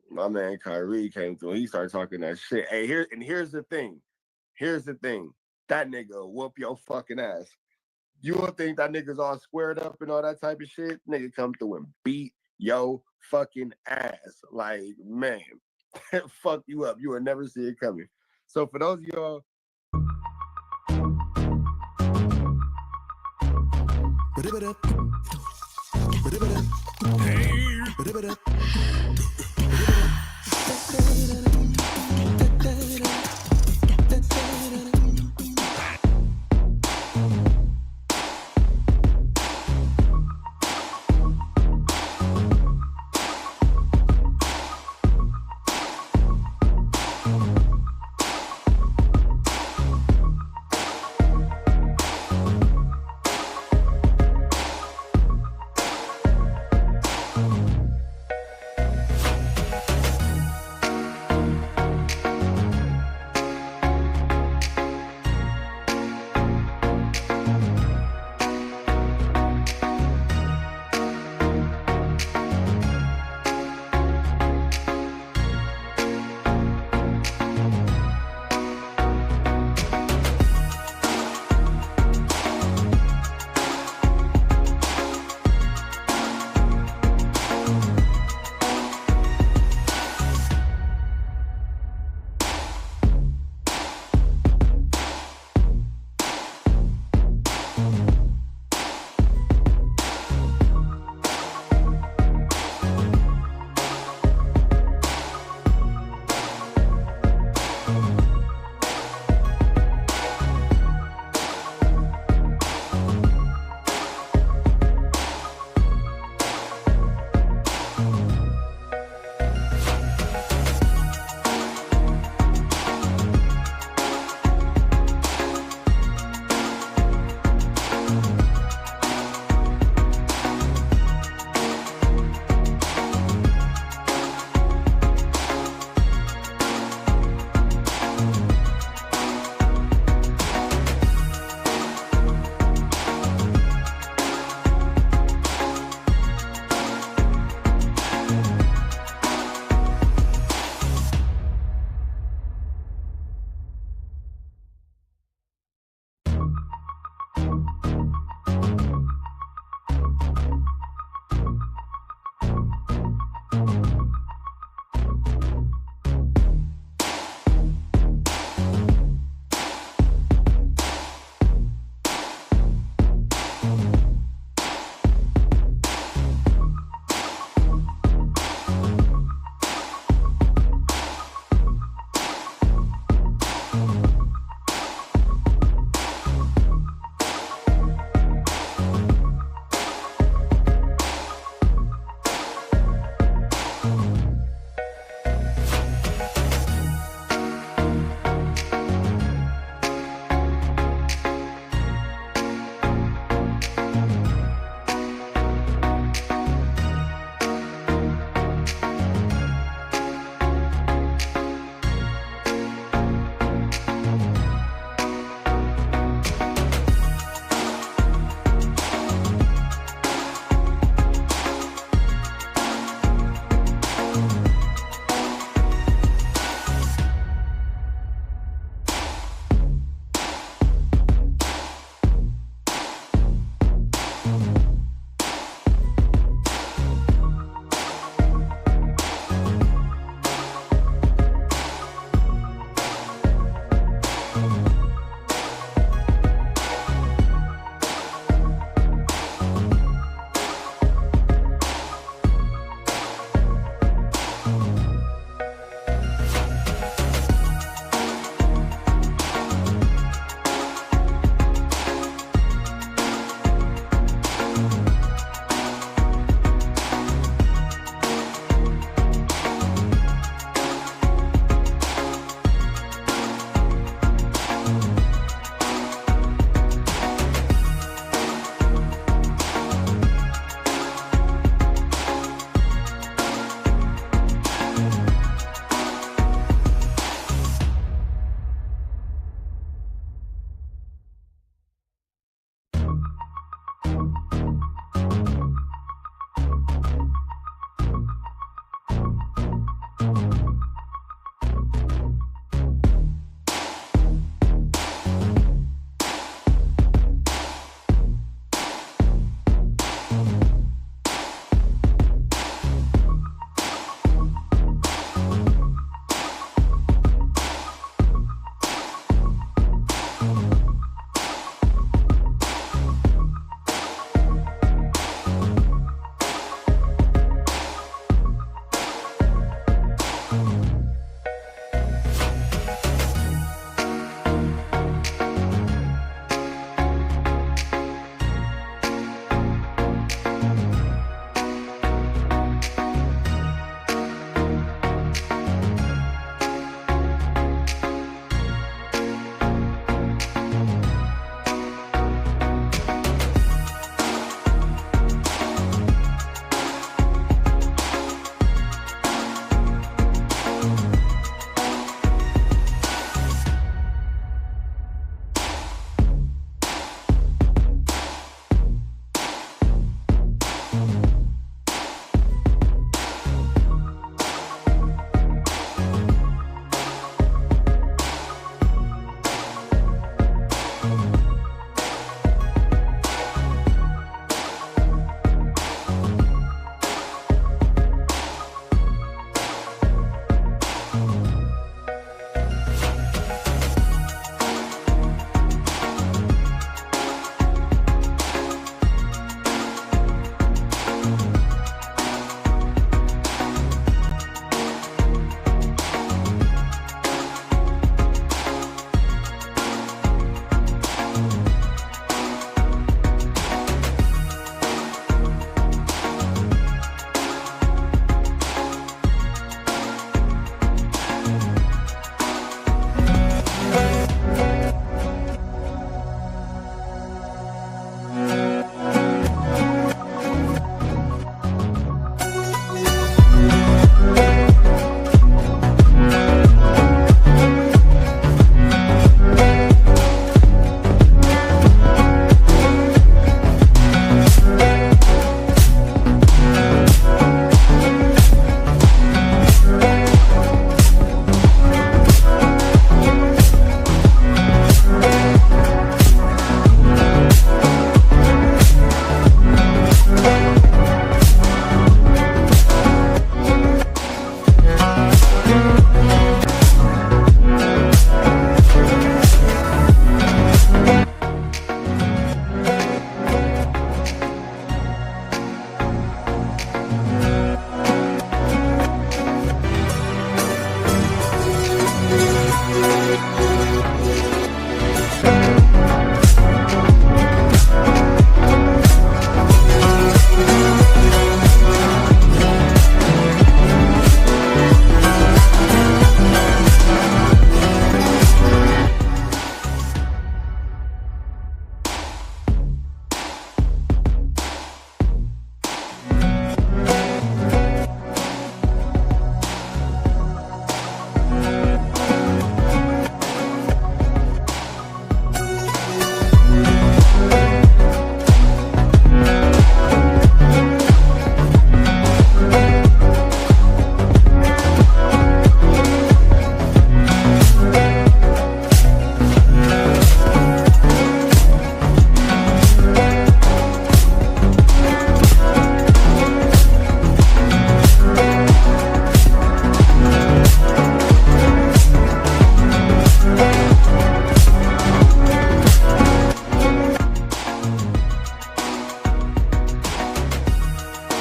my man Kyrie came through. He started talking that shit. Hey, here's the thing. Here's the thing. That nigga will whoop your fucking ass. You don't think that nigga's all squared up and all that type of shit? Nigga come through and beat your fucking ass. Like, man, fuck you up. You will never see it coming. So for those of y'all, Hey.